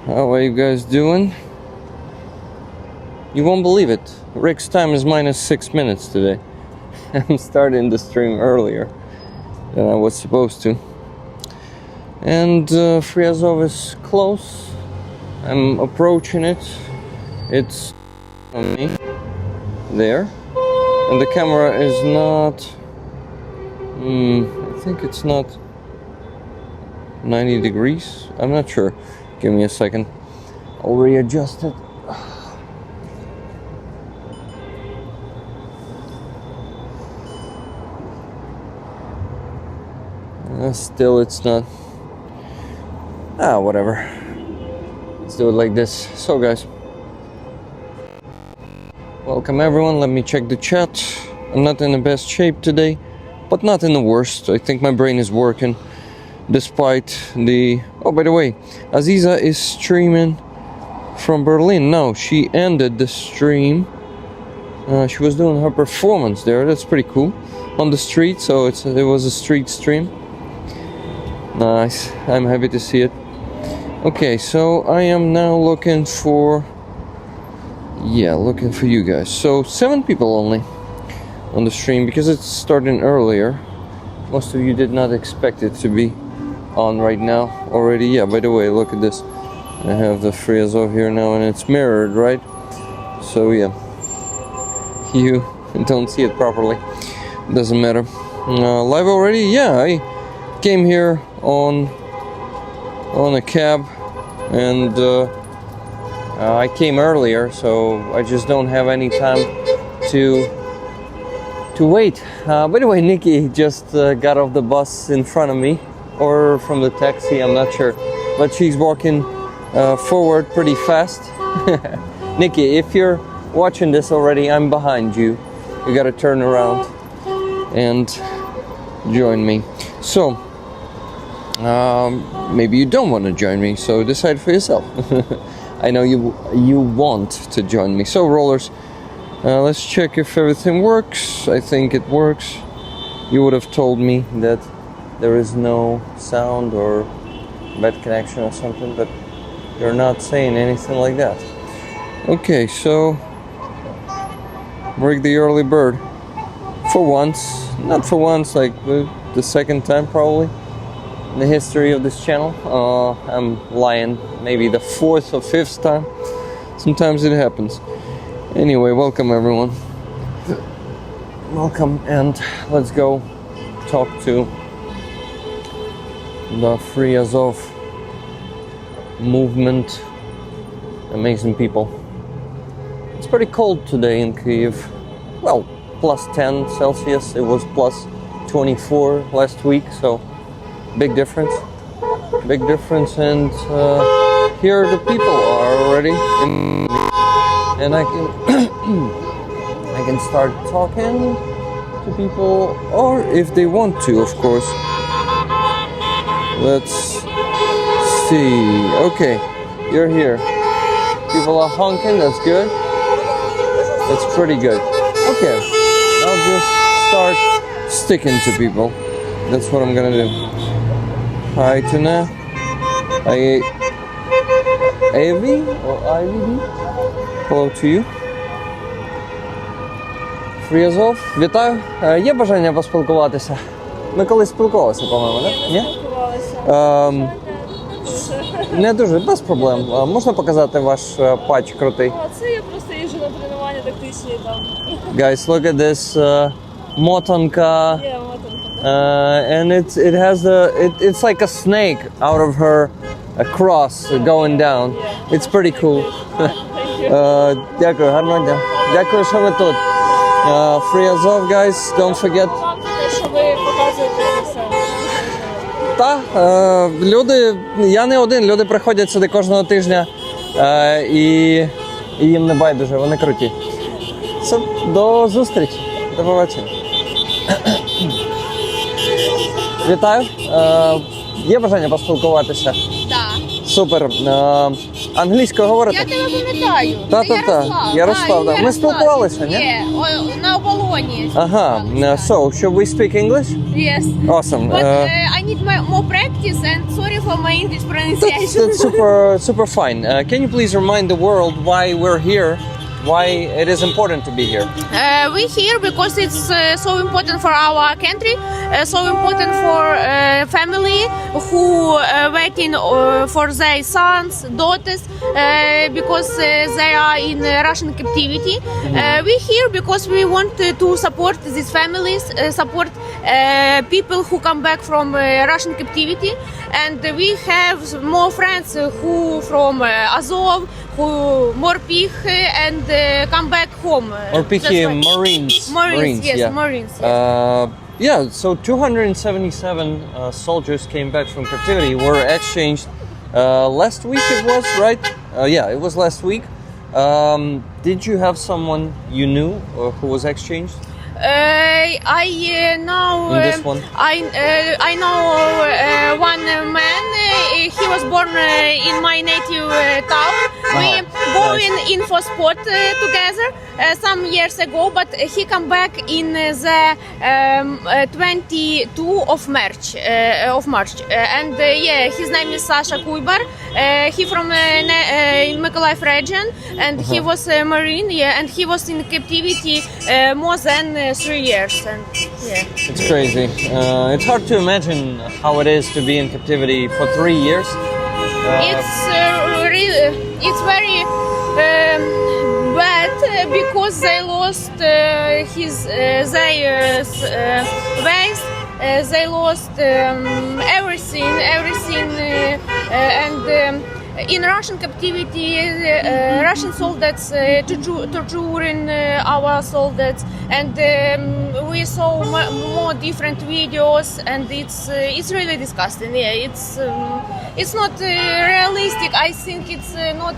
How are you guys doing? You won't believe it. Rick's time is minus 6 minutes today. I'm starting the stream earlier than I was supposed to. And Friazov is close. I'm approaching it. It's on me. There. And the camera is not... I think it's not 90 degrees. I'm not sure. Give me a second. I'll readjust it. Still, it's not. Whatever. Let's do it like this. So, guys, welcome everyone. Let me check the chat. I'm not in the best shape today, but not in the worst. I think my brain is working despite the... Oh, by the way, Aziza is streaming from Berlin. No, she ended the stream. She was doing her performance there. That's pretty cool. On the street, so it was a street stream. Nice. I'm happy to see it. Okay, so I am now looking for you guys. So 7 people only on the stream because it's starting earlier. Most of you did not expect it to be on right now already. Yeah, by the way, look at this. I have the Friazov here now and it's mirrored, right? So yeah, you don't see it properly. Doesn't matter. Live already? Yeah, I came here on a cab and I came earlier, so I just don't have any time to wait. By the way, Nikki just got off the bus in front of me, or from the taxi, I'm not sure, but she's walking forward pretty fast. Nikki, if you're watching this already, I'm behind you. You gotta turn around and join me. So maybe you don't want to join me, so decide for yourself. I know you want to join me. So rollers, let's check if everything works. I think it works. You would have told me that there is no sound or bad connection or something, but you're not saying anything like that. Okay, so break the early bird. For once, not for once, like the second time probably in the history of this channel. I'm lying, maybe the 4th or 5th time. Sometimes it happens. Anyway, welcome everyone. Welcome, and let's go talk to the Friazov movement. Amazing people. It's pretty cold today in Kyiv. Well, plus 10 Celsius. It was plus 24 last week, so big difference, and here the people are already, and I can start talking to people, or if they want to, of course. Let's see. Okay, you're here. People are honking. That's good. That's pretty good. Okay, I'll just start sticking to people. That's what I'm gonna do. Hi, Tuna. Ivy or IVD? Hello to you. Friazov, вітаю. Є бажання поспілкуватися? Ми колись спілкувалися, по-моєму, так? Ні? Не дуже, без проблем. Можна показати ваш патч крутий? Це я просто їжджу на тренування тактичні там. Guys, look at this motonka. Yeah, motonka. And it's like a snake out of her cross going down. It's pretty cool. Дякую, гарного дня. Дякую, що ви тут. Friazov, guys, don't forget. Що ви показуєте це все. Так, люди, я не один, люди приходять сюди кожного тижня і їм не байдуже, вони круті. Все, до зустрічі, до побачення. Вітаю, є бажання поспілкуватися? Так. Супер. Англійською говорите? Я тебе пам'ятаю. Та. Ярослав, да. Ми спілкувалися, ні? Є, на оболоні. Ага. So, should we speak English? Yes. Awesome. But I need more practice and sorry for my English pronunciation. That's super fine. Can you please remind the world why we're here? Why it is important to be here? We're here because it's so important for our country, so important for family who waiting for their sons, daughters, because they are in Russian captivity. We're here because we want to support these families, support people who come back from Russian captivity, and we have more friends who from Azov, who Morpich, and come back home. Morpichi Marines. Marines, yes, yeah. Marines. Yes. Yeah, so 277 soldiers came back from captivity, were exchanged last week it was, right? Yeah, it was last week. Did you have someone you knew who was exchanged? I know. In this one? I know one man. He was born in my native town. We going in for sport together some years ago, but he come back in the 22 of March. And yeah, his name is Sasha Kuibar. He from Mykolaiv region, and he was a Marine. Yeah, and he was in captivity more than 3 years. And yeah, It's crazy. It's hard to imagine how it is to be in captivity for 3 years. it's very bad because they lost his their ways. They lost everything, and in Russian captivity, Russian soldiers torturing our soldiers, and we saw more different videos, and it's really disgusting. Yeah, it's not realistic. I think it's not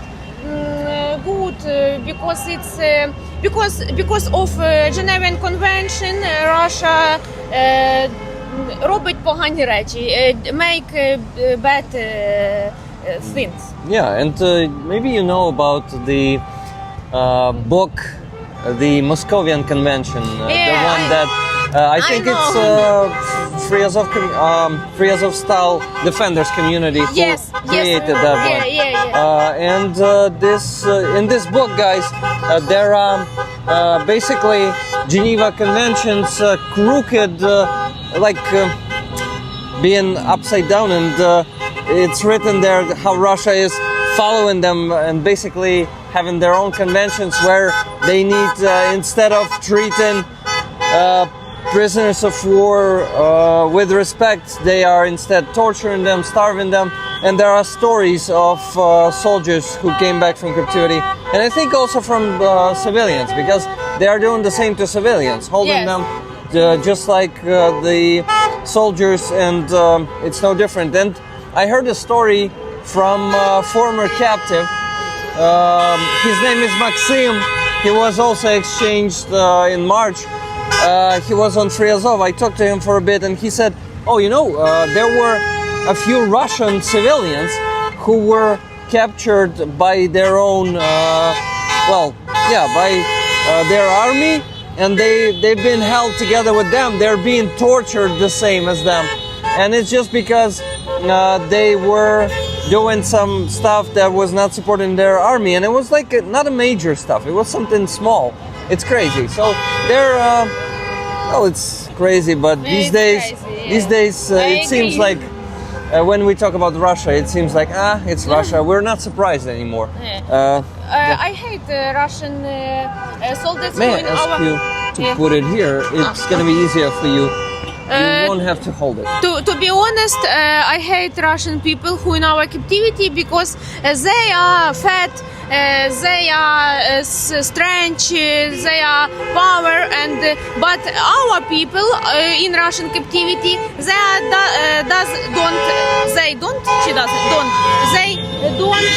good because it's because of Genevan Convention. Russia робить погані речі, make bad things. Yeah, and maybe you know about the book, the Moscovian Convention, the one that I think know. it's Free Azov-style defenders community who Yes, created that one. Yeah. And this in this book, guys, there are basically Geneva Conventions crooked, being upside down, and it's written there how Russia is following them and basically having their own conventions where they need, instead of treating prisoners of war with respect, they are instead torturing them, starving them. And there are stories of soldiers who came back from captivity, and I think also from civilians, because they are doing the same to civilians, holding Yes. them just like the soldiers, and it's no different. And I heard a story from a former captive. His name is Maxim. He was also exchanged in March. He was on Free Azov. I talked to him for a bit, and he said, there were a few Russian civilians who were captured by their own, by their army, and they've been held together with them. They're being tortured the same as them, and it's just because they were doing some stuff that was not supporting their army, and it was like not a major stuff. It was something small. It's crazy. So they're it's crazy, but these days it seems like when we talk about Russia, it seems like it's Russia. We're not surprised anymore. I hate Russian soldiers. May I ask you to put it here? It's gonna be easier for you. You won't have to hold it. To be honest, I hate Russian people who in our captivity because they are fat, they are strange, they are power, but our people in Russian captivity they don't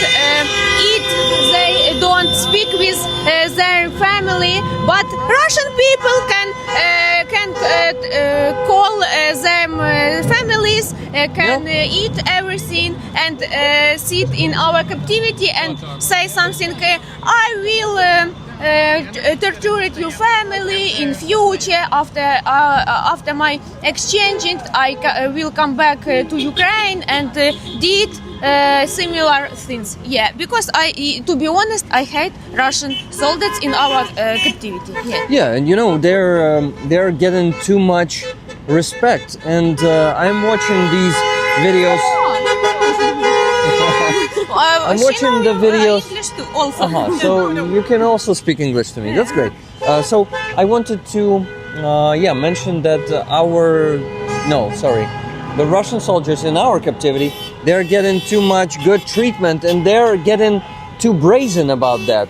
eat, they don't speak with their family, but Russian people can call them families can eat everything and sit in our captivity and say something. I will torture your family in future after my exchanging. I will come back to Ukraine and did similar things. Yeah, because to be honest, I hate Russian soldiers in our captivity. Yeah. Yeah, and you know they're getting too much respect, and I'm watching these videos. I'm watching the videos. English too, also. So you can also speak English to me. That's great. So I wanted to, mention that the Russian soldiers in our captivity, they're getting too much good treatment, and they're getting too brazen about that.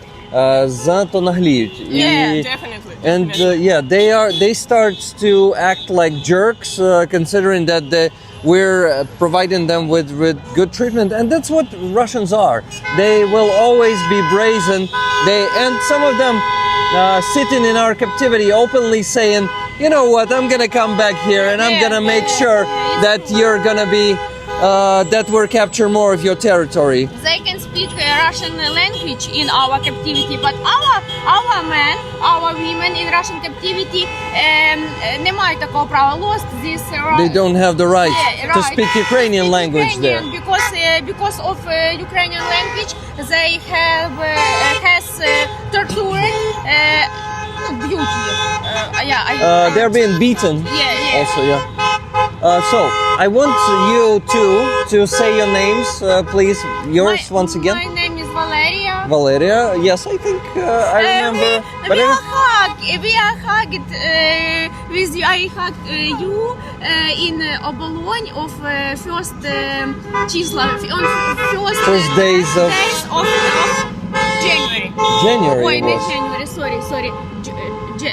Занадто нагліють. Yeah, Definitely. And they start to act like jerks, considering that we're providing them with good treatment, and that's what Russians are. They will always be brazen. And some of them sitting in our captivity openly saying, you know what, I'm gonna come back here and I'm gonna make sure that you're gonna be that we'll capture more of your territory. They can speak Russian language in our captivity, but our men, our women in Russian captivity не мають такого права. Lost this right. They don't have the right to right. speak Ukrainian language there. Because of Ukrainian language, they has tortured beauty. They're being beaten. Yeah. Also, yeah. So I want you to say your names, please. Yours once again. My name is Valeria. Valeria. Yes, I think I remember. We are hugged with you. I hugged you in Obolon of first числа, on First days of January. January. Ой, не was. January, sorry.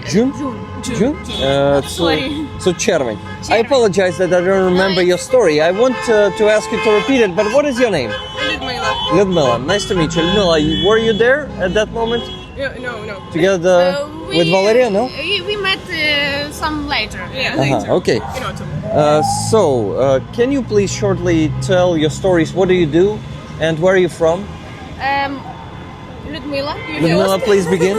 June? June. Sorry. So червень. I apologize that I don't remember your story. I want to ask you to repeat it, but what is your name? Людмила. Ludmila. Nice to meet you. Ludmila, were you there at that moment? No. Together with Valeria, no? We met some later. Yeah. Uh-huh, okay. In autumn. Can you please shortly tell your stories? What do you do? And where are you from? Ludmila. Ludmila, please begin.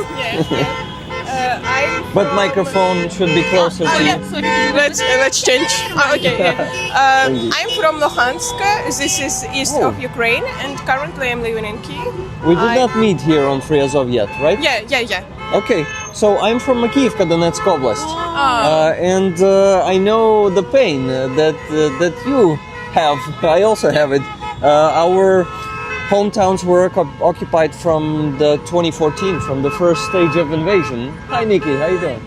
I'm But microphone should be closer to you. Sorry. Let's change. Okay. I'm from Luhansk. This is east of Ukraine, and currently I'm living in Kyiv. We did not meet here on Free Azov yet, right? Yeah. Okay, so I'm from Makiyivka, Donetsk Oblast. And I know the pain that you have. I also have it. Our hometowns were occupied from the 2014, from the first stage of invasion. Hi, Nikki. How you doing?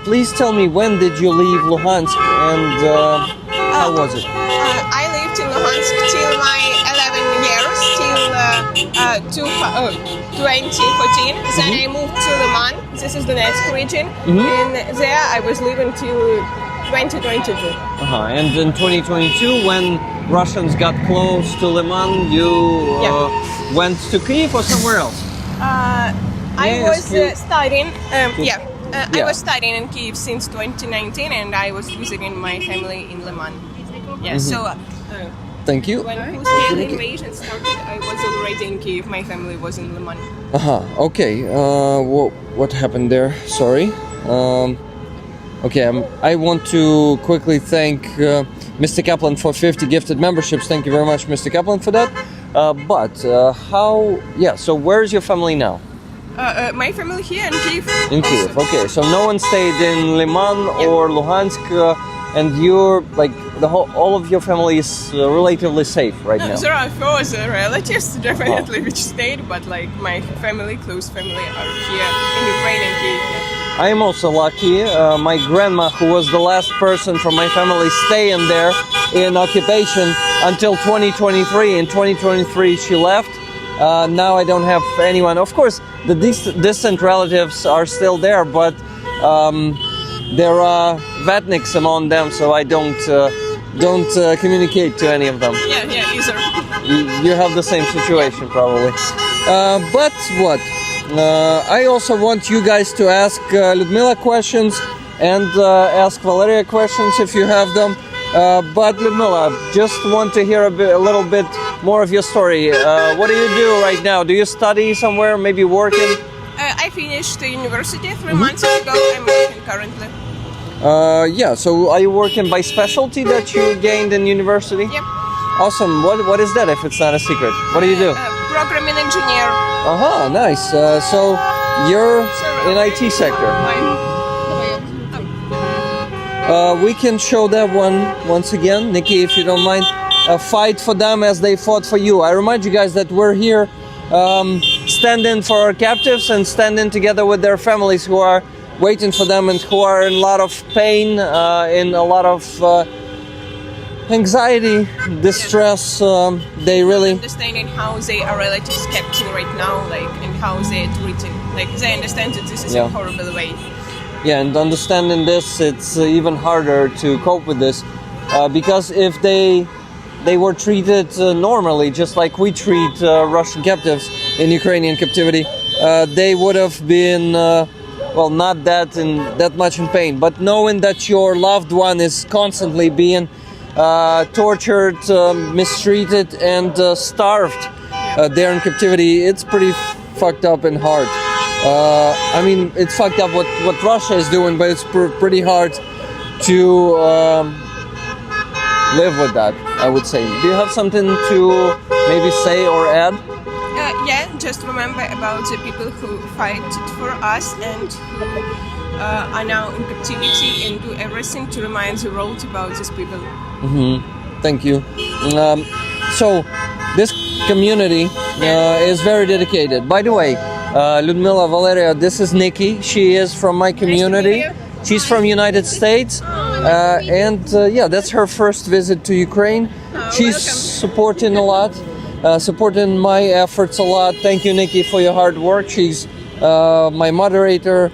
Please tell me, when did you leave Luhansk, and how was it? I lived in Luhansk till my 11 years, till 2014. Then I moved to Liman. This is the Donetsk region. And there I was living till 2022. And in 2022, when Russians got close to Liman, you went to Kyiv or somewhere else? I was studying. Yeah. I was studying in Kyiv since 2019, and I was visiting my family in Liman. Yeah. So Thank you. when full-scale invasion started, I was already in Kyiv. My family was in Liman. Okay. What happened there? Sorry. I want to quickly thank Mr. Kaplan for 50 gifted memberships. Thank you very much, Mr. Kaplan, for that. So where's your family now? My family here in Kyiv. In Kyiv, okay. So no one stayed in Liman or Luhansk, and you're like all of your family is relatively safe right now. There are further relatives definitely which stayed, but like my family, close family, are here in Ukraine and Kyiv. Yeah. I am also lucky. My grandma, who was the last person from my family staying there in occupation until 2023. In 2023, she left. Now I don't have anyone. Of course, the distant relatives are still there, but there are vatniks among them, so I don't communicate to any of them. Yeah, either. You have the same situation probably. But what? I also want you guys to ask Ludmila questions and ask Valeria questions if you have them. But Ludmila, just want to hear a little bit more of your story. What do you do right now? Do you study somewhere, maybe working? I finished the university 3 months ago. I'm working currently. Yeah, so are you working by specialty that you gained in university? Yep. Awesome. What is that if it's not a secret? What do you do? Programming engineer. Nice. So you're in IT sector. We can show that one once again. Nikki, if you don't mind. Fight for them as they fought for you. I remind you guys that we're here standing for our captives and standing together with their families who are waiting for them and who are in a lot of pain, in a lot of anxiety, distress. They really understanding how they are relatives captured right now, like, and how they are treated. Like, they understand that this is a horrible way. Yeah, and understanding this, it's even harder to cope with this because if they were treated normally, just like we treat Russian captives in Ukrainian captivity, they would have been not that much in pain. But knowing that your loved one is constantly being tortured, mistreated, and starved there in captivity, it's pretty fucked up and hard. I mean, it's fucked up what Russia is doing, but it's pretty hard to live with that, I would say. Do you have something to maybe say or add? Yeah, just remember about the people who fight for us and who are now in captivity, and do everything to remind the world about these people. Thank you. So, this community is very dedicated. By the way, Ludmila, Valeria, this is Nikki. She is from my community. She's from United States. Yeah, that's her first visit to Ukraine. She's supporting a lot, supporting my efforts a lot. Thank you, Nikki, for your hard work. She's my moderator,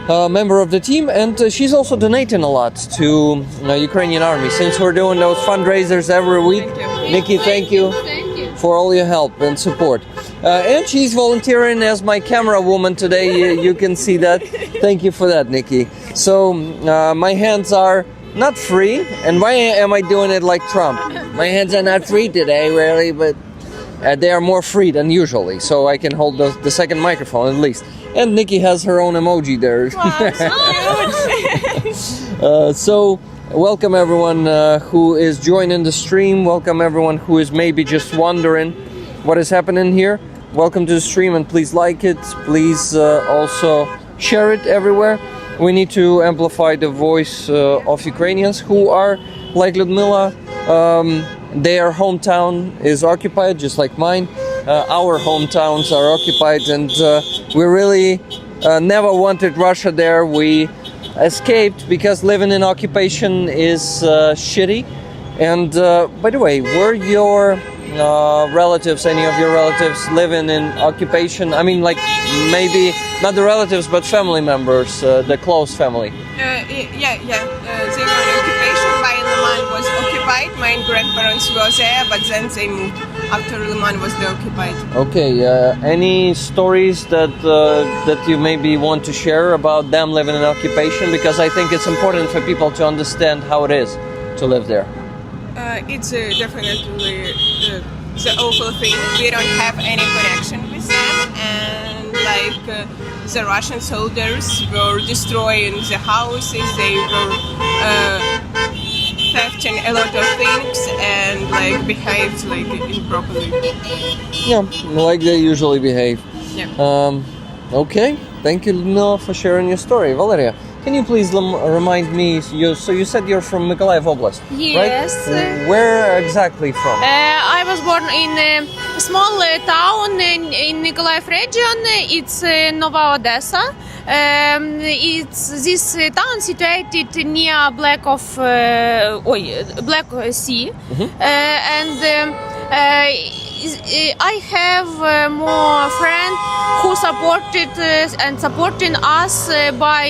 member of the team, and she's also donating a lot to Ukrainian army. Since we're doing those fundraisers every week, Nikki, thank you for all your help and support. And she's volunteering as my camera woman today. You can see that. Thank you for that, Nikki. So my hands are not free. And why am I doing it like Trump? My hands are not free today, really, but they are more free than usually. So I can hold the second microphone at least. And Nikki has her own emoji there. So welcome everyone who is joining the stream. Welcome everyone who is maybe just wondering what is happening here. Welcome to the stream, and please like it. Please also share it everywhere. We need to amplify the voice of Ukrainians who are like Ludmila. Their hometown is occupied, just like mine. Our hometowns are occupied, and we really never wanted Russia there. We escaped because living in occupation is shitty. And by the way, were your relatives, any of your relatives living in occupation? I mean, like, maybe not the relatives, but family members, the close family. Yeah. They were in occupation. My Liman was occupied. My grandparents were there, but then they moved after Liman was occupied. Okay. Any stories that you maybe want to share about them living in occupation? Because I think it's important for people to understand how it is to live there. It's definitely the awful thing. We don't have any connection with them, and like the Russian soldiers were destroying the houses. They were thefting a lot of things and like behaved like improperly. Yeah, like they usually behave. Yeah. Okay. Thank you, Ludmila, for sharing your story. Valeria, can you please remind me? So you said you're from Mykolaiv Oblast, Yes. right? Where exactly from? I was born in a small town in Mykolaiv region. It's Nova Odessa. This town situated near Black Sea, and I have more friends who supported and supporting us by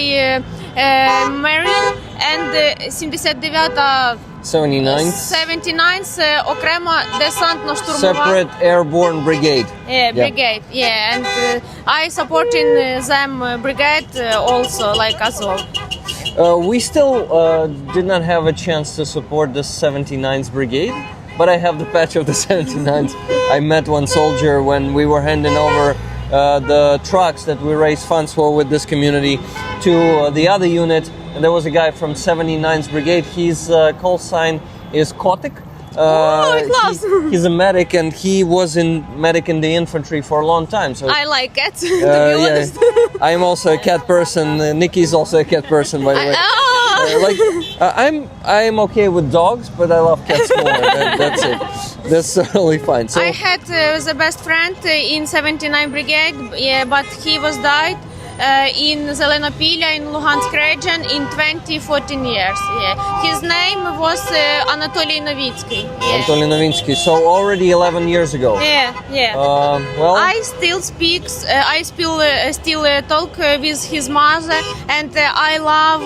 Marine and 79th окрема десантно-штурмова Separate Airborne Brigade. brigade, and I supporting them brigade also like Azov. We still did not have a chance to support the 79th Brigade, but I have the patch of the 79th. I met one soldier when we were handing over the trucks that we raised funds for with this community to the other unit. And there was a guy from 79th Brigade. His call sign is Kotik. He's a medic, and he was medic in the infantry for a long time. So I like cats, to be honest. I'm also a cat person. Nikki's also a cat person, by the way. I'm okay with dogs, but I love cats more. That's it. That's totally fine. So I had the best friend in 79 Brigade, but he was died in Zelenopilya in Luhansk region in 2014 years. Yeah. His name was Anatoly Novitsky. Yeah. Anatoly Novitsky. So already 11 years ago. Yeah. Well, I still still talk with his mother, and I love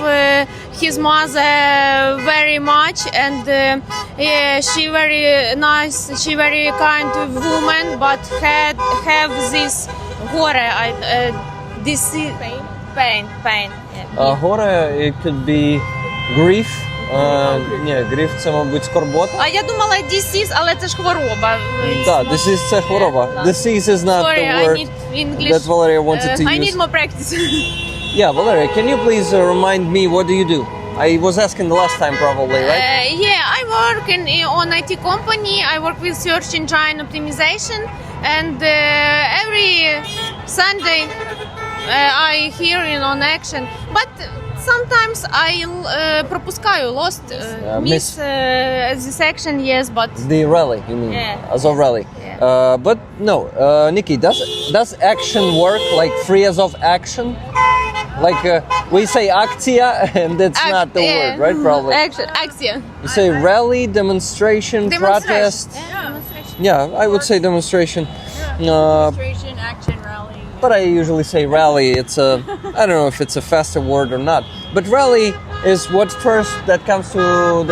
his mother very much. And she very nice, she very kind woman, but have this horror. Disease, pain. Yeah. Горе, it could be grief. Grief – це, мабуть, скорбота. А я думала disease, але це ж хвороба. Так, disease – це хвороба. Disease is not Sorry, the word I need English. that Valeria wanted to use. I need more practice. Yeah, Valeria, can you please remind me, what do you do? I was asking the last time probably, right? I work on IT company. I work with search engine optimization, and every Sunday I hear on action. But sometimes I пропускаю, miss this action, yes, but... The rally, you mean? Yeah. Azov rally. Yeah. But no, Nikki, does action work like free Azov action? Like we say akция, and that's not the word, right? Probably. Акция. You say rally, demonstration, protest. Yeah, I would say demonstration. Demonstration, action, rally. But I usually say rally. It's I don't know if it's a faster word or not. But rally is what first that comes to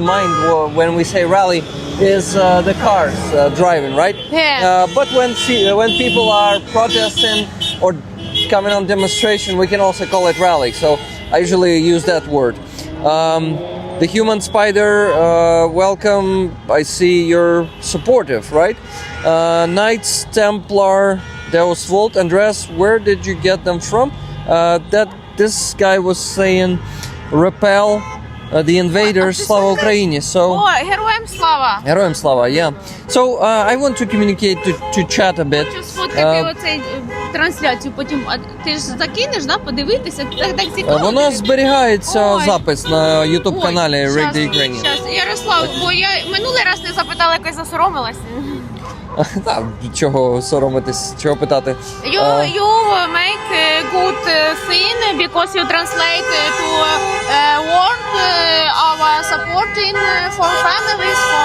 mind when we say rally is the cars driving, right? Yeah. But when people are protesting or coming on demonstration, we can also call it rally. So I usually use that word. The human spider, welcome. I see you're supportive, right? Knights Templar, Deus Volt, Andres, where did you get them from? This guy was saying, repel the invaders, Slava Ukraini. So, Героям слава! Героям слава, yeah. So I want to communicate, to chat a bit. Хочу сфоткати оцей трансляцію, потім ти ж закинеш, да, подивитися, так цікаво. Воно зберігається, Ой. запис на YouTube-каналі Read the Ukrainian. Щас, Ярослав, бо я минулий раз не запитала, якось засоромилась. Так, чого соромитись, чого питати? You make a good thing because you translate to word our supporting for families, for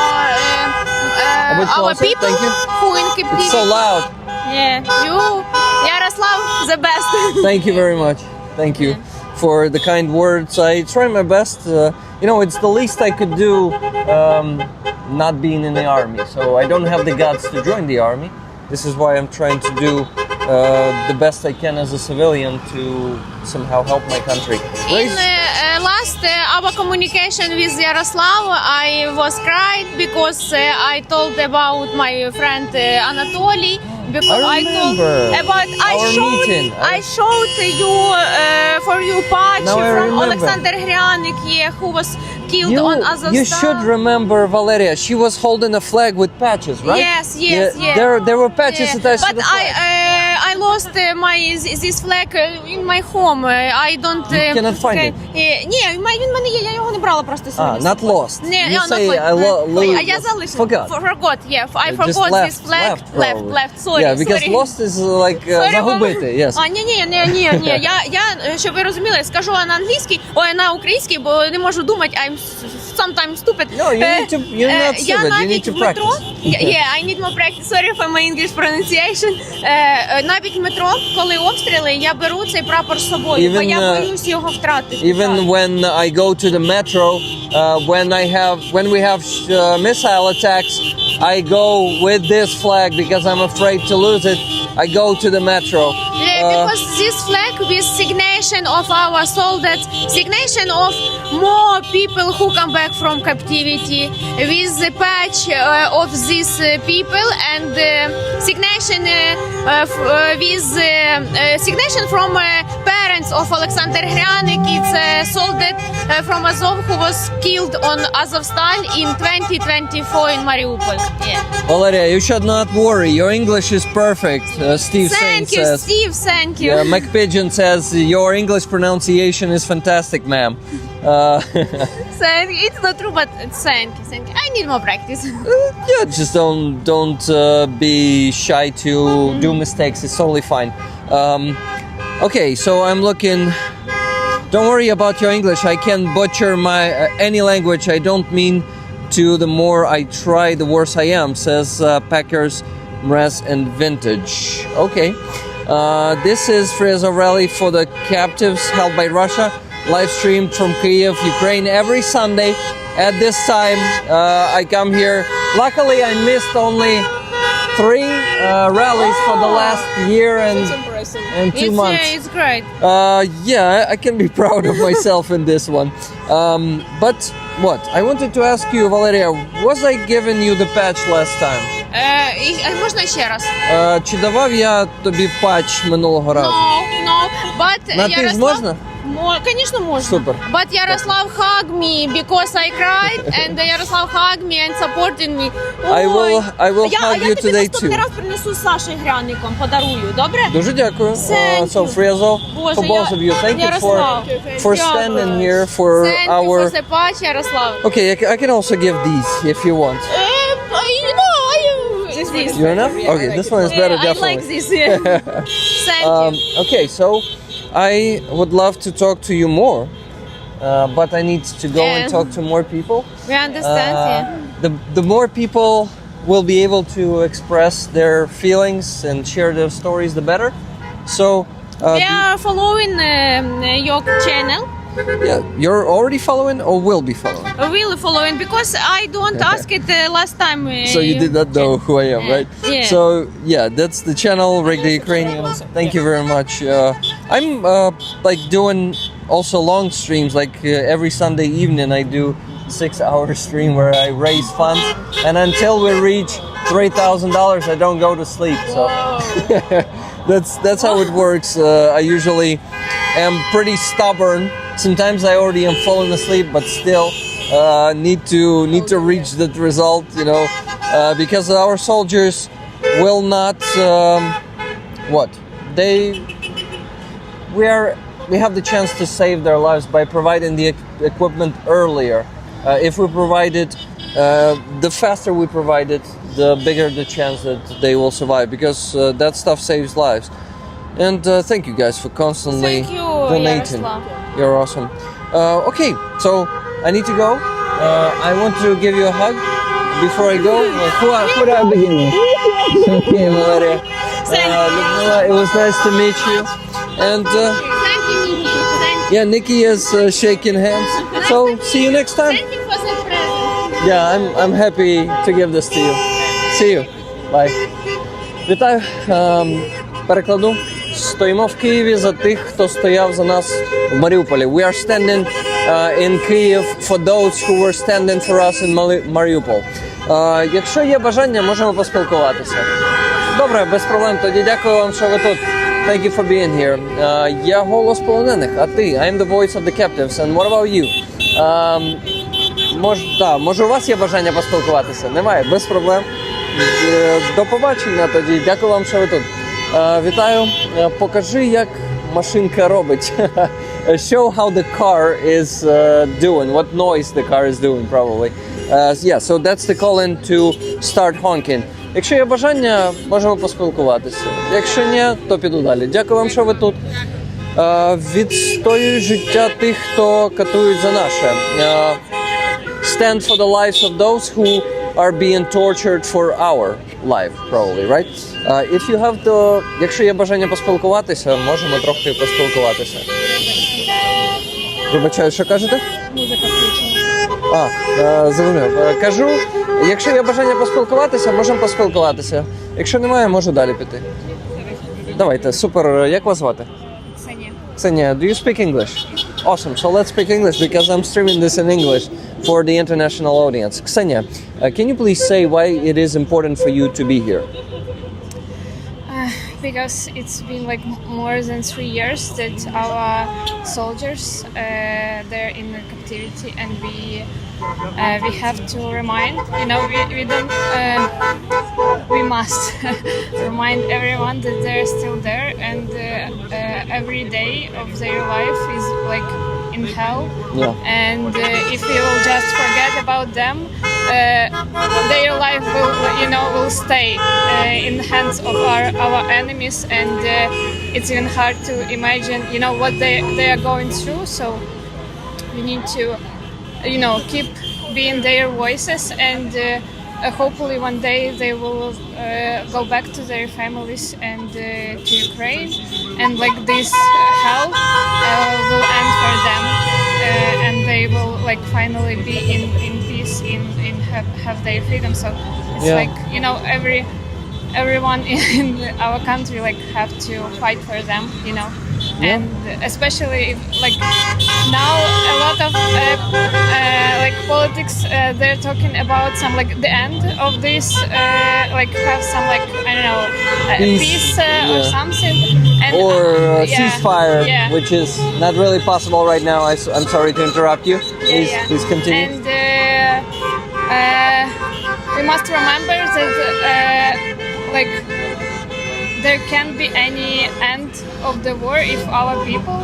A bit our closer, people thank you. who in captivity. It's so loud. Yeah, you, Yaroslav, the best. Thank you very much. Thank you for the kind words. I try my best. It's the least I could do not being in the army. So I don't have the guts to join the army. This is why I'm trying to do the best I can as a civilian to somehow help my country. In last our communication with Yaroslav, I was cried because I told about my friend Anatoly. Because I remember I showed you for you patch Now I from remember. Alexander Hrianik, who was killed on Azovstal. You should remember Valeria. She was holding a flag with patches, right? Yes. There were patches attached but to the flag. I lost this flag in my home. I don't. You cannot find it. Ні, він в мене є. Я його не брала просто сьогодні. Not lost. Не, You not say lost. Я залишила. Forgot. Forgot. Yeah, I Just forgot left, this flag. probably. Left. Sorry. Yeah, because sorry. lost is like Sorry, загубити. Yes. Ні. Я, щоб ви розуміли, скажу на англійській, на українській, бо не можу думати. I'm sometimes stupid. No, you're not stupid. You need to practice. Yeah, I need more practice. Sorry for my English pronunciation. Навіть в метро, коли обстріли, я беру цей прапор з собою, бо я боюсь його втратити. Even when I go to the metro, when we have missile attacks, I go with this flag because I'm afraid to lose it. I go to the metro. Because this flag with signation of our soldiers, signation of more people who come back from captivity, with the patch of these people and signation with signation from parents of Alexander Hrianik. It's a soldier from Azov who was killed on Azovstal in 2024 in Mariupol. Yeah. Valeria, you should not worry. Your English is perfect. Steve Thank you, says. Steve. Thank you. Yeah, McPigeon says your English pronunciation is fantastic, ma'am. It's not true, but thank you. Thank you. I need more practice. Yeah, just don't be shy to do mistakes. It's totally fine. Okay, so I'm looking. Don't worry about your English. I can butcher my any language. I don't mean to. The more I try, the worse I am. Says Packers, Mraz, and Vintage. Okay. This is Frezov Rally for the captives held by Russia. Live streamed from Kyiv, Ukraine every Sunday at this time. I come here. Luckily, I missed only 3 rallies for the last year and 2 months. It's great. Yeah, I can be proud of myself in this one. But what? I wanted to ask you, Valeria, was I giving you the patch last time? Можна ще раз? Чи давав я тобі патч минулого разу? No, but На ти можна? Конечно, можно. Супер. But Yaroslav hugged me because I cried, and Yaroslav hugged me and supported me. I will hug you today too. Я тобі раз принесу з Сашою Гряником, подарую, добре? Дуже дякую. Thank So you. Frezov, Боже, for both of you, thank you Ярослав. for standing here for Thank you our... for the patch, Yaroslav. Okay, I can also give these if you want. This. You're enough? Okay, this one is better, I definitely. like this, yeah. Thank you. Okay, so I would love to talk to you more, but I need to go and Yeah. talk to more people. We understand, yeah. The more people will be able to express their feelings and share their stories, the better. So, We are following your channel. yeah, you're already following or will be following. Really following because I don't ask it last time. So you did not know who I am, Yeah. right? Yeah. So yeah, that's the channel, Rig the Ukrainian. Thank you very much. I'm like doing also long streams. Like every Sunday evening, I do 6-hour stream where I raise funds, and until we reach $3,000, I don't go to sleep. So that's how it works. I usually am pretty stubborn. Sometimes I already am falling asleep, but still need to reach that result, you know, because our soldiers will not we have the chance to save their lives by providing the equipment earlier. If we provide it, the faster we provide it, the bigger the chance that they will survive, because that stuff saves lives. And thank you guys for constantly Thank you, donating. Yaroslav. You're awesome. Okay, so I need to go. I want to give you a hug before I go. Who do I begin with? Okay, Valeria. Ludmila, it was nice to meet you. And Thank you, Nikki. Thank you. yeah, Nikki is shaking hands. So see you next time. Thank you for the present. Yeah, I'm happy to give this to you. See you. Bye. Вітаю. Перекладу. Стоїмо в Києві за тих, хто стояв за нас в Маріуполі. We are standing in Kyiv for those who were standing for us in Mariupol. Якщо є бажання, можемо поспілкуватися. Добре, без проблем. Тоді дякую вам, що ви тут. Thank you for being here. Я голос полонених, а ти? I am the voice of the captives. And what about you? Може у вас є бажання поспілкуватися? Немає, без проблем. До побачення тоді. Дякую вам, що ви тут. Вітаю. Покажи, як машинка робить. Show how the car is doing, what noise the car is doing probably. Yeah, so that's the call-in to start honking. Якщо є бажання, можемо поспілкуватися. Якщо ні, то піду далі. Дякую вам, що ви тут. Відстоюють життя тих, хто катують за наше. Stand for the lives of those who are being tortured for our life, probably, right? If you have the... Якщо є бажання поспілкуватися, можемо трохи поспілкуватися. Вибачаю, що кажете? Музика включена. Зрозумів. Кажу, якщо є бажання поспілкуватися, можемо поспілкуватися. Якщо немає, можу далі піти. Давайте, супер. Як вас звати? Ксенія. Ksenia, do you speak English? Awesome. So let's speak English because I'm streaming this in English for the international audience. Ksenia, can you please say why it is important for you to be here? Because it's been like more than 3 years that our soldiers they're in captivity, and we have to remind, we don't we must remind everyone that they're still there, and every day of their life is like in hell. Yeah. And if we will just forget about them, their life will stay in the hands of our enemies, and it's even hard to imagine what they are going through. So we need to keep being their voices, and hopefully one day they will go back to their families and to Ukraine, and like this hell will end for them, and they will like finally be in peace, in have their freedom. So it's like everyone in our country like have to fight for them, and especially like now a lot of like politics they're talking about some like the end of this like have some like I don't know peace or something, and or ceasefire, which is not really possible right now. I'm sorry to interrupt you. Please continue. And we must remember that like there can't be any end of the war if our people,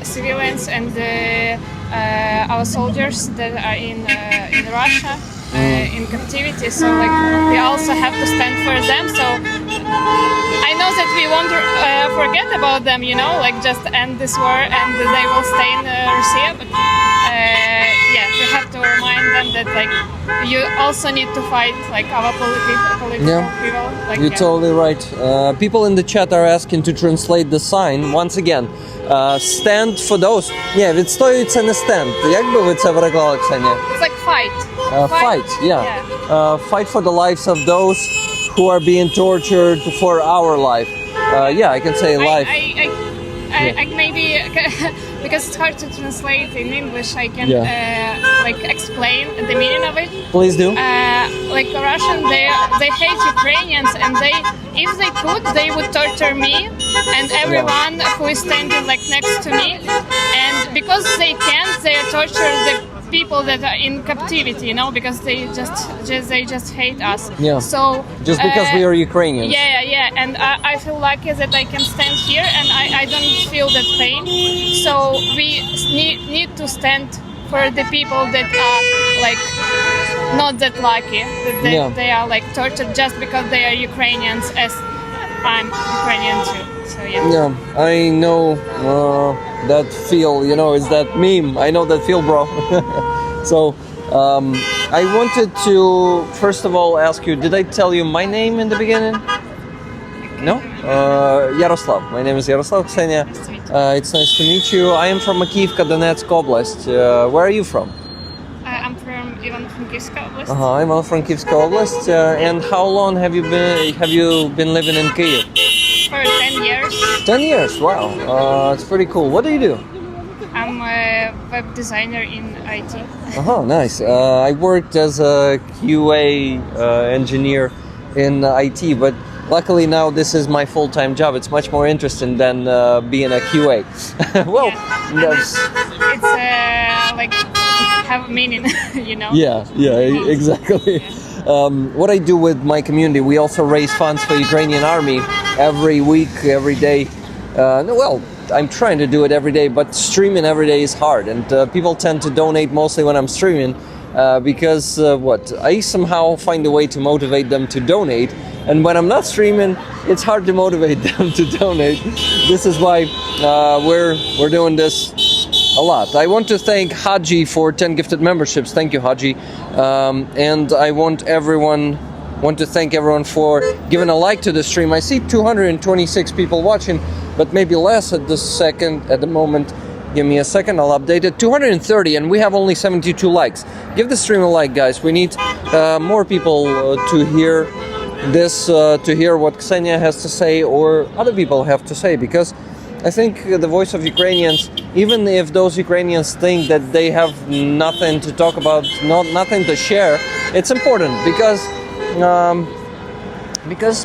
civilians, and our soldiers that are in Russia in captivity. So like we also have to stand for them. So I know that we won't forget about them, like just end this war and they will stay in Russia. But we have to remind them that like you also need to fight like our political people. Like, You're totally right. People in the chat are asking to translate the sign once again. Stand for those. Ні, відстоюють це не stand. Як би ви це переклали, Ксенія? It's like fight. Fight, yeah. Fight for the lives of those who are being tortured for our life. I can say life. I maybe because it's hard to translate in English. I can like explain the meaning of it. Please do. Like Russian, they hate Ukrainians, and if they could, they would torture me and everyone who is standing like next to me. And because they can't, they torture the people that are in captivity, because they just hate us. Yeah. So just because we are Ukrainians. Yeah. And I feel lucky that I can stand here, and I don't feel that pain. So we need to stand for the people that are like not that lucky, that they are like tortured just because they are Ukrainians, as I'm Ukrainian too. So I know that feel, it's that meme. I know that feel, bro. So I wanted to first of all ask you, did I tell you my name in the beginning? No? Yaroslav. My name is Yaroslav. Ksenia. It's nice to meet you. I am from Makivka, Donetsk Oblast. Where are you from? I'm from Ivano-Frankivska Oblast. Ivano-Frankivska Oblast. And how long have you been living in Kyiv? For 10 years. 10 years, wow. It's pretty cool. What do you do? I'm a web designer in IT. Nice. I worked as a QA engineer in IT, but luckily now this is my full-time job. It's much more interesting than being a QA. Well, it's like have meaning, Yeah, exactly. What I do with my community, we also raise funds for Ukrainian army every week, every day. I'm trying to do it every day, but streaming every day is hard, and people tend to donate mostly when I'm streaming because I somehow find a way to motivate them to donate, and when I'm not streaming, it's hard to motivate them to donate. This is why we're doing this a lot. I want to thank Haji for 10 gifted memberships. Thank you, Haji. And I want to thank everyone for giving a like to the stream. I see 226 people watching, but maybe less at the moment. Give me a second, I'll update it. 230, and we have only 72 likes. Give the stream a like, guys. We need more people to hear this, to hear what Ksenia has to say or other people have to say, because I think the voice of Ukrainians, even if those Ukrainians think that they have nothing to talk about, nothing to share, it's important because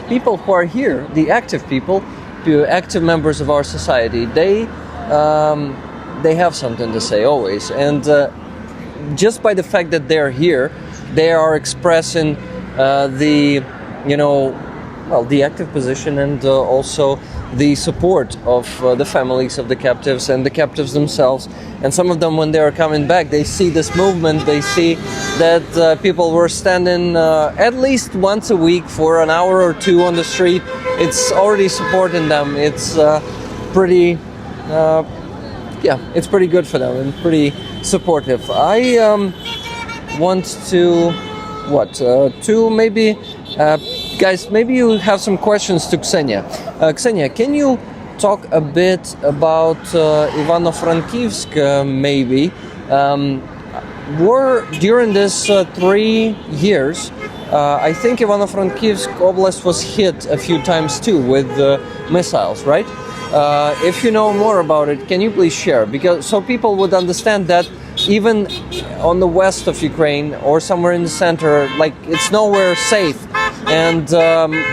people who are here, the active people, the active members of our society, they have something to say always, and just by the fact that they're here, they are expressing the active position and also the support of the families of the captives and the captives themselves. And some of them, when they are coming back, they see this movement, they see that people were standing at least once a week for an hour or two on the street. It's already supporting them. It's it's pretty good for them and pretty supportive. I want to maybe guys, maybe you have some questions to Ksenia. Ksenia, can you talk a bit about Ivano-Frankivsk maybe? During this 3 years, I think Ivano-Frankivsk Oblast was hit a few times too with missiles, right? If you know more about it, can you please share? Because so people would understand that even on the west of Ukraine or somewhere in the center, like it's nowhere safe, and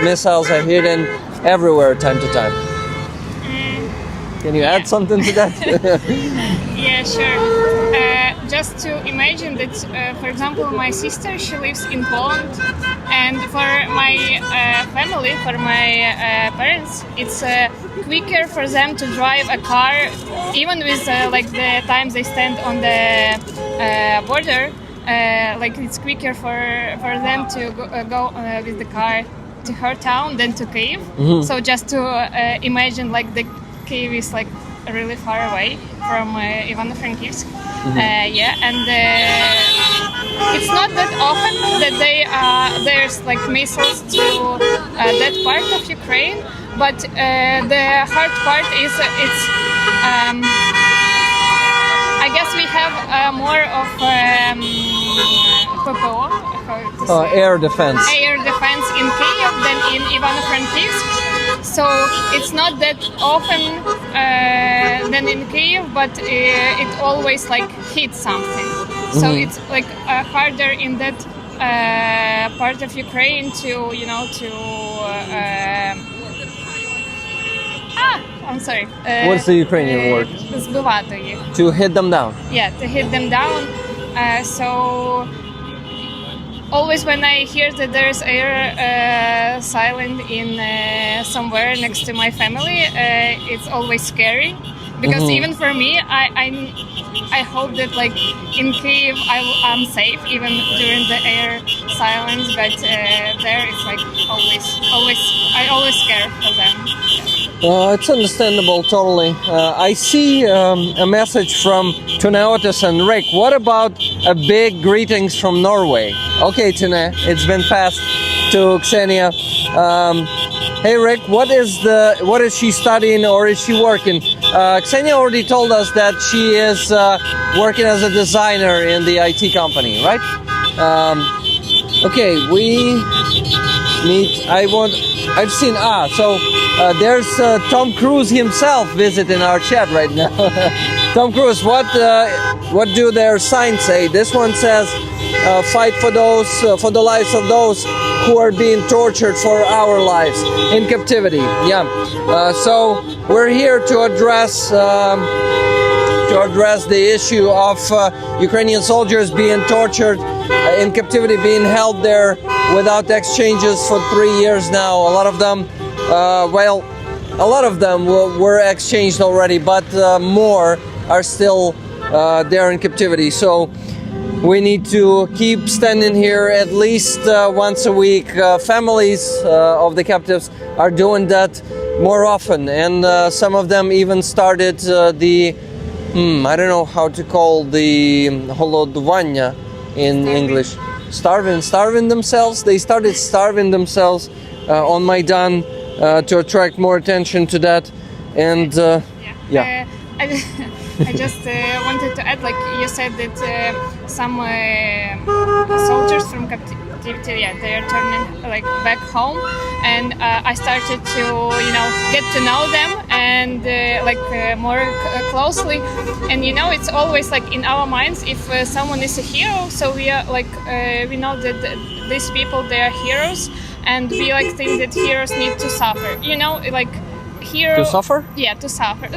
missiles are hidden everywhere time to time. Can you add something to that? Yeah, sure. Just to imagine that, for example, my sister, she lives in Poland, and for my family, for my parents, it's quicker for them to drive a car, even with like the times they stand on the border. Like it's quicker for them to go with the car to her town than to Kyiv. Mm-hmm. So just to imagine, like the Kyiv is like really far away from Ivano-Frankivsk. Mm-hmm. And it's not that often that there's like missiles to that part of Ukraine, but the hard part is I guess we have more of PPO, air defense. Air defense in Kyiv than in Ivano-Frankivsk. So it's not that often than in Kyiv, but it always like hits something. Mm-hmm. So it's like harder in that part of Ukraine to I'm sorry. What's the Ukrainian word? Збивати їх. To hit them down. Yeah, to hit them down. So always when I hear that there's air silent in somewhere next to my family, it's always scary. Because mm-hmm. even for me, I hope that like in Kyiv I'm safe even during the air silence, but there it's like I always scare for them. It's understandable, totally. I see a message from Tuneotis and Rick. What about a big greetings from Norway? Okay, Tune, it's been passed to Ksenia. Hey Rick, what is she studying or is she working? Ksenia already told us that she is working as a designer in the IT company, right? Okay, we need. I've seen. So there's Tom Cruise himself visiting our chat right now. Tom Cruise, what do their signs say? This one says, "Fight for the lives of those who are being tortured for our lives in captivity." Yeah. So we're here to address the issue of Ukrainian soldiers being tortured in captivity, being held there without exchanges for 3 years now. A lot of them, were exchanged already, but more are still there in captivity. So we need to keep standing here at least once a week. Families of the captives are doing that more often, and some of them even started the I don't know how to call the holodування in English. Starving themselves. They started starving themselves on Maidan to attract more attention to that. And yeah. I just wanted to add, like you said, that some soldiers from captivity, they are turning like back home, and I started to, get to know them and more closely. And it's always like in our minds, if someone is a hero, so we are like we know that these people, they are heroes, and we think that heroes need to suffer. Hero To suffer? Yeah, to suffer.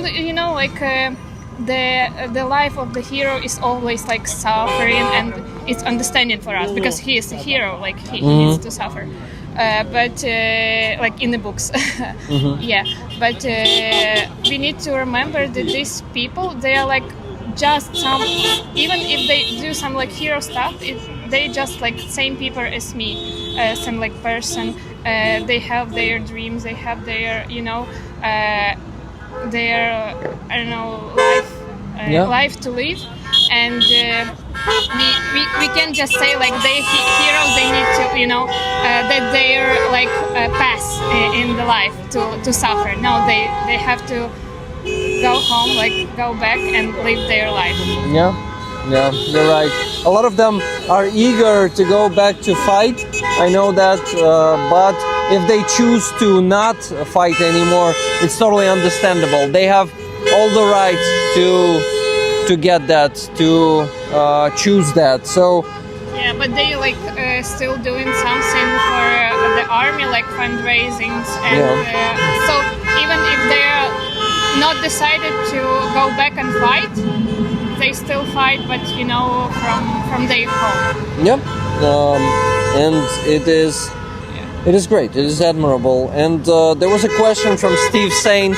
The life of the hero is always suffering, and it's understanding for us because he is a hero. He needs to suffer. But in the books, yeah. But we need to remember that these people, they are just some. Even if they do some hero stuff, they just same people as me, some person. They have their dreams. They have their their life to live, and we can't just say they heroes. They need to that they're pass in the life to suffer. No, they have to go home, go back and live their life. Yeah, you're right. A lot of them are eager to go back to fight. I know that, but if they choose to not fight anymore, it's totally understandable. They have all the right to get that, to choose that. So yeah, but they still doing something for the army, fundraisings, and so even if they're not decided to go back and fight, they still fight, but from their home. Yep, and it is great. It is admirable. And there was a question from Steve saying,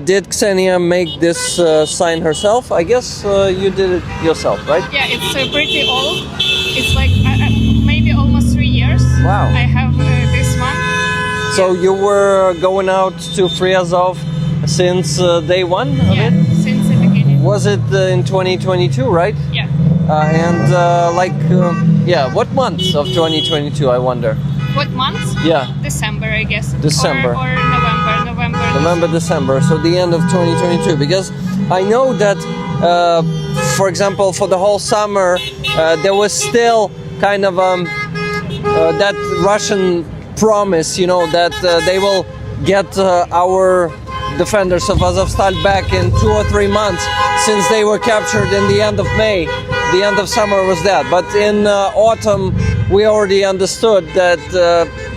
did Ksenia make this sign herself? I guess you did it yourself, right? Yeah, it's pretty old. It's maybe almost 3 years. Wow. I have this one. So you were going out to Free Azov since day one of it? Since the beginning. Was it in 2022, right? Yeah. What month of 2022, I wonder? What month? Yeah. December, I guess. December. Or November. December. So the end of 2022. Because I know that, for example, for the whole summer, there was still kind of that Russian promise, that they will get our defenders of Azovstal back in 2 or 3 months, since they were captured in the end of May. The end of summer was that. But in autumn, we already understood that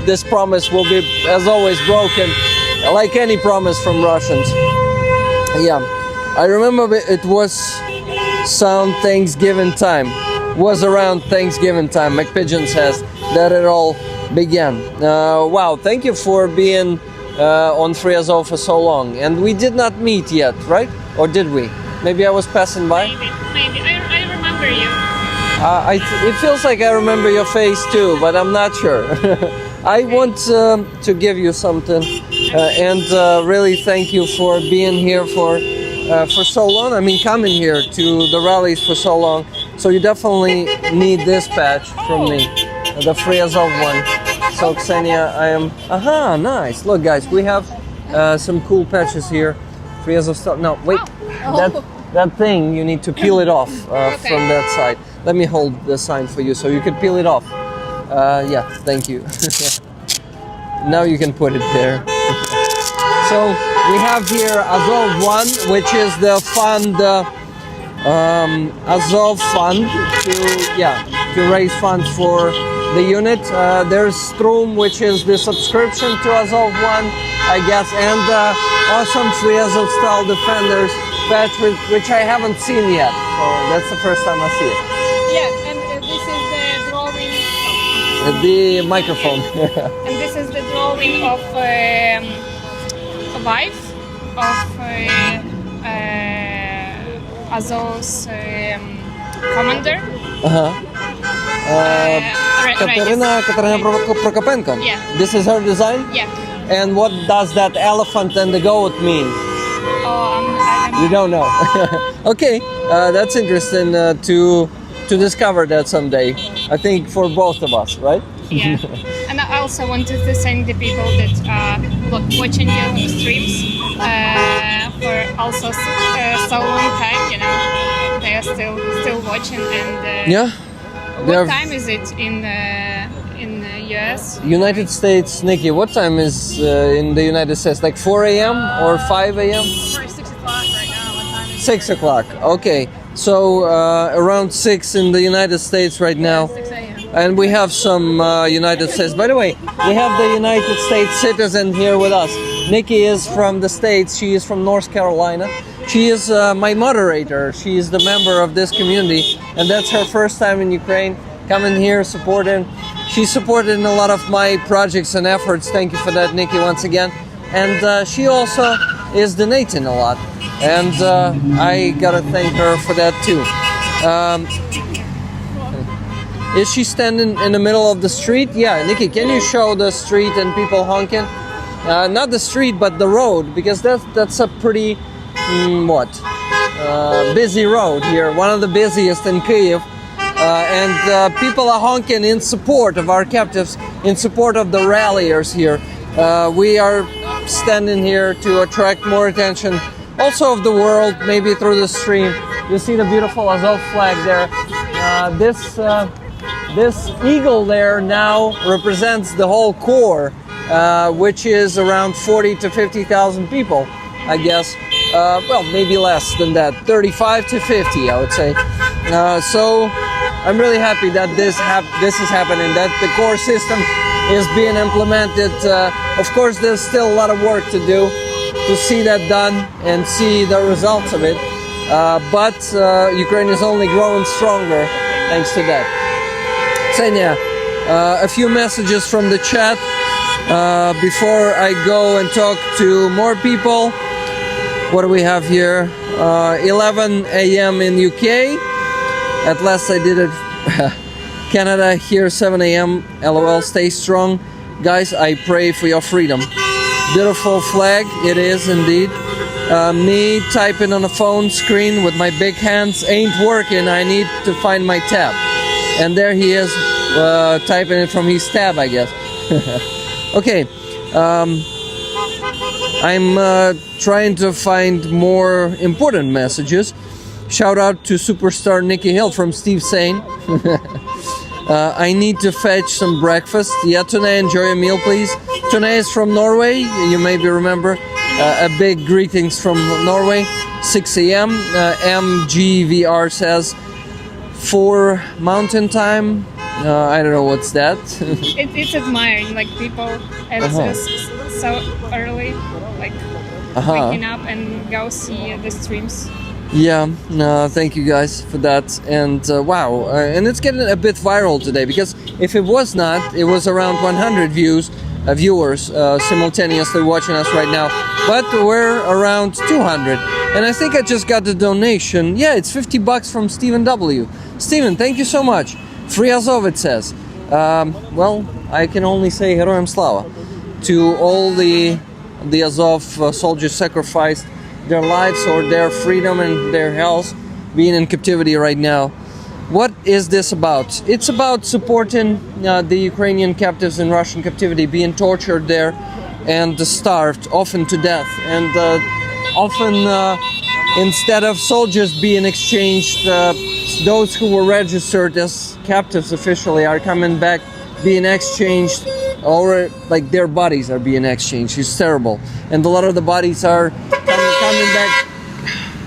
this promise will be, as always, broken, like any promise from Russians. Yeah, I remember it was some Thanksgiving time. Was around Thanksgiving time, McPigeon says, that it all began. Wow, thank you for being on Free Azov for so long. And we did not meet yet, right? Or did we? Maybe I was passing by? Maybe. I remember you. It feels like I remember your face too, but I'm not sure. I want to give you something and really thank you for being here for so long. I mean, coming here to the rallies for so long. So you definitely need this patch from me, the Free Azov one. So Ksenia, I am... Aha, nice. Look guys, we have some cool patches here. Free Azov stuff. No, wait. That thing, you need to peel it off from that side. Let me hold the sign for you so you can peel it off. Yeah, thank you. Now you can put it there. So we have here Azov 1, which is the fund, Azov fund to raise funds for the unit. There's Strum, which is the subscription to Azov 1, I guess, and awesome Free Azov style defenders patch, which I haven't seen yet. So that's the first time I see it. Yeah, and this is the drawing. The microphone. And this is the drawing of a wife of Azov's commander. Katerina Prokopenko. Yeah. This is her design? Yeah. And what does that elephant and the goat mean? I You don't know. Okay, that's interesting to discover that someday. I think for both of us, right? Yeah, and I also wanted to thank the people that are watching your streams for also so long time. You know, they are still watching. And Yeah. what time is it in US? United States, Nikki, what time is in the United States? Like 4 a.m. or 5 a.m.? We're 6 o'clock right now. What time is 6 o'clock. Okay. So around 6 in the United States right now. 6 a.m. And we have some United States. By the way, we have the United States citizen here with us. Nikki is from the States. She is from North Carolina. She is my moderator. She is the member of this community. And that's her first time in Ukraine. Coming here, supporting. She supported in a lot of my projects and efforts. Thank you for that, Nikki, once again. And she also is donating a lot. And I gotta thank her for that too. Is she standing in the middle of the street? Yeah, Nikki, can you show the street and people honking? Not the street, but the road, because that's a pretty, busy road here. One of the busiest in Kyiv. And people are honking in support of our captives, in support of the ralliers here. We are standing here to attract more attention, also of the world, maybe through the stream. You see the beautiful Azov flag there. This eagle there now represents the whole core, which is around 40 to 50,000 people, I guess. Well, maybe less than that, 35 to 50, I would say. So I'm really happy that this is happening, that the core system is being implemented. Of course, there's still a lot of work to do to see that done and see the results of it. But Ukraine is only growing stronger thanks to that. Ksenia, a few messages from the chat before I go and talk to more people. What do we have here? 11 a.m. in UK. At last I did it. Canada here, 7 a.m. LOL, stay strong. Guys, I pray for your freedom. Beautiful flag, it is indeed. Me typing on a phone screen with my big hands ain't working. I need to find my tab. And there he is, typing it from his tab, I guess. Okay. I'm trying to find more important messages. Shout out to superstar Nikki Hill from Steve Sane. I need to fetch some breakfast. Yeah, Tune, enjoy a meal, please. Tune is from Norway. You maybe remember. A big greetings from Norway. 6 a.m. MGVR says 4 mountain time. I don't know what's that. It's admiring, like people so early, like waking up and go see the streams. Yeah, thank you guys for that. And wow, and it's getting a bit viral today, because if it was not, it was around 100 viewers simultaneously watching us right now. But we're around 200. And I think I just got the donation. Yeah, it's $50 from Stephen W. Stephen, thank you so much. Free Azov, it says. Well, I can only say Heroyam Slava to all the Azov soldiers sacrificed their lives or their freedom and their health being in captivity right now. What is this about? It's about supporting the Ukrainian captives in Russian captivity being tortured there and starved, often to death. And often instead of soldiers being exchanged, those who were registered as captives officially are coming back, being exchanged, or like their bodies are being exchanged. It's terrible. And a lot of the bodies are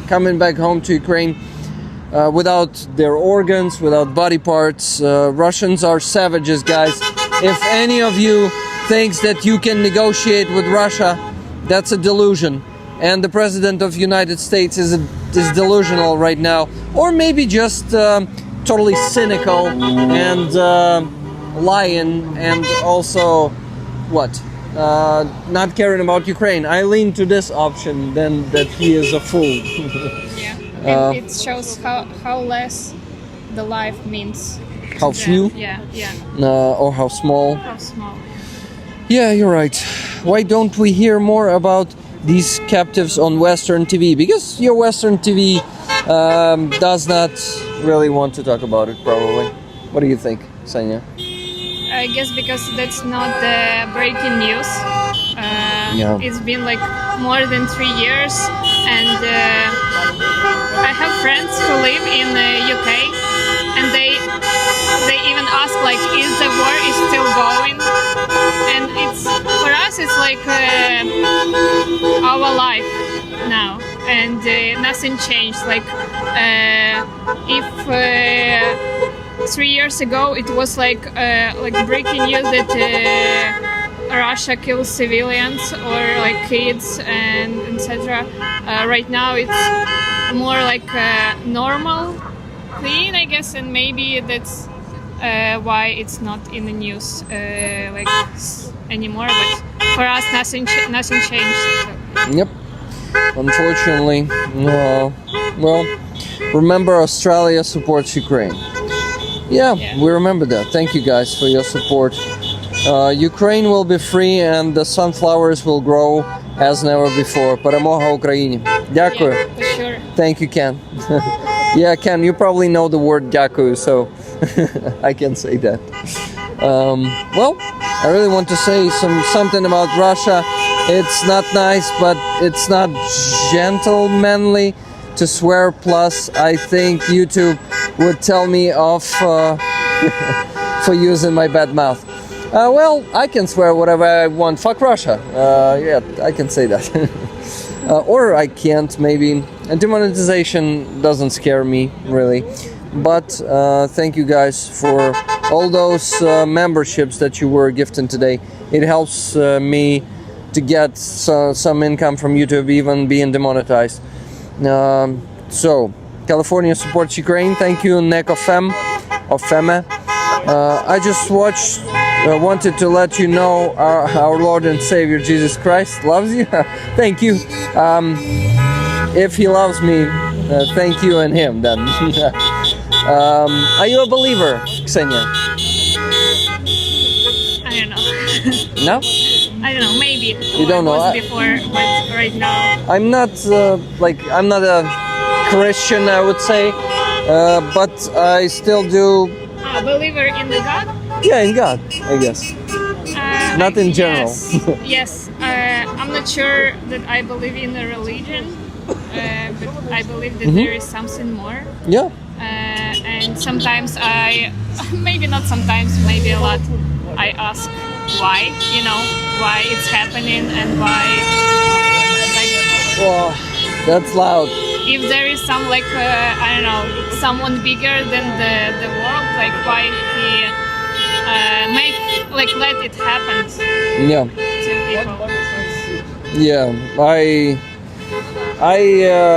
coming back home to Ukraine without their organs, without body parts. Russians are savages, guys. If any of you thinks that you can negotiate with Russia, that's a delusion. And the President of the United States is delusional right now. Or maybe just totally cynical and lying, and also not caring about Ukraine. I lean to this option than that he is a fool. Yeah, and it shows how less the life means. How few? Yeah. Or how small. How small. Yeah, you're right. Why don't we hear more about these captives on Western TV? Because your Western TV does not really want to talk about it, probably. What do you think, Ksenia? I guess because that's not the breaking news. Yeah. It's been like more than 3 years, and I have friends who live in the UK, and they even ask like, is the war is still going? And it's for us, it's like our life now, and nothing changed. Like if 3 years ago it was like breaking news that Russia kills civilians or like kids and etc. Right now it's more like a normal thing, I guess, and maybe that's why it's not in the news anymore. But for us, nothing changed. Yep. Unfortunately, well, remember Australia supports Ukraine. Yeah, we remember that. Thank you guys for your support. Ukraine will be free and the sunflowers will grow as never before. Перемога Україні. Дякую. Yeah, for sure. Thank you, Ken. Yeah, Ken, you probably know the word дякую, so I can say that. Well, I really want to say something about Russia. It's not nice, but it's not gentlemanly to swear. Plus, I think YouTube would tell me off for using my bad mouth. Well, I can swear whatever I want. Fuck Russia. Yeah, I can say that. Or I can't, maybe. And demonetization doesn't scare me, really. But thank you guys for all those memberships that you were gifting today. It helps me to get some income from YouTube, even being demonetized. So, California supports Ukraine. Thank you, Nek Ofeme. I just wanted to let you know our Lord and Savior Jesus Christ loves you. Thank you. If he loves me, thank you and him then. Are you a believer, Ksenia? I don't know. No? I don't know. Maybe You don't know? was before, but right now. I'm not I'm not a Christian, I would say, but I still do. A believer in the God? Yeah, in God, I guess. Not in general. Yes. I'm not sure that I believe in a religion, but I believe that there is something more. Yeah. And sometimes maybe not sometimes, maybe a lot, I ask why, why it's happening and why, Well, that's loud. if there is some I don't know, someone bigger than the world, why he let it happen Yeah. to people. Yeah.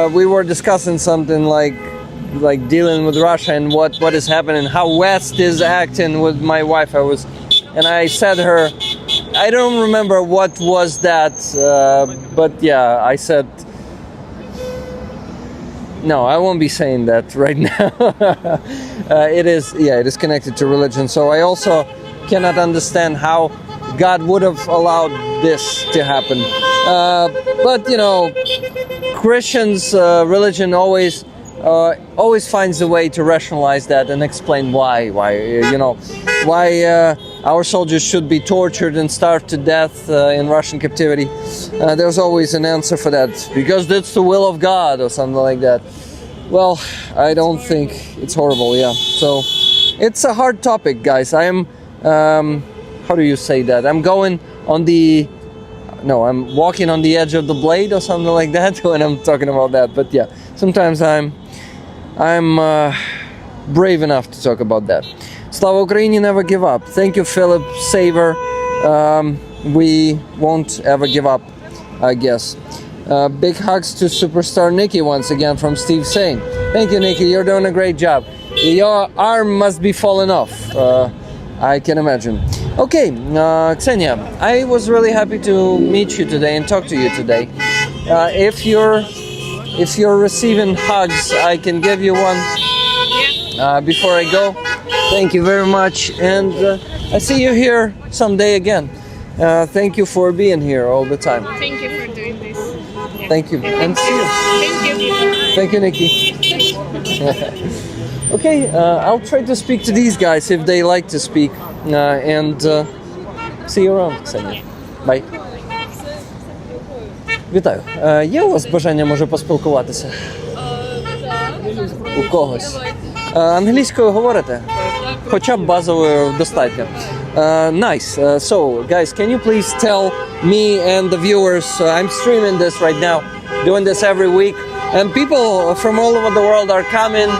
We were discussing something like dealing with Russia and what is happening, how West is acting with my wife. And I said her, I don't remember what was that, but yeah, I said, no, I won't be saying that right now. It is connected to religion. So I also cannot understand how God would have allowed this to happen. But Christians, religion always finds a way to rationalize that and explain why our soldiers should be tortured and starved to death in Russian captivity. There's always an answer for that, because that's the will of God or something like that. Well, I don't think it's horrible, yeah. So it's a hard topic, guys. I am, how do you say that? I'm walking on the edge of the blade or something like that when I'm talking about that. But yeah, sometimes I'm brave enough to talk about that. Slava Ukraini, never give up. Thank you, Philip Saver. We won't ever give up, I guess. Big hugs to superstar Nikki once again from Steve Sane. Thank you, Nikki. You're doing a great job. Your arm must be falling off. I can imagine. Okay, Ksenia, I was really happy to meet you today and talk to you today. If you're receiving hugs, I can give you one before I go. Thank you very much, and I see you here someday again. Thank you for being here all the time. Thank you for doing this. Thank you. And see you. Thank you. Thank you, Nikki. Okay, I'll try to speak to these guys if they like to speak. And see you around, Ксенія. Bye. Вітаю. Є у вас бажання, може, поспілкуватися? У когось. Англійською говорите? Хоча б базовою достатньо. Nice. So, guys, can you please tell me and the viewers, I'm streaming this right now, doing this every week, and people from all over the world are coming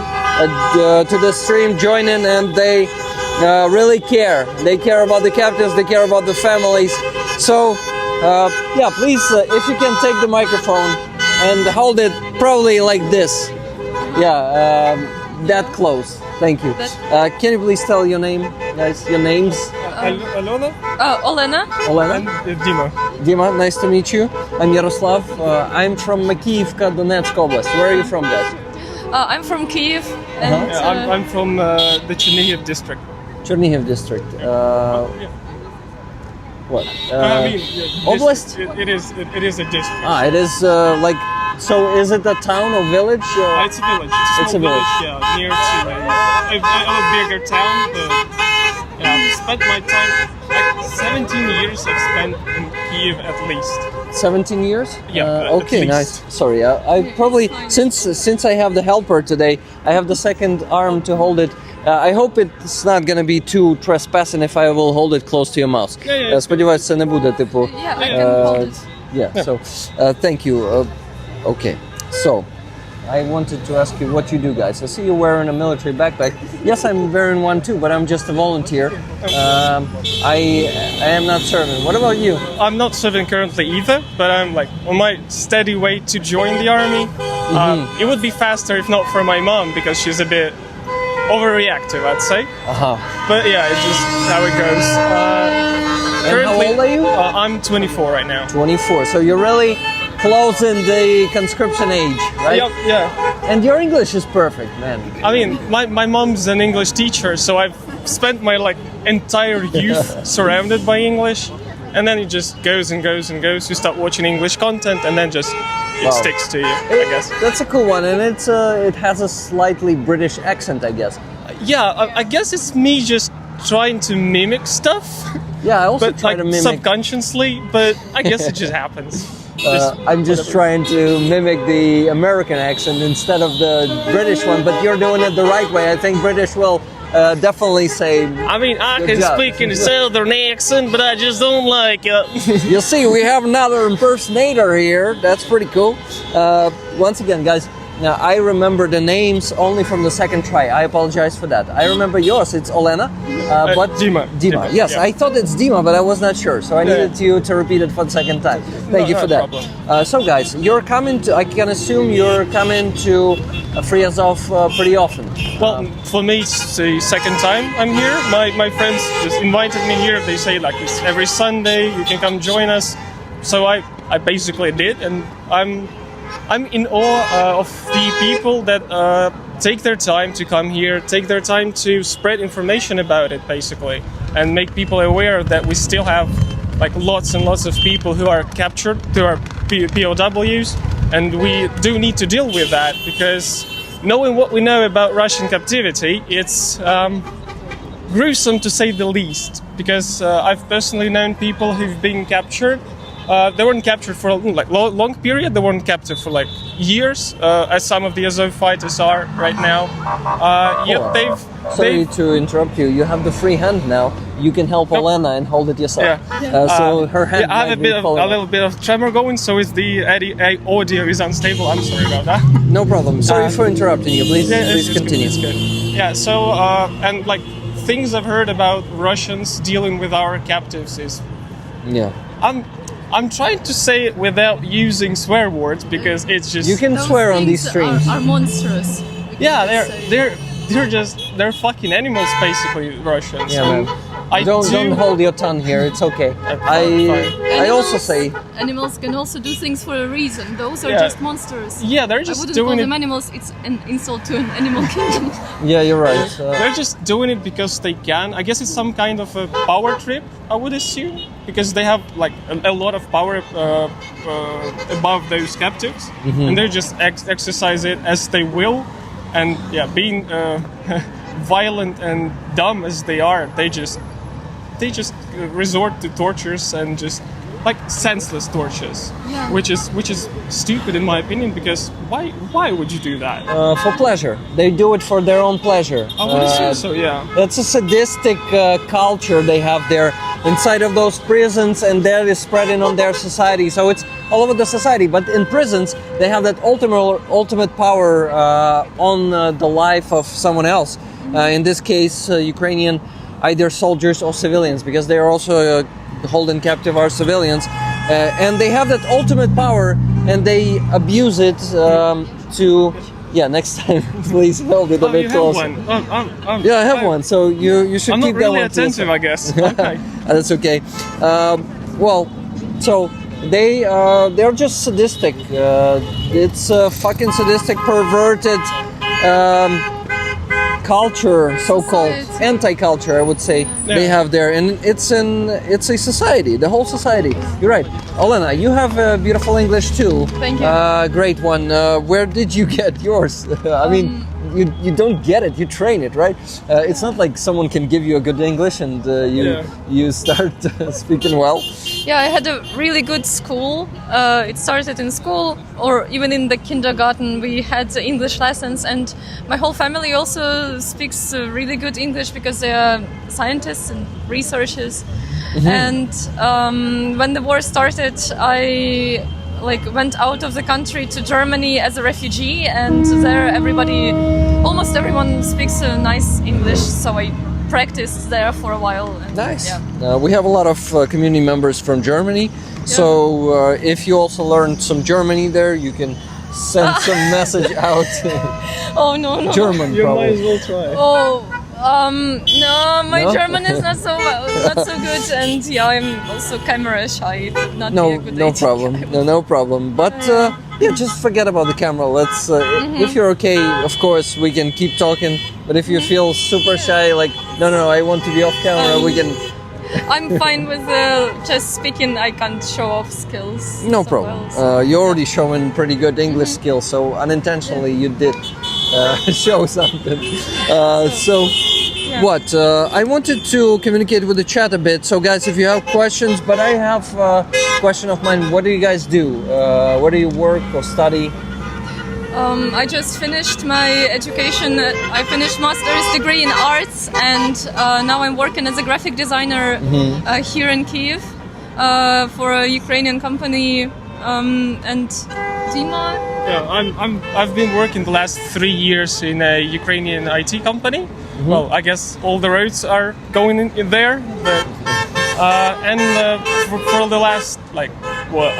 to the stream, joining, and they really care. They care about the captives, they care about the families. So, yeah, please, if you can take the microphone and hold it probably like this. Yeah, that close. Thank you. Can you please tell your name, guys? Your names? Alona? Олена. Olena? And Dima. Dima, nice to meet you. I'm Yaroslav. I'm from Makiyivka, Donetsk Oblast. Where are you from, guys? I'm from Kyiv. And, Yeah, I'm from the Chernihiv district. Chernihiv district. What? I mean, yeah, Oblast? It is a district. It is like. So, is it a town or village? It's a village. It's a small village. Yeah, near to a bigger town. But yeah, I've spent my time. Like 17 years I've spent in Kyiv at least. 17 years? Yeah, at Okay, least. nice. Sorry, I probably since I have the helper today, I have the second arm to hold it. I hope it's not gonna be too trespassing if I will hold it close to your mouth. Yeah, Сподіваюсь, це не буде типу. Yeah, I can hold it. Yeah. So, thank you. Okay. So, I wanted to ask you what you do, guys. I see you wearing a military backpack. Yes, I'm wearing one too, but I'm just a volunteer. I am not serving. What about you? I'm not serving currently either, but I'm like on my steady way to join the army. It would be faster if not for my mom because she's a bit overreactive, I'd say. But yeah, it's just how it goes. And how old are you? I'm 24 right now. 24. So you're really close in the conscription age, right? Yep, yeah. And your English is perfect, man. I mean, my mom's an English teacher, so I've spent my like entire youth surrounded by English, and then it just goes and goes and goes. You start watching English content, and then just it sticks to you, I guess. That's a cool one, and it has a slightly British accent, I guess. Yeah, I guess it's me just trying to mimic stuff. Yeah, I also but try like to mimic. subconsciously, but I guess it just happens. I'm just trying to mimic the American accent instead of the British one, but you're doing it the right way. I think British will definitely say. I mean, I good can job. speak in a southern accent, but I just don't like it. You'll see, we have another impersonator here. That's pretty cool. Once again, guys, now I remember the names only from the second try. I apologize for that. I remember yours. It's Olena, but Dima. Dima. Yes, Yeah. I thought it's Dima, but I was not sure, so I needed you to repeat it for the second time. Thank you for no that. problem. So, guys, you're coming to. I can assume you're coming to Free Azov pretty often. Well, for me, it's the second time I'm here. My friends just invited me here. They say like it's every Sunday you can come join us. So I basically did, and I'm in awe of the people that take their time to come here, take their time to spread information about it, basically, and make people aware that we still have like lots and lots of people who are captured, who are POWs, and we do need to deal with that because knowing what we know about Russian captivity, it's gruesome to say the least. Because I've personally known people who've been captured. They weren't captured for a like long period. They weren't captured for like years, as some of the Azov fighters are right now. Sorry to interrupt you. You have the free hand now. You can help Olena and hold it yourself. Yeah. So her hand. Yeah, I have a little bit of tremor going, so it's the audio is unstable. I'm sorry about that. No problem. Sorry for interrupting you. Please, Yeah, please it's continue. Good, it's good. Yeah. So and like things I've heard about Russians dealing with our captives is Yeah. I'm trying to say it without using swear words because it's just You can swear on these streams. Are monstrous. yeah they're fucking animals basically, Russians. Yeah, And man. Don't hold your tongue here. It's okay. I also say Animals can also do things for a reason. Those are Yeah. just monsters. Yeah, they're I just wouldn't call doing them it. animals. It's an insult to an animal kingdom. yeah, you're right. They're just doing it because they can. I guess it's some kind of a power trip, I would assume, because they have like a lot of power above those captives, and they just exercise it as they will. And yeah, being violent and dumb as they are, they just resort to tortures and just like senseless tortures, Yeah. which is stupid in my opinion. Because why would you do that? For pleasure. They do it for their own pleasure. I would assume so. Yeah. That's a sadistic culture they have there inside of those prisons, and that is spreading on their society. So it's all over the society. But in prisons, they have that ultimate power on the life of someone else. In this case, Ukrainian, either soldiers or civilians, because they are also holding captive our civilians, and they have that ultimate power, and they abuse it to. Yeah, next time, please hold it a Oh, bit you have closer. one. Yeah, I have one, so you should I'm keep not that really one to attentive, yourself. I guess. Okay. That's okay. Well, so they're just sadistic. It's a fucking sadistic, perverted culture, so-called Society. anti-culture, I would say they have there, and it's a society, the whole society. You're right, Olena. You have beautiful English too. Thank you. Great one. Where did you get yours? I mean. You don't get it. You train it, right? It's not like someone can give you a good English and you start speaking well. Yeah, I had a really good school. It started in school, or even in the kindergarten. We had English lessons, and my whole family also speaks really good English because they are scientists and researchers. And when the war started, I went out of the country to Germany as a refugee, and there almost everyone speaks a nice English, so I practiced there for a while. And, Nice. Yeah. We have a lot of community members from Germany, so if you also learned some Germany there, you can send some message out. Oh no. German, You might as probably. well try. Oh. No, my No? German is not so good, and yeah, I'm also camera shy. It would not be a good No idea. problem. No problem. But yeah, just forget about the camera. Let's. If you're okay, of course, we can keep talking. But if you feel super shy, like no, I want to be off camera, we can. I'm fine with just speaking. I can't show off skills. No so problem. well, so- You're already showing pretty good English skills, so unintentionally you did show something. So, what? I wanted to communicate with the chat a bit. So, guys, if you have questions, but I have a question of mine. What do you guys do? Where do you work or study? I just finished my education. I finished master's degree in arts, and now I'm working as a graphic designer here in Kyiv for a Ukrainian company. And Dima? Yeah, I've been working the last 3 years in a Ukrainian IT company. Well, I guess all the roads are going in there, but for the last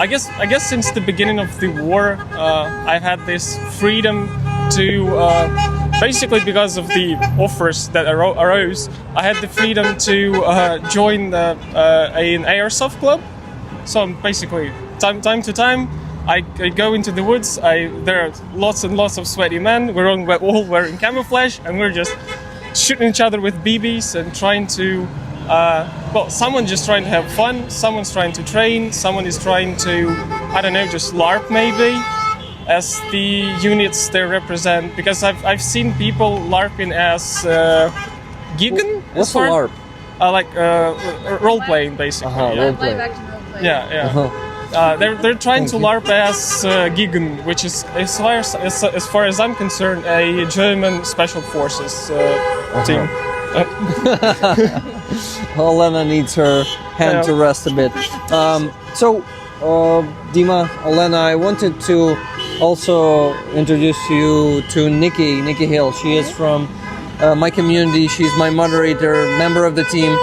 I guess since the beginning of the war, I've had this freedom to basically because of the offers that arose, I had the freedom to join an airsoft club. So I'm basically time to time I go into the woods. There are lots and lots of sweaty men. We're all wearing camouflage, and we're just shooting each other with BBs and trying to. Someone just trying to have fun. Someone's trying to train. Someone is trying to, I don't know, just LARP maybe, as the units they represent. Because I've seen people LARPing as Gigan. What's a LARP? Role playing basically. Yeah. Role play. Yeah. They're trying to LARP as Gigan, which is as far as I'm concerned a German special forces team. Olena needs her hand to rest a bit. Dima, Olena, I wanted to also introduce you to Nikki Hill. She is from my community. She's my moderator, member of the team.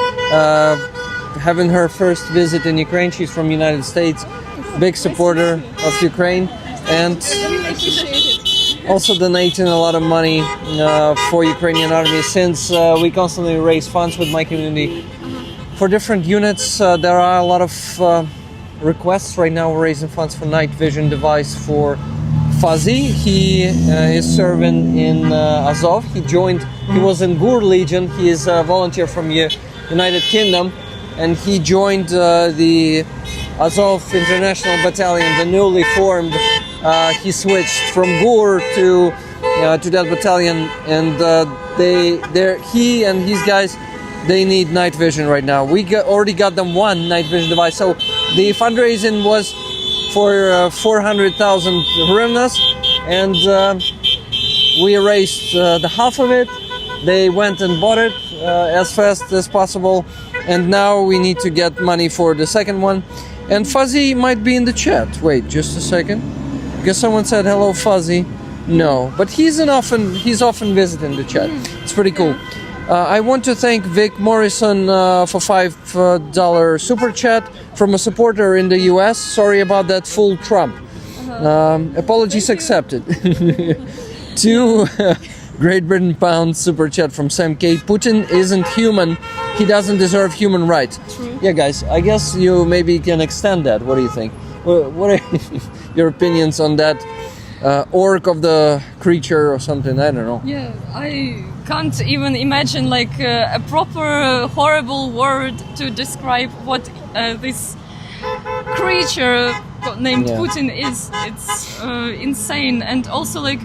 Having her first visit in Ukraine, she's from United States. Big supporter of Ukraine, and also donating a lot of money for Ukrainian army, since we constantly raise funds with my community for different units. There are a lot of requests right now. We're raising funds for night vision device for Fuzzy. He is serving in Azov. He was in Gur Legion. He is a volunteer from United Kingdom, and he joined the Azov International Battalion, the newly formed. He switched from Gur to that battalion, and he and his guys, they need night vision right now. We already got them one night vision device. So the fundraising was for 400,000 hryvnias, and we raised the half of it. They went and bought it as fast as possible, and now we need to get money for the second one. And Fuzzy might be in the chat. Wait, just a second, because someone said hello, Fuzzy. No, but he's often visiting the chat. It's pretty cool. I want to thank Vic Morrison for $5 super chat from a supporter in the US. Sorry about that, full Trump. Apologies accepted. 2 Great Britain pound super chat from Sam K. Putin isn't human. He doesn't deserve human rights. True. Yeah, guys, I guess you maybe can extend that. What do you think? What are your opinions on that? Orc of the creature or something, I don't know. Yeah, I can't even imagine like a proper horrible word to describe what this creature named Putin is. It's insane, and also like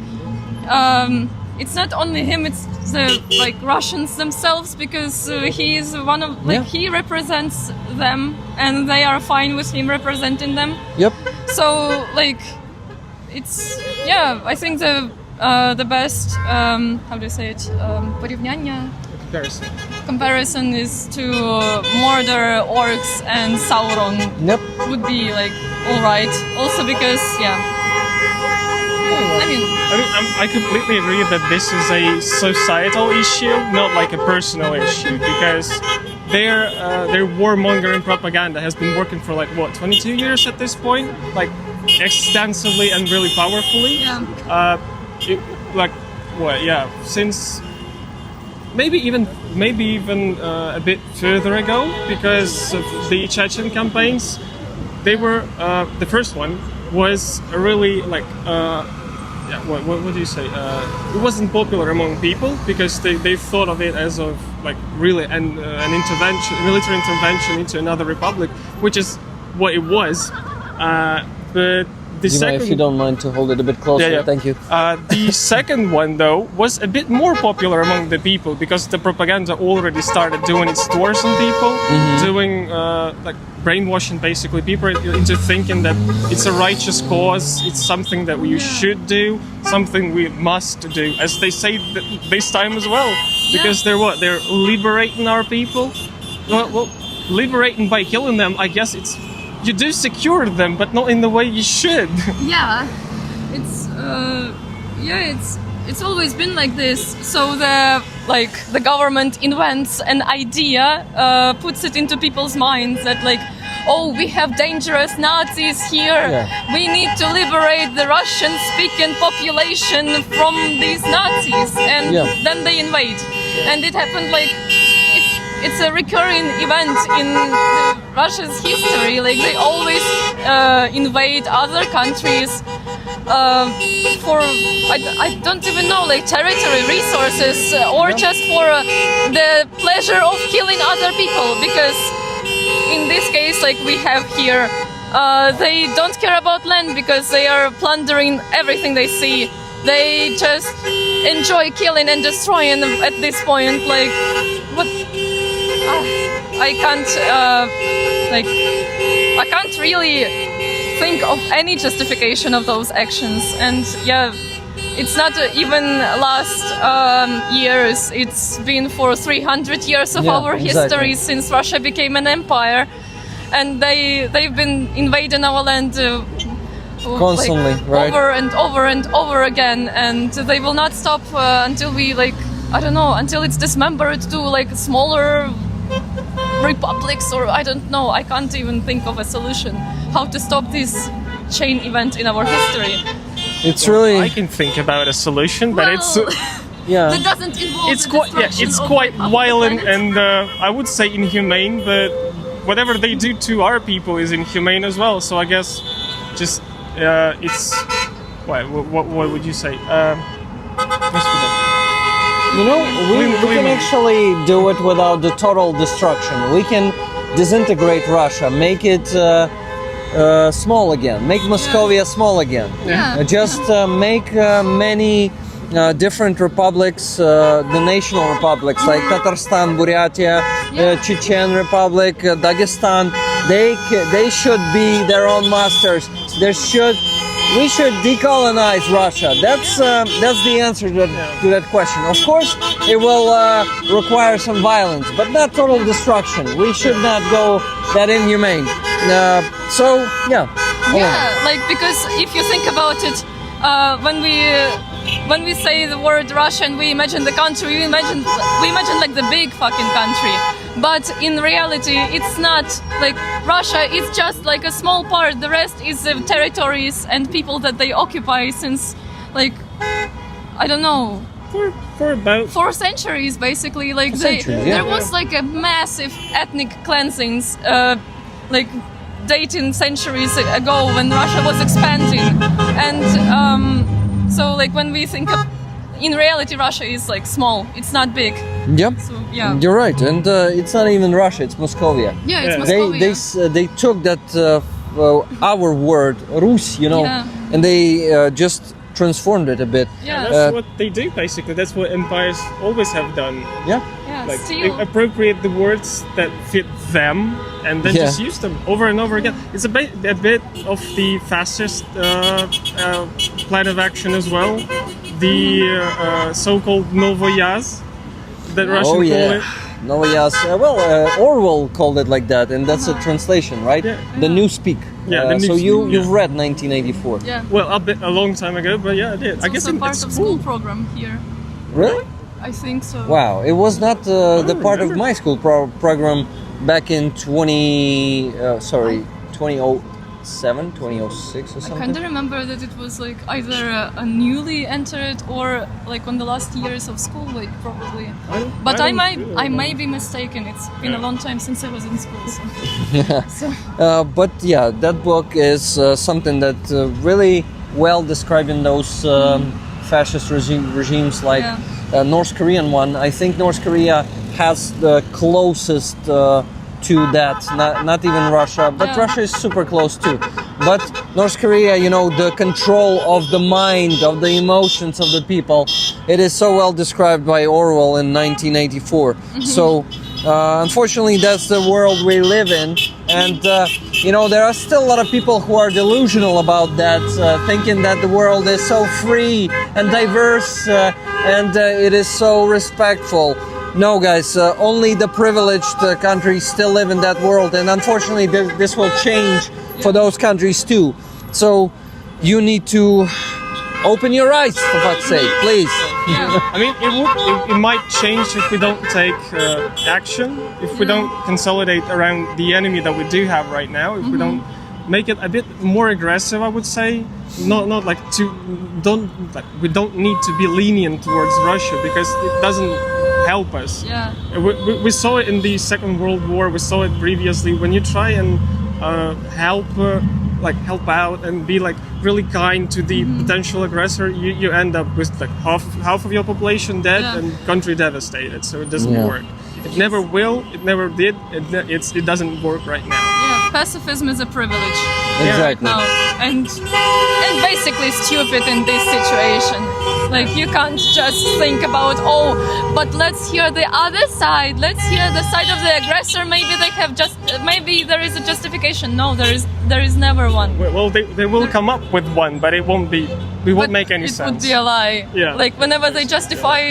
it's not only him, it's the like Russians themselves, because he is one of he represents them and they are fine with him representing them. Yep. So like it's I think the best how do you say it, порівняння, comparison is to murder orcs and Sauron. Yep. Would be like alright, also because I completely agree that this is a societal issue, not like a personal issue, because their warmongering propaganda has been working for like what, 22 years at this point, like extensively and really powerfully. Since maybe even a bit further ago, because of the Chechen campaigns. They were the first one was really like what do you say? It wasn't popular among people because they thought of it as of like really an intervention, military intervention into another republic, which is what it was. But the second, if you don't mind to hold it a bit closer, thank you. The second one though was a bit more popular among the people because the propaganda already started doing its tours on people, doing like brainwashing basically people into thinking that it's a righteous cause, it's something that we should do, something we must do, as they say this time as well, because they're liberating our people. Well, liberating by killing them, I guess you do secure them, but not in the way you should. It's always been like this. So the government invents an idea, puts it into people's minds that like, oh, we have dangerous Nazis here. We need to liberate the Russian-speaking population from these Nazis, and then they invade. And it happened like it's a recurring event in Russia's history. Like they always invade other countries for I don't even know, like territory, resources, or just for the pleasure of killing other people. Because in this case, like we have here, they don't care about land because they are plundering everything they see. They just enjoy killing and destroying at this point. Like what? I can't really think of any justification of those actions. And it's not even last years. It's been for 300 years of our history since Russia became an empire, and they've been invading our land constantly, like, right? Over and over and over again, and they will not stop until we until it's dismembered to like smaller republics, or I don't know. I can't even think of a solution how to stop this chain event in our history. It's really... I can think about a solution, but Yeah. that doesn't involve It's the quite destruction it's of quite the violent planet. and I would say inhumane, but whatever they do to our people is inhumane as well. So I guess just it's what would you say? You know, we can Women. actually do it without the total destruction. We can disintegrate Russia, make it small again, make Moscovia small again. Yeah. Just make many different republics, the national republics like Tatarstan, Buryatia, Chechen Republic, Dagestan. They should be their own masters. We should decolonize Russia. That's the answer to that question. Of course, it will require some violence, but not total destruction. We should not go that inhumane. So yeah. Yeah, like because if you think about it, when we say the word Russian, we imagine the country. We imagine like the big fucking country. But in reality, it's not like Russia. It's just like a small part. The rest is the territories and people that they occupy since, like, I don't know, For about 4 centuries basically. Like Centuries, yeah. there was like a massive ethnic cleansings, like dating centuries ago when Russia was expanding, and so like when we think of, in reality, Russia is like small. It's not big. Yep. So yeah. You're right, and it's not even Russia; it's Moscovia. Yeah, it's Yeah. Moscovia. They took that our word Rus, you know, Yeah. and they just transformed it a bit. Yeah. that's what they do basically. That's what empires always have done. Yeah. Yeah, Like they still. appropriate the words that fit them and then Yeah. just use them over and over again. It's a bit of the fascist plan of action as well. The so-called Novoyaz that Russian Oh call yeah. it. No, yes. Orwell called it like that, and that's a translation, right? Yeah. The new speak. Yeah, the so Newspeak, you've yeah. read 1984. Yeah. Well, a long time ago, but yeah, I did. It's I guess also part it's of cool. school program here. Really? I think so. Wow, it was not the part of remember. my school program back in 2007, 2006 or I something. kind of remember that it was like either a newly entered or like on the last years of school, like probably. But I may be mistaken. It's been a long time since I was in school. So. But yeah, that book is something that really well described in those fascist regimes like North Korean one. I think North Korea has the closest to that, not even Russia, but Russia is super close too. But North Korea, you know, the control of the mind, of the emotions of the people, it is so well described by Orwell in 1984. So unfortunately, that's the world we live in, and you know, there are still a lot of people who are delusional about that, thinking that the world is so free and diverse and it is so respectful. No, guys, only the privileged countries still live in that world, and unfortunately this will change for those countries too. So you need to open your eyes, for fuck's sake, please. I mean, it might change if we don't take action, if we don't consolidate around the enemy that we do have right now, if we don't make it a bit more aggressive, I would say. Not like we don't need to be lenient towards Russia because it doesn't help us. Yeah. We saw it in the Second World War. We saw it previously. When you try and help out and be like really kind to the potential aggressor, you end up with like half of your population dead and country devastated. So it doesn't work. It never will. It never did. It doesn't work right now. Yeah, pacifism is a privilege Exactly. now, and basically stupid in this situation. Like you can't just think about, oh, but let's hear the other side. Let's hear the side of the aggressor. Maybe there is a justification. No, there is never one. Well, they will come up with one, but it won't be. We won't make any it sense. would be a lie. Yeah. Like whenever they justify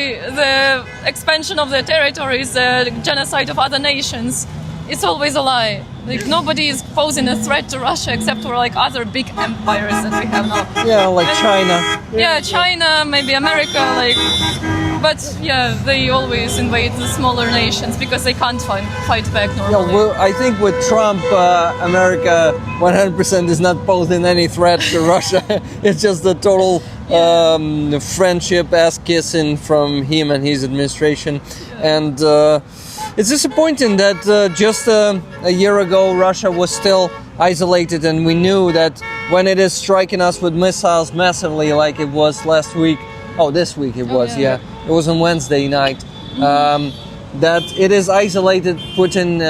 the expansion of their territories, the genocide of other nations, it's always a lie. Like nobody is posing a threat to Russia except for like other big empires that we have now. Yeah, like China. Yeah, China, maybe America, like but yeah, they always invade the smaller nations because they can't fight back Yeah, normally. well, I think with Trump, America 100% is not posing any threat to Russia. It's just the total friendship ass kissing from him and his administration. And it's disappointing that just a year ago Russia was still isolated, and we knew that when it is striking us with missiles massively, like it was last week, this week it was, it was on Wednesday night, that it is isolated. Putin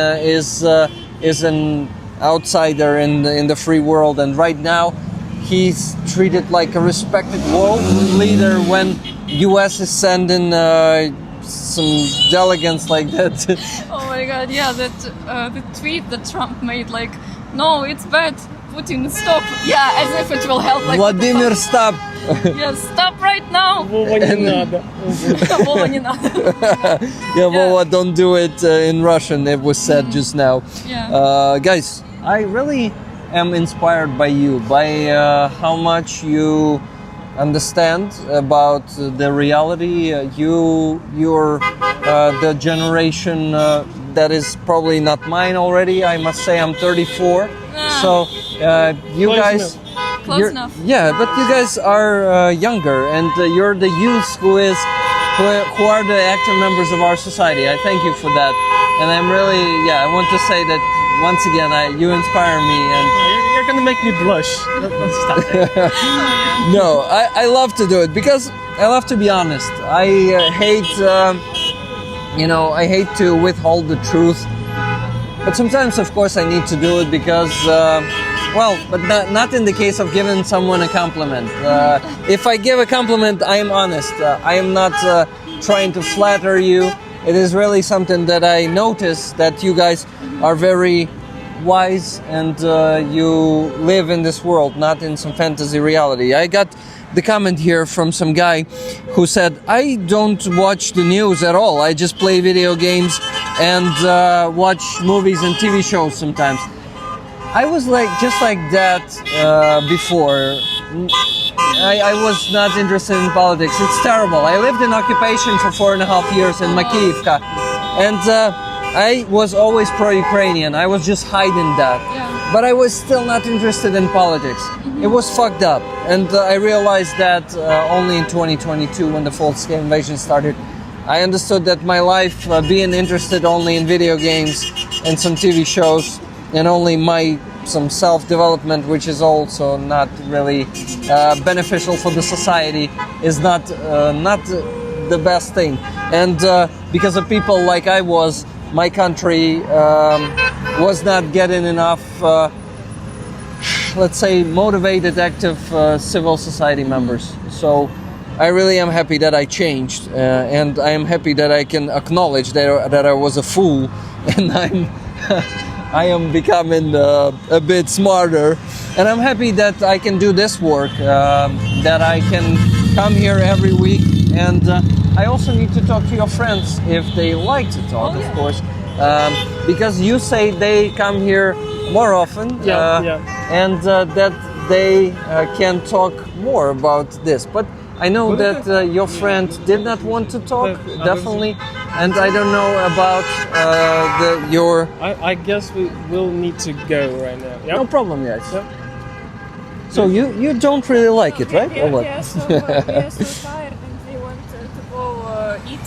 is an outsider in the free world, and right now he's treated like a respected world leader when US is sending some delegates like that. Oh my god, yeah, that the tweet that Trump made, like, no, it's bad, Putin, stop. Yeah, as if it will help. Like, Vladimir, stop! yeah, stop right now. Вова, не надо. Вова, не надо. Yeah, Vova, don't do it in Russian, it was said just now. Yeah. Guys, I really am inspired by you, by how much you understand about the reality. You're the generation that is probably not mine already. I must say I'm 34. So you Close guys... Close you're- enough. Yeah, but you guys are younger, and you're the youth who are the active members of our society. I thank you for that, and I'm really, I want to say that once again, you inspire me. And You're gonna make me blush. Let's stop. no, I love to do it because I love to be honest. I hate, I hate to withhold the truth, but sometimes, of course, I need to do it because. But not in the case of giving someone a compliment. If I give a compliment, I am honest. I am not trying to flatter you. It is really something that I notice that you guys are very wise and you live in this world, not in some fantasy reality. I got the comment here from some guy who said, I don't watch the news at all. I just play video games and watch movies and TV shows sometimes. I was just like that before. I was not interested in politics. It's terrible. I lived in occupation for 4.5 years in Makiyivka, and I was always pro-Ukrainian. I was just hiding that. Yeah. But I was still not interested in politics. It was fucked up, and I realized that only in 2022 when the full-scale invasion started. I understood that my life being interested only in video games and some TV shows and only some self-development, which is also not really beneficial for the society, is not the best thing. And because of people like I was, my country was not getting enough, let's say, motivated, active civil society members. So I really am happy that I changed, and I am happy that I can acknowledge that I was a fool, and I am becoming a bit smarter, and I'm happy that I can do this work, that I can come here every week, and I also need to talk to your friends if they like to talk, of course, because you say they come here more often, and that they can talk more about this. But I know that your friend did not want to talk, definitely. And I don't know about your... I guess we will need to go right now. Yep. No problem, guys. Yep. So you don't really like it, right? Or what? we are so tired and we want to go eat.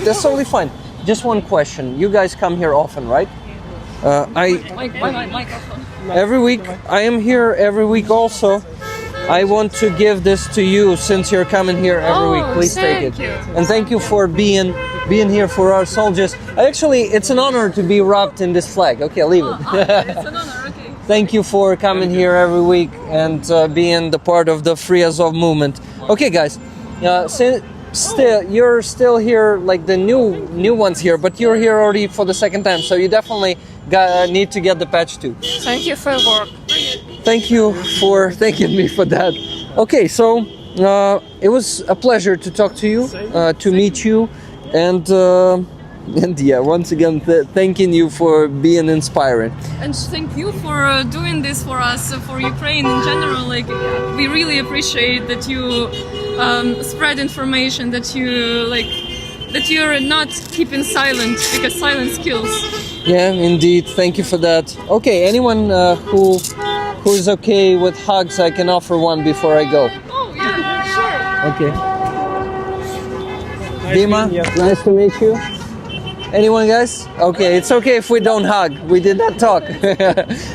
That's totally fine. Just one question. You guys come here often, right? Every week. I am here every week also. I want to give this to you since you're coming here every week. Please take it. And thank you for being here for our soldiers. Actually, it's an honor to be wrapped in this flag. Okay, leave it. It's an honor, okay. Thank you for coming here every week and being the part of the Free Azov movement. Okay, guys, you're still here, like the new ones here, but you're here already for the second time, so you definitely need to get the patch too. Thank you for your work. Thank you for thanking me for that. Okay, so it was a pleasure to talk to you, to meet you, and yeah, once again, thanking you for being inspiring. And thank you for doing this for us, for Ukraine in general. Like, we really appreciate that you spread information, that you that you're not keeping silent, because silence kills. Yeah, indeed. Thank you for that. Okay, anyone who is okay with hugs, I can offer one before I go. Oh yeah, sure. Okay. Dima, nice to meet you. Anyone, guys? Okay, it's okay if we don't hug. We did not talk.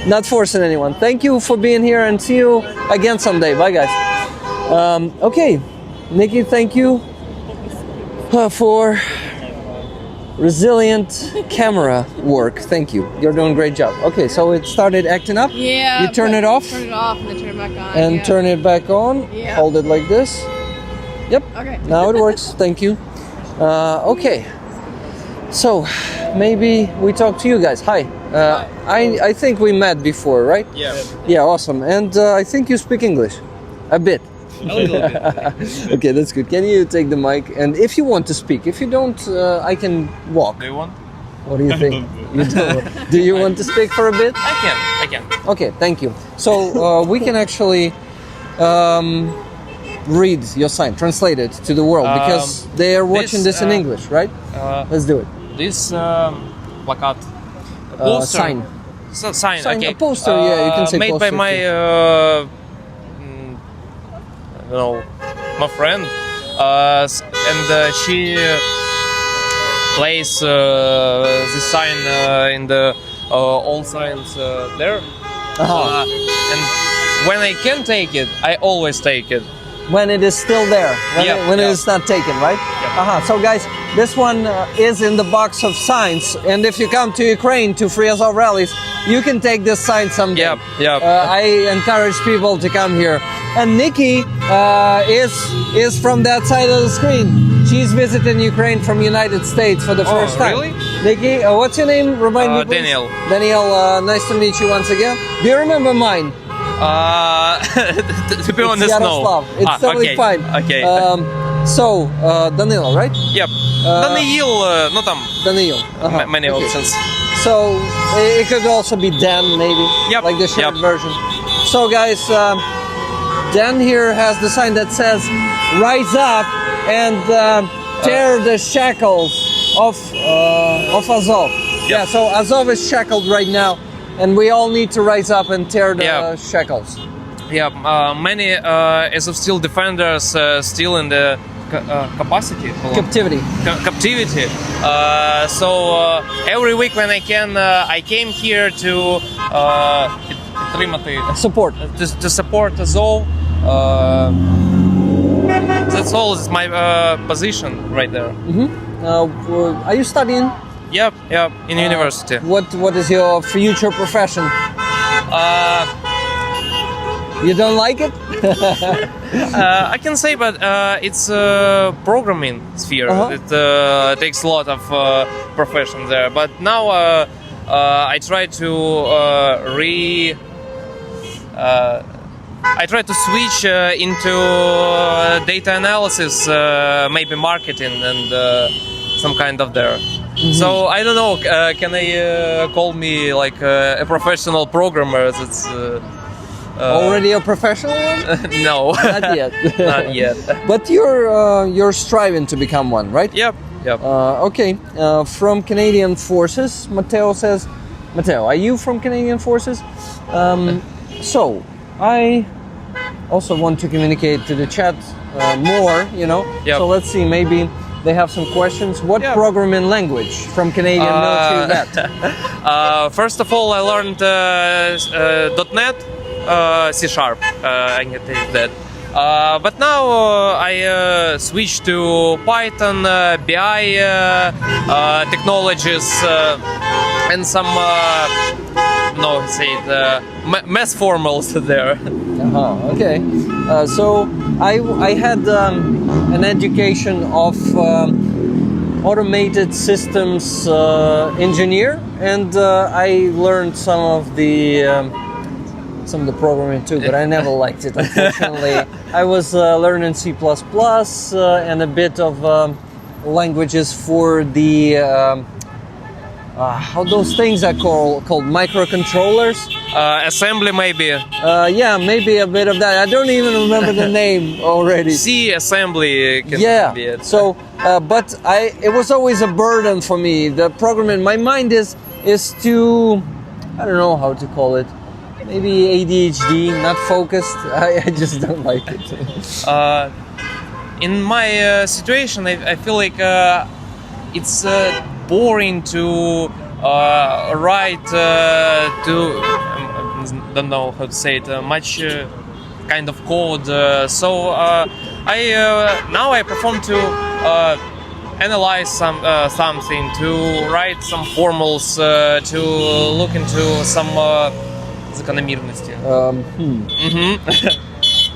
Not forcing anyone. Thank you for being here, and see you again someday. Bye, guys. Okay, Nikki, thank you for resilient camera work. Thank you. You're doing a great job. Okay, so it started acting up. Yeah. You turn it off. Turn it off and then turn it back on. And yeah. turn it back on. Yeah. Hold it like this. Yep. Okay. Now it works. Thank you. Okay. So maybe we talk to you guys. Hi. I think we met before, right? Yeah. Yeah. Awesome. And I think you speak English, a bit. A little bit. Okay, that's good. Can you take the mic? And if you want to speak, if you don't, I can walk. Do you want? What do you think? You don't. Do you want to speak for a bit? I can. Okay, thank you. So we can actually read your sign, translate it to the world, because they are watching this in English, right? Let's do it. This plakat, poster, Sign. sign, Sign, okay. a poster, yeah, you can say made poster by my, my friend, and she places the sign in the all signs there. And when I can take it, I always take it. When it is still there, when it yeah. is not taken, right? Yeah. So guys, this one is in the box of signs, and if you come to Ukraine to Free Azov rallies, you can take this sign someday. Yep. I encourage people to come here. And Nikki is from that side of the screen. She's visiting Ukraine from United States for the first time. Really? Nikki, what's your name? Remind me, please. Daniel. Daniel, nice to meet you once again. Do you remember mine? To be honest, Yaroslav. no. It's totally okay. fine. Okay. So, Danilo, right? Yep. Daniil, no там Danilo. many Okay. options. So, it could also be Dan, maybe. Yep. Like the short Yep. version. So, guys, Dan here has the sign that says, "Rise up and tear the shackles of Azov." Yeah, so Azov is shackled right now, and we all need to rise up and tear the shackles. Yeah, many Azov Steel defenders still in the capacity. Captivity. Captivity. So every week when I can, I came here to Support. to support Azov. That's all. It's my position right there. Are you studying? Yep, in university. What is your future profession? You don't like it? I can say, but it's programming sphere. It takes a lot of profession there. But now I try to I try to switch into data analysis, maybe marketing, and some kind of there. So I don't know. Can I call me like a professional programmer? That's already a professional one? No, Not yet. not yet. But you're striving to become one, right? Yep. Okay. From Canadian Forces, Matteo says. Matteo, are you from Canadian Forces? So I also want to communicate to the chat more. Yep. So let's see. Maybe they have some questions. What programming language from Canadian military vet? First of all, I learned .NET, C#. I can take that. But now I switched to Python, BI technologies, and some math formals there. Okay. So I had an education of automated systems engineer, and I learned some of the programming too, but I never liked it, unfortunately. I was learning C++ and a bit of languages for the how those things are called microcontrollers. Assembly maybe. Yeah, maybe a bit of that. I don't even remember the name already. C assembly can Yeah. be it. So, but it was always a burden for me. The programming, my mind is too, I don't know how to call it. Maybe ADHD, not focused. I just don't like it. In my situation, I feel like it's boring to write don't know how to say it, much kind of code. So now I perform to analyze something, to write some formals, to look into some закономерности.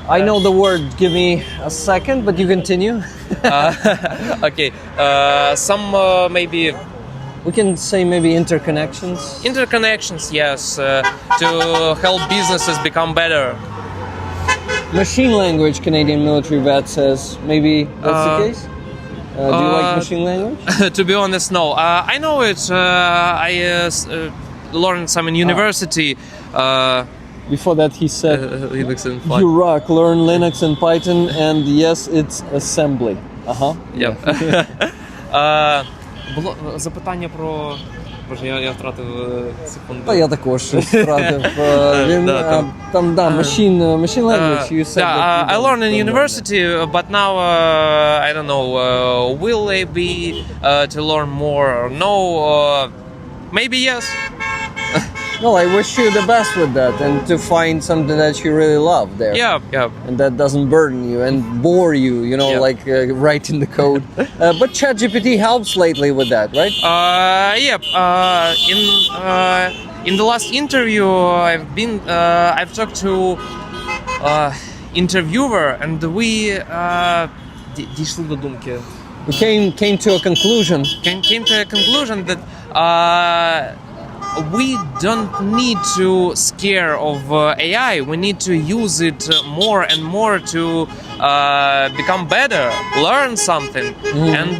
I know the word. Give me a second, but you continue. Okay, some maybe We can say maybe interconnections. interconnections, yes, to help businesses become better. Machine language, Canadian military vet says. Maybe that's the case? Do you like machine language? To be honest, no. I know it. I learned some in university. Before that, he said, Linux and you rock, learn Linux and Python, and yes, it's assembly. Yep. Було запитання про... Боже, я втратив секунду. Та я також щось втратив. Він, там, machine language, you said that I you learned in don't university, but now I don't know. Will I be to learn more or no? Maybe yes. Well, I wish you the best with that, and to find something that you really love there. Yeah. And that doesn't burden you and bore you, Yeah. like writing the code. But ChatGPT helps lately with that, right? In the last interview, I've talked to interviewer, and we дійшли до думки. We came to a conclusion. Came to a conclusion that we don't need to scare of AI. We need to use it more and more to become better, learn something, and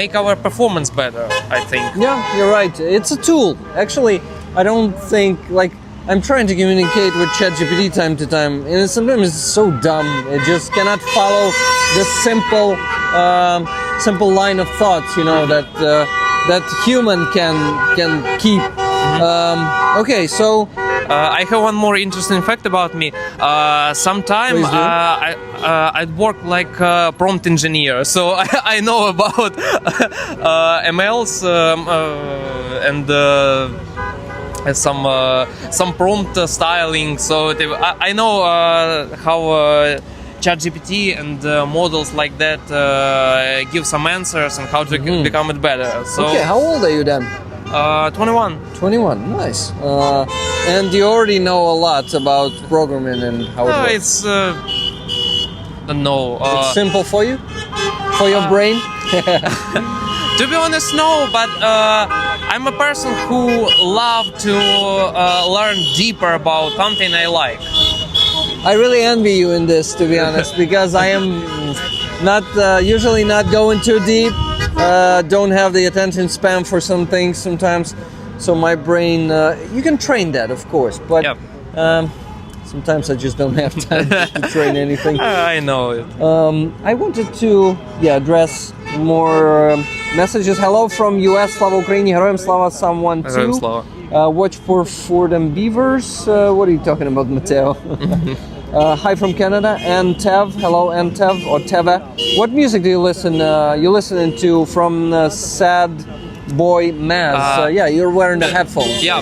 make our performance better, I think. Yeah, you're right. It's a tool. Actually, I don't think, like, I'm trying to communicate with ChatGPT time to time, and sometimes it's so dumb. It just cannot follow the simple line of thoughts, that human can keep. Okay, so I have one more interesting fact about me. Sometime Please do. I work like a prompt engineer, so I know about MLs and some prompt styling. So I know how ChatGPT and models like that give some answers and how to become it better. So okay, how old are you then? 21. 21, nice. And you already know a lot about programming and how it works. It's no. It's simple for you? For your brain? To be honest, no. But I'm a person who love to learn deeper about something I like. I really envy you in this, to be honest, because I am not usually not going too deep. Don't have the attention span for some things sometimes. So my brain, you can train that, of course, but Yep. sometimes I just don't have time to train anything. I know it. I wanted to address more messages. Hello from US, Slava Ukraini, Героям Slava, someone too. Героям слава. Watch for Ford and Beavers. What are you talking about, Matteo? Hi from Canada, and Tev. Hello, and Tev or Teva. What music do you listen? You listening to from Sad Boy Maz? Yeah, you're wearing the headphones. Yeah,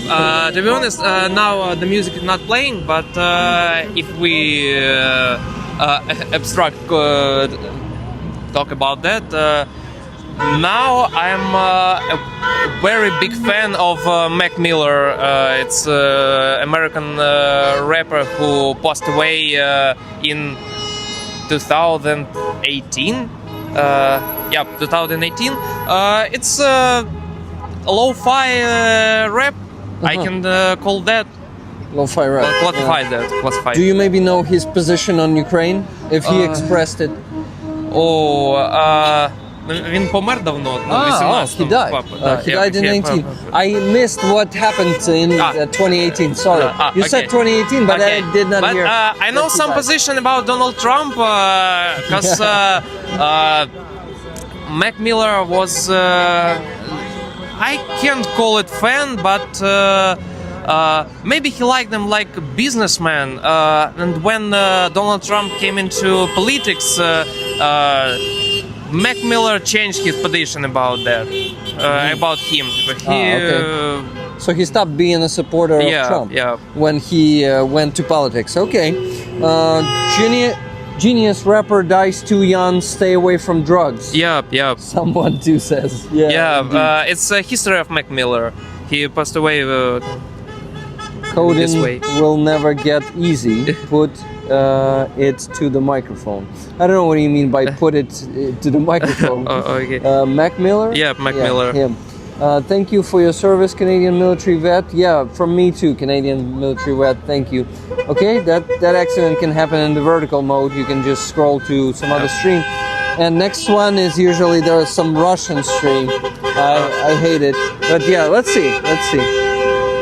to be honest, now the music is not playing, but if we abstract talk about that, now I'm a very big fan of Mac Miller. It's American rapper who passed away in 2018. 2018. It's lo-fi rap. I can call that. Lo-fi rap. Classify that. Classify. Do you maybe know his position on Ukraine? If he expressed it? Він помер давно, ну, Ah, 18-му. he died. Папа, He died in 19. I missed what happened in 2018. Sorry, you said 2018, but I did not But hear. I know that he some died. position about Donald Trump because Mac Miller was I can't call it fan, but maybe he liked them like a businessman. And when Donald Trump came into politics, Mac Miller changed his position about that, about him. He, okay. So he stopped being a supporter of Yeah, Trump yeah. when he went to politics. Okay. Genius rapper dies too young. Stay away from drugs. yeah. Someone too says. Yeah. Yeah, it's a history of Mac Miller. He passed away. Coding this way. will never get easy. Put it to the microphone. I don't know what you mean by put it to the microphone. Okay. Mac Miller? Yeah, Mac Miller. Him. Thank you for your service, Canadian military vet. Yeah, from me too, Canadian military vet. Thank you. Okay, that accident can happen in the vertical mode. You can just scroll to some other stream. And next one is usually there's some Russian stream. I hate it. But yeah, let's see.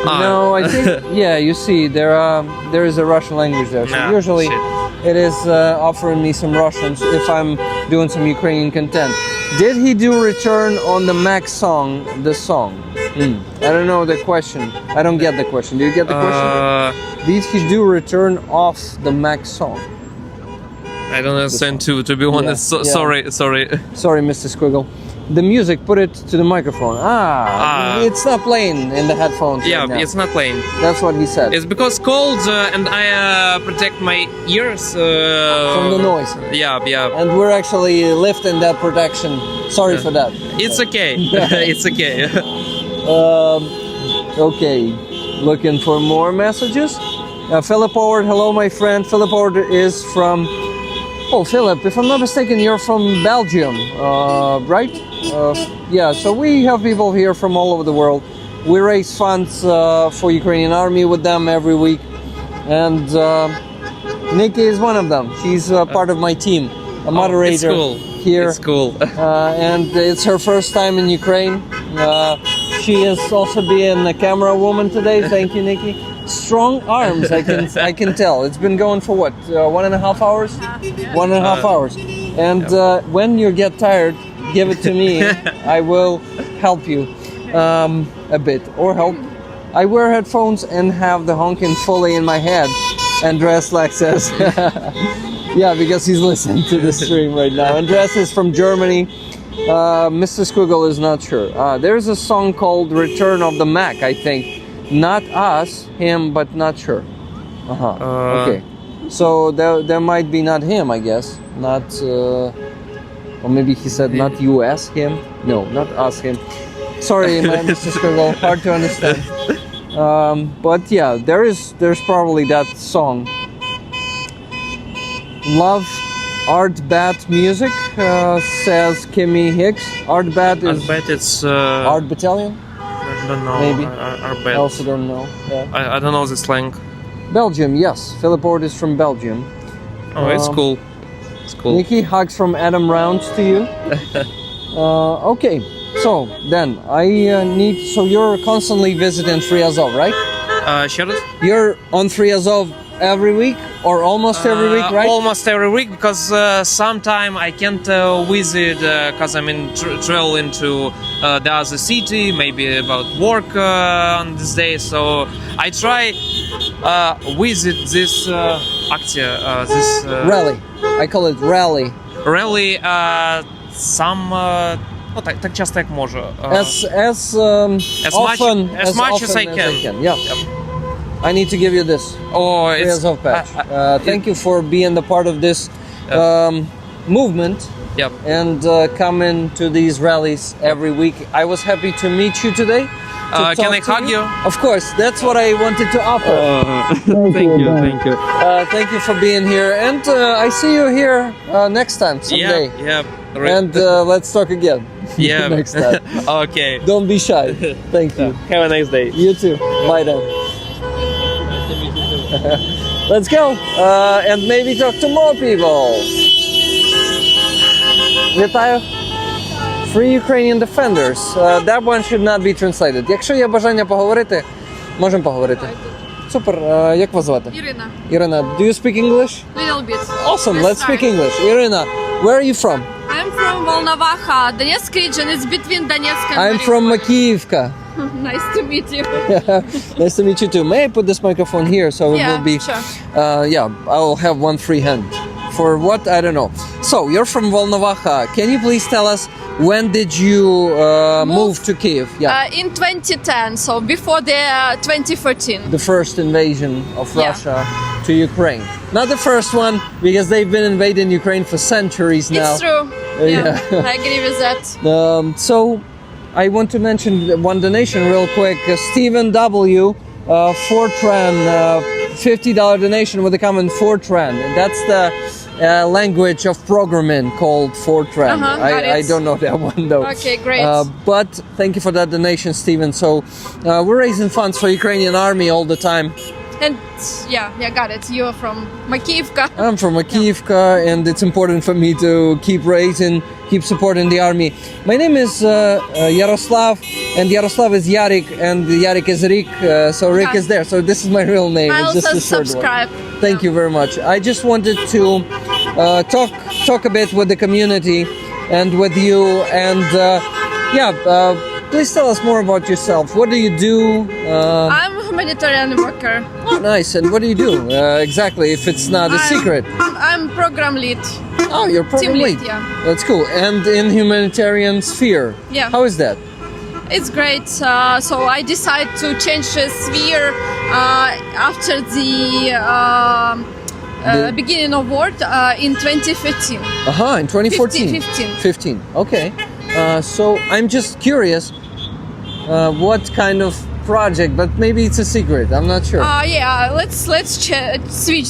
No, I think you see there is a Russian language there. So Nah, usually shit. it is offering me some Russians if I'm doing some Ukrainian content. Did he do return on the Mac song? The song. I don't know the question. I don't get the question. Do you get the question? Did he do return off the Mac song? I don't understand too, to be honest. Yeah. Sorry. Sorry, Mr. Squiggle. The music, put it to the microphone. It's not playing in the headphones. Yeah, right now. it's not playing. That's what he said. It's because cold and I protect my ears From the noise. Yeah. And we're actually lifting that protection. Sorry for that. It's okay. It's okay. Okay, looking for more messages. Philip Howard, hello, my friend. Philip Howard is from. Oh, Philip, if I'm not mistaken, you're from Belgium, right? Yeah. So we have people here from all over the world. We raise funds for Ukrainian army with them every week, and Nikki is one of them. She's part of my team, a moderator it's cool. here. It's cool. And it's her first time in Ukraine. She is also being a camera woman today. Thank you, Nikki. Strong arms, I can tell. It's been going for what, 1.5 hours? 1.5 hours. And when you get tired, give it to me. I will help you a bit, or help. I wear headphones and have the honking fully in my head. Andres Lack says. Yeah, because he's listening to the stream right now. Andres is from Germany. Mr. Squiggle is not sure. There's a song called Return of the Mac, I think. Not us, him, but not sure. Okay. So there might be not him, I guess. Not, or maybe he said not US, him. No, not us, him. Sorry, man, Mr. Squiggle, hard to understand. But yeah, there's probably that song. Love Art Bat music, says Kimmy Hicks. Art Bat I is bet it's Art Battalion? I don't know. Maybe. I I bet. also don't know. Yeah. I don't know the slang. Belgium, yes. Philip Ord is from Belgium. Oh, it's cool. It's cool. Nikki, hugs from Adam Rounds to you. Okay, so then I need. So you're constantly visiting Free Azov, right? Ще раз? You're on Free Azov every week or almost every week, right? Almost every week because sometime I can't visit because I'm in traveling to the other city, maybe about work on this day. So I try visit this акція, this Rally. I call it rally. rally some ну, так часто як можу. As often as much as I can. Yeah. I need to give you this Oh, Free it's Azov patch. Thank you for being the part of this movement Yep. and coming to these rallies every week. I was happy to meet you today. Can I hug you? Of course, that's what I wanted to offer. Thank you. Thank you for being here, and I see you here next time someday. Yeah. And let's talk again. Yeah. next time. Okay. Don't be shy. Thank you. Have a nice day. You too. Bye then. Let's go and maybe talk to more people. Вітаю. Free Ukrainian defenders. That one should not be translated. Якщо є бажання поговорити, можемо поговорити. Супер. Як вас звати? Irina, Ірина, do you speak English? little bit. Awesome, let's speak English. Irina, where are you from? I'm from Volnovakha, Donetsk region. It's between Donetsk and I'm from Makiyivka. Nice to meet you. Nice to meet you too. May I put this microphone here so it Yeah, will be... sure. I'll have one free hand. For what? I don't know. So, you're from Volnovakha. Can you please tell us when did you move to Kiev? In 2010, so before the 2014. The first invasion of Yeah. Russia to Ukraine. Not the first one, because they've been invading Ukraine for centuries now. It's true. yeah. I agree with that. So, I want to mention one donation real quick. Stephen W. Fortran, $50 donation with the comment Fortran. That's the language of programming called Fortran. Got it. I don't know that one though. Okay, great. But thank you for that donation, Stephen. So we're raising funds for Ukrainian army all the time. And got it. You're from Makiyivka. I'm from Makiyivka, and it's important for me to keep supporting the army. My name is Yaroslav, and Yaroslav is Yarik, and Yarik is Rik, so Rik is there. So this is my real name. I It's just also a short subscribe. one. Thank you very much. I just wanted to talk a bit with the community and with you, and please tell us more about yourself. What do you do? I'm a humanitarian worker. Oh, nice. And what do you do exactly? If it's not a secret. I'm program lead. Oh, you're program Team lead. lead, yeah. That's cool. And in humanitarian sphere. Yeah. How is that? It's great. So I decided to change the sphere after the beginning of war in 2015. In 2014. 15. Okay. So I'm just curious, what kind of project? But maybe it's a secret. I'm not sure. Let's switch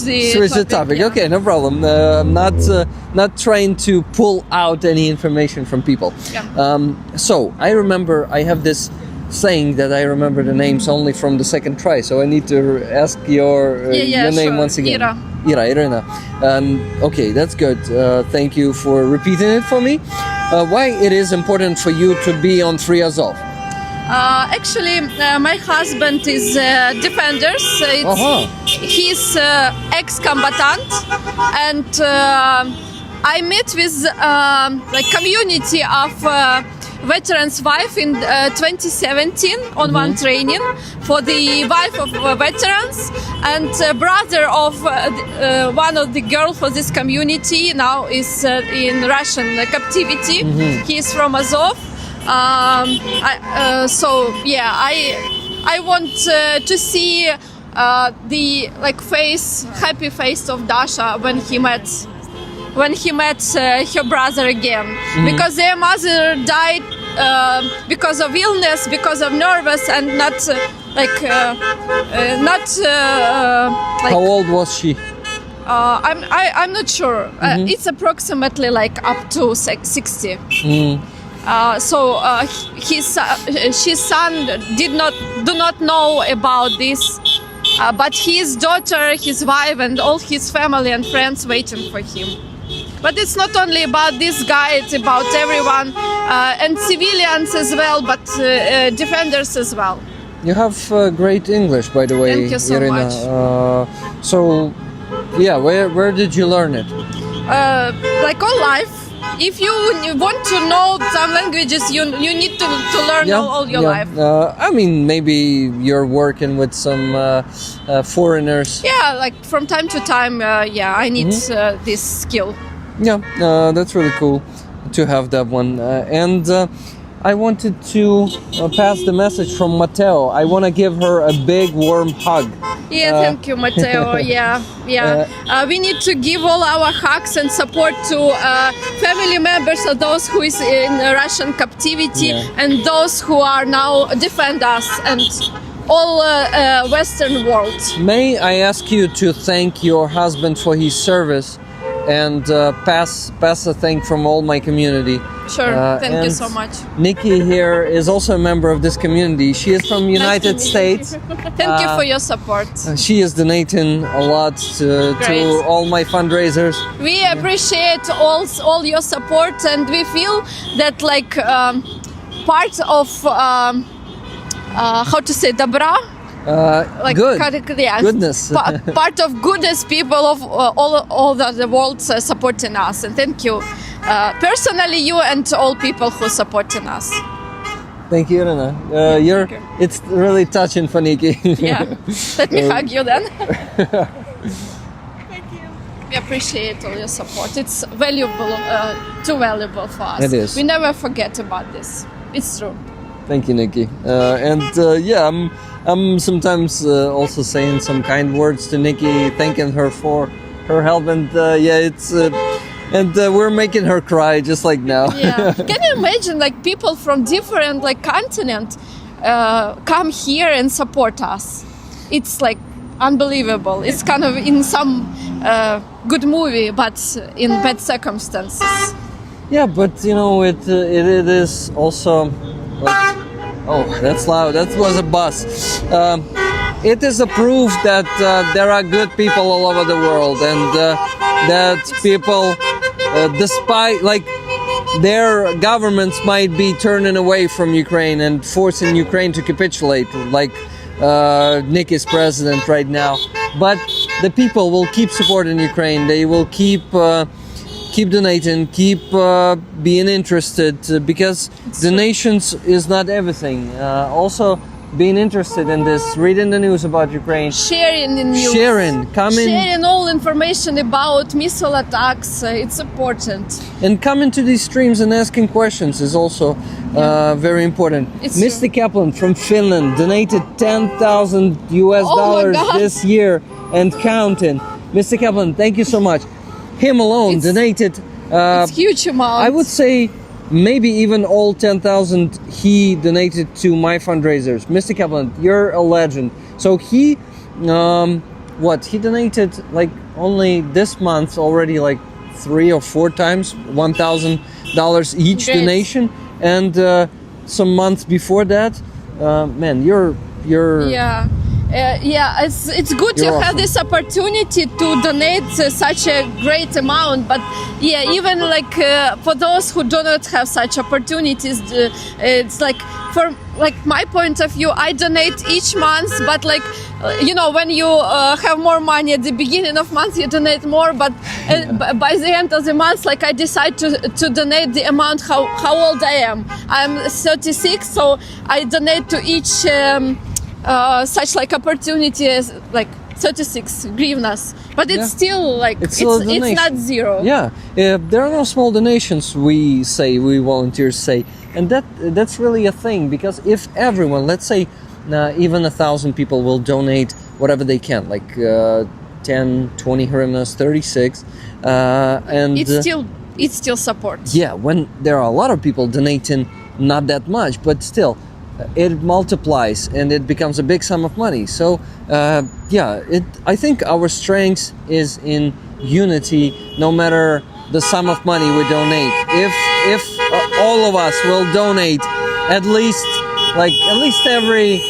the Switch the topic. yeah. Okay, no problem. I'm not trying to pull out any information from people. Yeah. So I remember I have this saying that I remember the names only from the second try. So I need to ask your name sure. once again. Irina. Okay, that's good. Thank you for repeating it for me. Why it is important for you to be on Free Azov? Actually, my husband is defenders. He's ex-combatant, and I met with community of veterans' wife in 2017 on one training for the wife of veterans, and brother of one of the girl for this community now is in Russian captivity. He is from Azov. I want to see the happy face of Dasha when he met her brother again, because their mother died because of illness, because of nervous, and How old was she? I'm not sure. It's approximately up to 60. His son do not know about this, but his daughter, his wife, and all his family and friends waiting for him. But it's not only about this guy; it's about everyone, and civilians as well, but defenders as well. You have great English, by the way, Thank you so Irina. much. Where did you learn it? All life. If you want to know some languages, you need to learn all your life. I mean, maybe you're working with some foreigners. Yeah, from time to time, I need this skill. Yeah, that's really cool to have that one. I wanted to pass the message from Matteo. I want to give her a big warm hug. Thank you, Matteo. We need to give all our hugs and support to family members of those who is in Russian captivity and those who are now defend us and all Western world. May I ask you to thank your husband for his service and pass a thank from all my community. Sure. Thank you and so much. Nikki here is also a member of this community. She is from United States. Thank you for your support. She is donating a lot to all my fundraisers. We appreciate all your support, and we feel that like part of how to say добра. Like Good. Yeah, Goodness. Part of goodness, people of all the world supporting us, and thank you personally, you and all people who supporting us. Thank you, Irina. It's really touching for Nikki. Yeah, let me hug you then. Thank you. We appreciate all your support. It's valuable, too valuable for us. It is. We never forget about this. It's true. Thank you, Nikki. I'm sometimes also saying some kind words to Nikki, thanking her for her help, and we're making her cry just like now. Yeah. Can you imagine like people from different like continent come here and support us? It's like unbelievable. It's kind of in some good movie, but in bad circumstances. Yeah, but you know, it is also like, oh, that's loud. That was a bus. It is a proof that there are good people all over the world, and that people, despite like their governments might be turning away from Ukraine and forcing Ukraine to capitulate, like Nikki's president right now, but the people will keep supporting Ukraine. They will keep donating, keep being interested, because donations is not everything. Also, being interested in this, reading the news about Ukraine, Sharing the news. sharing all information about missile attacks. It's important. and coming to these streams and asking questions is also very important. It's Mr. Kaplan from Finland donated $10,000 Oh my God. this year and counting. Mr. Kaplan, thank you so much. Him alone donated. It's huge amount. I would say maybe even all 10,000 he donated to my fundraisers. Mr. Kaplan, you're a legend. So he, he donated like only this month already like 3 or 4 times, $1,000 each Great. donation, and some months before that, man, you're. It's good to You're have awesome. this opportunity to donate such a great amount. But yeah, even like for those who do not have such opportunities, it's like from like my point of view, I donate each month. But like when you have more money at the beginning of month, you donate more. But by the end of the month, like I decide to donate the amount how old I am. I'm 36, so I donate to each. Such like opportunities like 36 hryvnias, but it's still like it's not zero. Yeah, there are no small donations. We volunteers say, and that's really a thing, because if everyone, let's say, even 1,000 people will donate whatever they can, like 10, 20 hryvnias, 36, and it's still support. Yeah, when there are a lot of people donating, not that much, but still. It multiplies and it becomes a big sum of money. So I think our strength is in unity. No matter the sum of money we donate, if all of us will donate at least every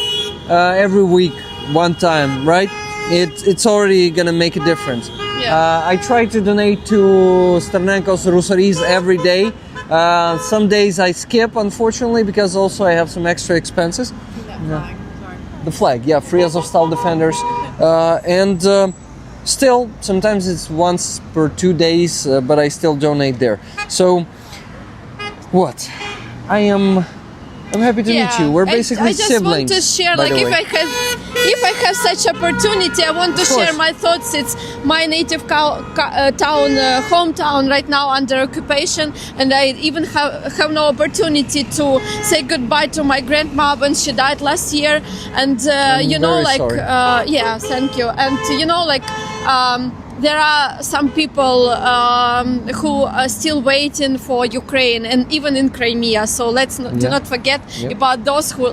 week one time, right? It's already gonna make a difference. Yeah. I try to donate to Sternenko's Rusaries every day. Some days I skip, unfortunately, because also I have some extra expenses. The flag, yeah, Free Azovstal Defenders. And still, sometimes it's once per 2 days, but I still donate there. So, what? I'm happy to meet you. We're basically I just siblings. want to share, by like, the way. if I have such opportunity, I want to share my thoughts. It's my native hometown right now under occupation, and I even have no opportunity to say goodbye to my grandma when she died last year. And sorry. yeah, thank you. And there are some people who are still waiting for Ukraine, and even in Crimea. So let's do not forget about those who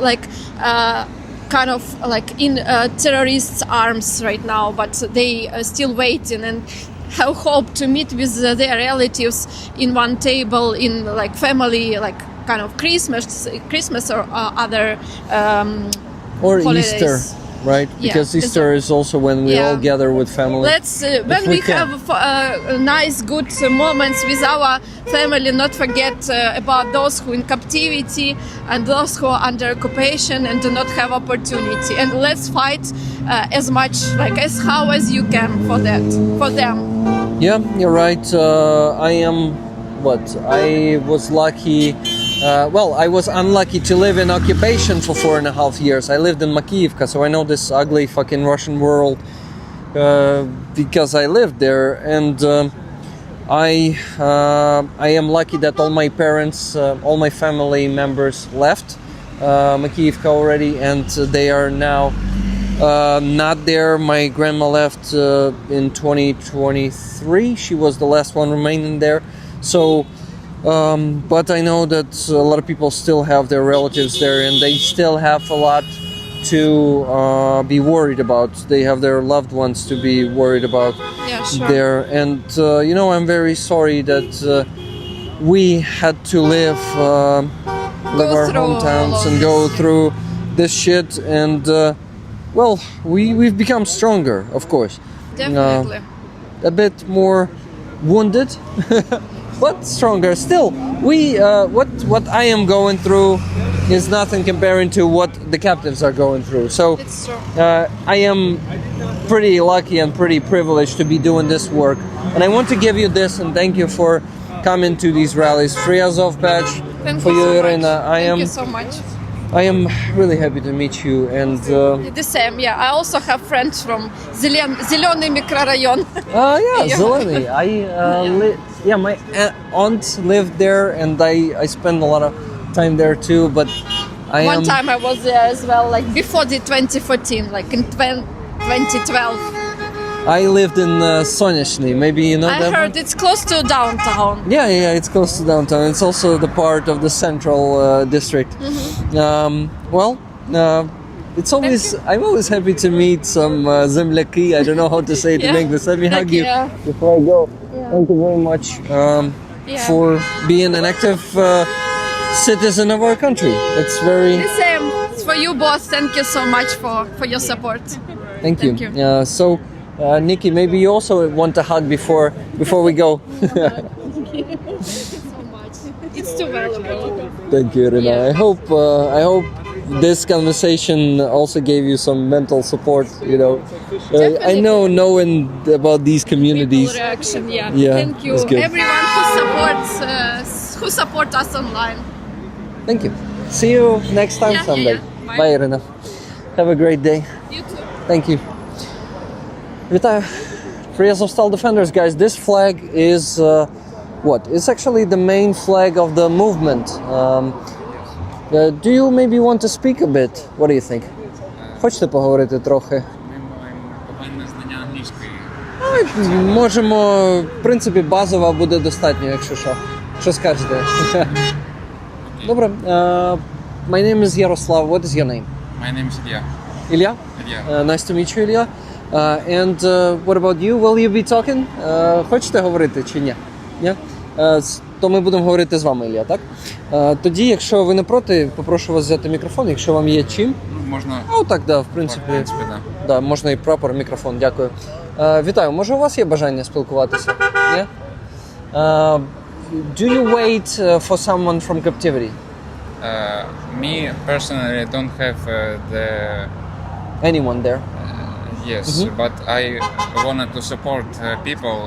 kind of like in terrorists' arms right now, but they are still waiting. And have hope to meet with their relatives in one table in like family, like kind of Christmas or other Or holidays. Easter, right? Yeah, Because Easter is also when we Yeah. all gather with family. Let's when we we can. have nice, good moments with our family, not forget about those who in captivity and those who are under occupation and do not have opportunity. And let's fight as much, like as how as you can for them. Yeah, you're right. I was lucky. I was unlucky to live in occupation for 4.5 years. I lived in Makiyivka, so I know this ugly fucking Russian world because I lived there. And I am lucky that all my parents, all my family members left Makiyivka already, and they are now not there. My grandma left in 2023. She was the last one remaining there. So, but I know that a lot of people still have their relatives there, and they still have a lot to be worried about. They have their loved ones to be worried about Yeah, sure. there. And, I'm very sorry that we had to live our through all hometowns of and go this. through this shit. And, we've become stronger, of course. Definitely. A bit more wounded, but stronger. Still, what I am going through is nothing comparing to what the captives are going through. So It's true. I am pretty lucky and pretty privileged to be doing this work. And I want to give you this and thank you for coming to these rallies. Free Azov badge Thank for you you, so Irina. much. Thank you so much. I am really happy to meet you. And The same, yeah. I also have friends from Zelený microrayon. Yeah, Zeleny. My aunt lived there, and I spent a lot of time there too. But One time I was there as well, like before the 2014, like in 2012. I lived in Soneshny. Maybe you know I that heard one? it's close to downtown. Yeah, it's close to downtown. It's also the part of the central district. It's always I'm always happy to meet some zemляки. I don't know how to say it in Yeah. English. Let me hug you Yeah. before I go. Thank you very much for being an active citizen of our country. It's very The same. It's for you both. Thank you so much for your support. thank you. Thank you. Nikki, maybe you also want a hug before we go. It's too valuable. Thank you, Irina. Yeah. I hope this conversation also gave you some mental support. I know knowing about these communities. People reaction, yeah. Yeah, Thank you, it's good. everyone who support us online. Thank you. See you next time Yeah, someday. yeah. Bye, Irina. Have a great day. You too. Thank you. Вітаю. Free Azovstal Defenders, guys. This flag is It's actually the main flag of the movement. Do you maybe want to speak a bit? What do you think? Хочете поговорити трохи? Ми маємо погане знання англійської. Можемо, в принципі, базова буде достатньо, якщо що. Що скажете? Добре. My name is Yaroslav. What is your name? My name is Ilya. Ilya? Ilya. Nice to meet you, Ilya. And what about you? Will you be talking? Хочете говорити чи ні? Ні? То ми будемо говорити з вами, Ілля, так? Тоді, якщо ви не проти, попрошу вас взяти мікрофон, якщо вам є чим. Можна. Так, в принципі. Да. Да, можна і прапор, мікрофон, дякую. Вітаю, може у вас є бажання спілкуватися? Ні? Do you wait for someone from captivity? Me personally don't have the Anyone there? yes, but I wanted to support people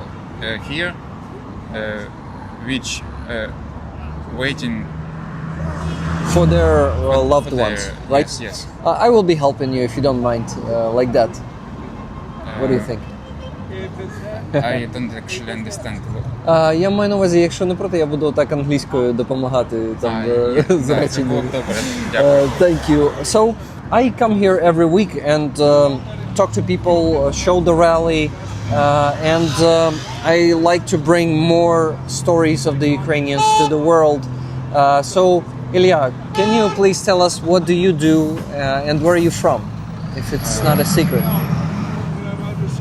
here which waiting For their loved for their- ones, right? Yes. I will be helping you if you don't mind, like that. What do you think? I don't actually understand. Я маю на увазі, якщо не проти, я буду так англійською допомагати там з Це реченням. було б добре. Дякую. Thank you. So I come here every week and talk to people, show the rally, and I like to bring more stories of the Ukrainians to the world. So Ilya, can you please tell us what do you do and where are you from, if it's not a secret?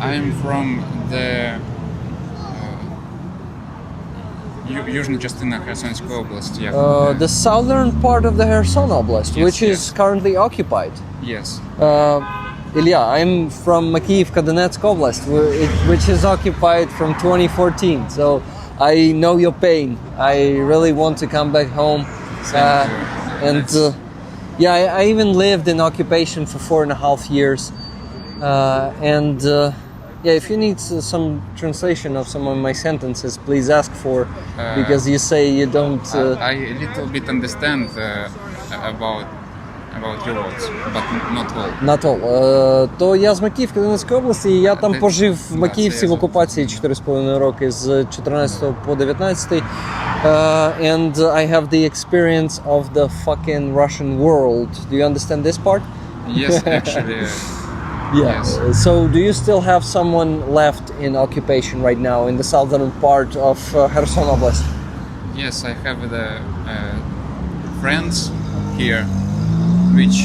I'm from the южна частина Херсонської області. Як, The southern part of the Kherson Oblast, Yes, which is yes. currently occupied. Yes. Ilya, I'm from Makiivka, Donetsk Oblast, which is occupied from 2014. So I know your pain. I really want to come back home. And I even lived in occupation for 4.5 years. If you need some translation of some of my sentences, please ask for, because you say you don't. I a little bit understand about your words, but not all. Not all. То я з Макіївки, Донецької області, і я там пожив в Макіївці в окупації 4,5 роки з 14 по 19. And I have the experience of the fucking Russian world. Do you understand this part? Yes, actually. Yeah. Yes. So do you still have someone left in occupation right now in the southern part of Kherson Oblast? Yes, I have the friends here which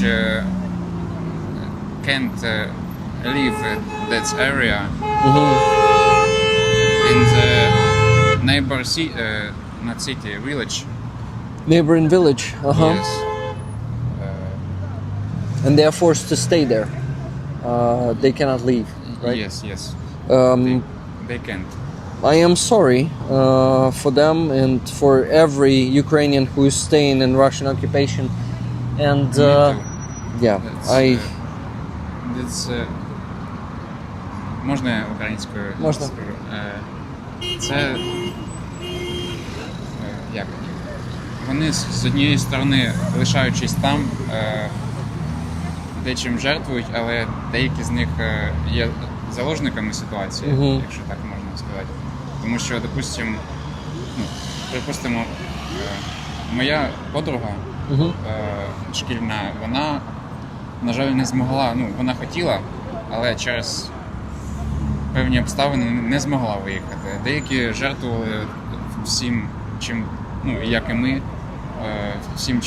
can't leave that area in the neighbor not city, village. Neighboring village. Yes. And they are forced to stay there. They cannot leave, right? Yes. They can't. I am sorry for them and for every Ukrainian who is staying in Russian occupation. And Me too. yeah, можна я українською Можна. скажу? Це як? Вони з однієї сторони, лишаючись там, дечим жертвують, але деякі з них є заложниками ситуації, якщо так можна сказати. Тому що, припустимо, моя подруга шкільна, вона, на жаль, не змогла, вона хотіла, але через певні обставини не змогла виїхати. Деякі жертвували всім, чим, як і ми, всім,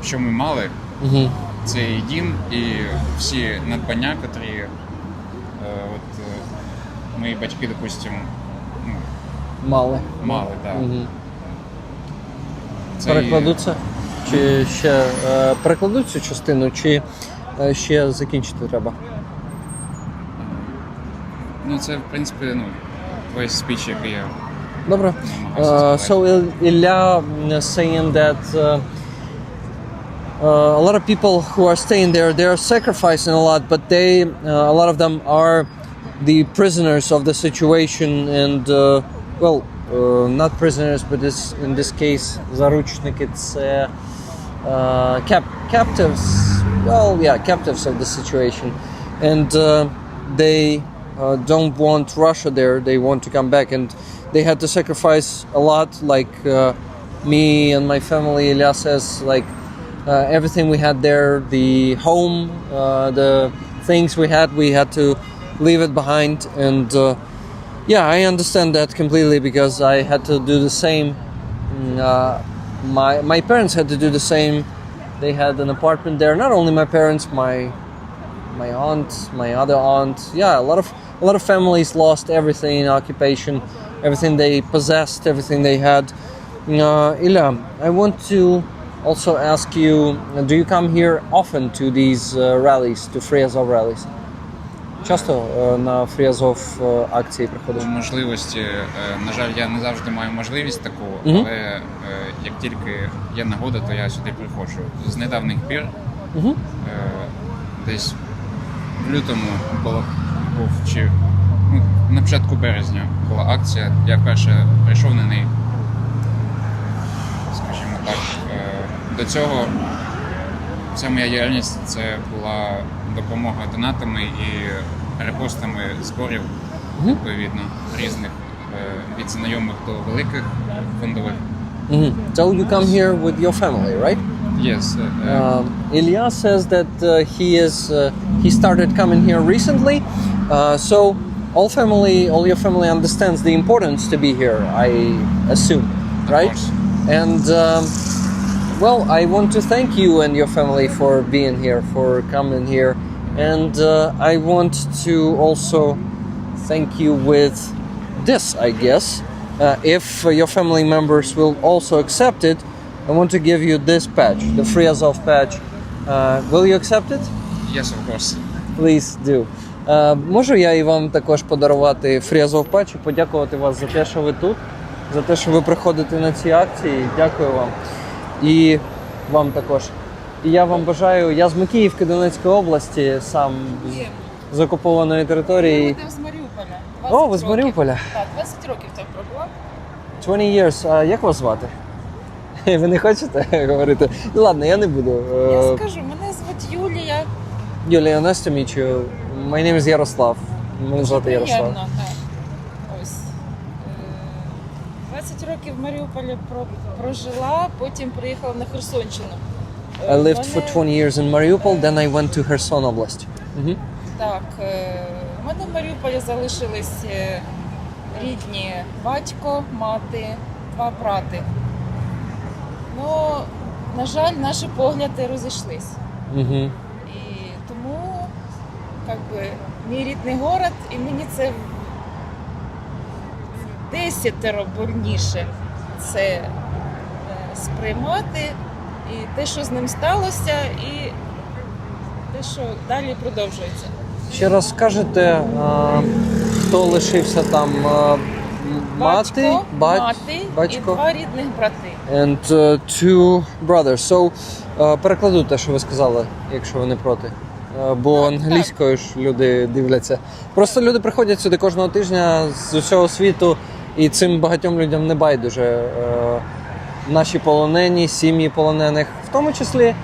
що ми мали. Це і дім, і всі надбання, котрі мої батьки, допустимо, мали. так. Перекладу це? Чи ще перекладу цю частину, чи ще закінчити треба? Це, в принципі, твій спіч, який я Добре. намагався So Ilya saying that a lot of people who are staying there, they are sacrificing a lot, but a lot of them are the prisoners of the situation, and not prisoners, but in this case, заручники, це captives. Captives of the situation, and they don't want Russia there. They want to come back, and they had to sacrifice a lot. Like me and my family, Ilya says, like everything we had there, the home, the things we had to leave it behind, and I understand that completely because I had to do the same. My parents had to do the same. They had an apartment there. Not only my parents, my aunt, my other aunt. Yeah, a lot of families lost everything in occupation, everything they possessed, everything they had. Ilya, I want to also ask you, do you come here often to these rallies, to Free Azov rallies? Часто на Free Azov акції приходиш? По можливості, на жаль, я не завжди маю можливість таку, але як тільки є нагода, то я сюди приходжу. З недавніх пір, десь в лютому на початку березня була акція, я вперше прийшов на неї, скажімо так. До цього вся моя діяльність це була допомога донатами і репостами зборів, відповідно, різних, від знайомих до великих фондових. So you come here with your family, right? Yes. Ilya says that he started coming here recently, so all your family understands the importance to be here, I assume, right? Of course. And I want to thank you and your family for being here, for coming here, and I want to also thank you with this, I guess. if your family members will also accept it, I want to give you this patch, the Free Azov patch. Will you accept it? Yes, of course. Please do. Можу я і вам також подарувати Free Azov patch і подякувати вас за те, що ви тут, за те, що ви приходите на ці акції. Дякую вам. І вам також. І я вам бажаю, я з Макіївки Донецької області, сам з окупованої території. З Маріуполя. О, ви з Маріуполя? Так, 20 років там пробула. 20 years. А як вас звати? Ви не хочете говорити? Ну, ладно, я не буду. Я скажу, мене звуть Юлія. Юлія, nice to meet you. My name is Ярослав. Мене звати Ярослав. Приємно, так. Ось. 20 років в Маріуполі прожила, потім приїхала на Херсонщину. I lived for 20 years in Mariupol, then I went to Kherson область. Так, у мене в Маріуполі залишились рідні батько, мати, 2 брати. Ну, на жаль, наші погляди розійшлись. І тому, як би, мій рідний город, і мені це в 10 больніше це сприймати, і те, що з ним сталося, і те, що далі продовжується. Ще раз скажете, хто лишився там? Мати, мати і 2 рідних брати. And two brothers. So, перекладу те, що ви сказали, якщо ви не проти. Бо англійською ж люди дивляться. Просто люди приходять сюди кожного тижня з усього світу, і цим багатьом людям не байдуже. Наші полонені, сім'ї полонених, в тому числі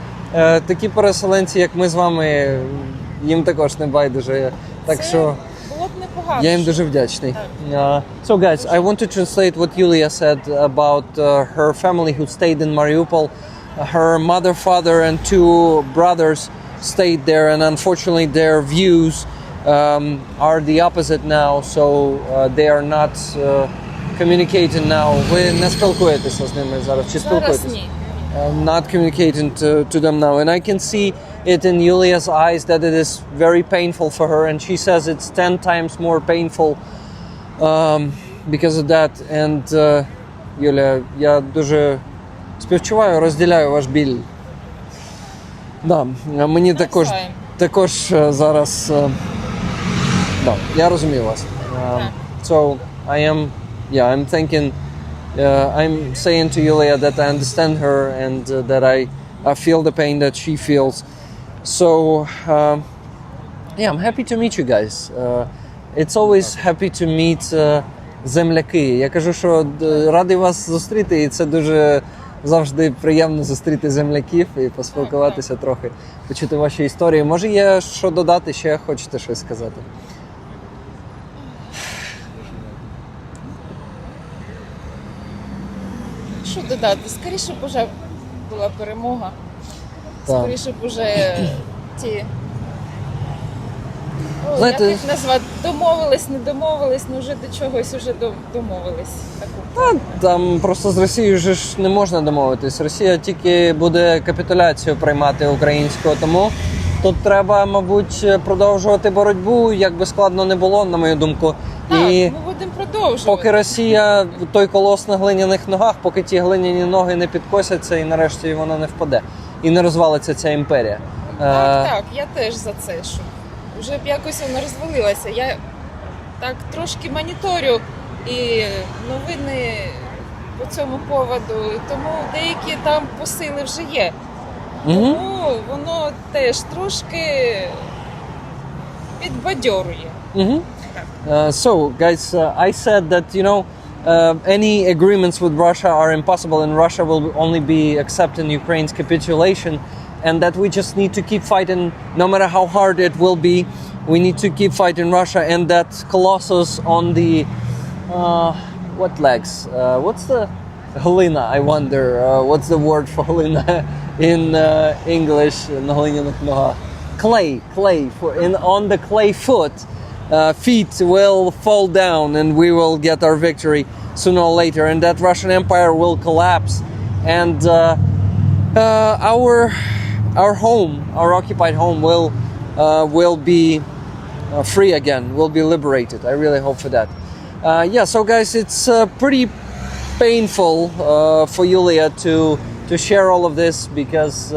такі переселенці, як ми з вами, їм також не байдуже. Так що було б непогано. я їм дуже вдячний. So guys, I want to translate what Yulia said about her family who stayed in Mariupol. Her mother, father and 2 brothers stayed there, and unfortunately their views are the opposite now, so they are not communicating now. Ви не спілкуєтеся з ними зараз? Чи спілкуєтеся? Зараз ні. Not communicating to them now, and I can see it in Yulia's eyes that it is very painful for her, and she says it's 10 times more painful because of that. And Юля, я дуже співчуваю, розділяю ваш біль. Да, мені також зараз да, я розумію вас. So I'm thinking I'm saying to Yulia that I understand her and that I feel the pain that she feels. So, I'm happy to meet you guys. It's always happy to meet земляки. Я кажу, що радий вас зустріти, і це дуже завжди приємно зустріти земляків і поспілкуватися трохи, почути ваші історії. Може, є що додати, ще хочете щось сказати? Що додати? Скоріше б уже була перемога. Так. Скоріше б уже ті... Знаєте, як їх назвати? Домовились, не домовились, ну вже до чогось вже домовились. Там просто з Росією ж не можна домовитись. Росія тільки буде капітуляцію приймати українську, тому тут треба, мабуть, продовжувати боротьбу, як би складно не було, на мою думку. Так, і ми будемо продовжувати. Поки Росія, той колос на глиняних ногах, поки ті глиняні ноги не підкосяться і нарешті вона не впаде. І не розвалиться ця імперія. Так, я теж за це, що вже б якось вона розвалилася. Я так трошки моніторю і новини по цьому поводу, тому деякі там посили вже є. Тому воно теж трошки підбадьорює. So, guys, I said that, any agreements with Russia are impossible, and Russia will only be accepting Ukraine's capitulation, and that we just need to keep fighting, no matter how hard it will be. We need to keep fighting Russia, and that Colossus on the what legs? What's the Helena? I wonder. What's the word for Helena in English? Clay. On the clay foot. Feet will fall down and we will get our victory sooner or later, and that Russian Empire will collapse, and our home, our occupied home, will be free again, will be liberated. I really hope for that. Yeah, so guys, it's pretty painful for Yulia to share all of this because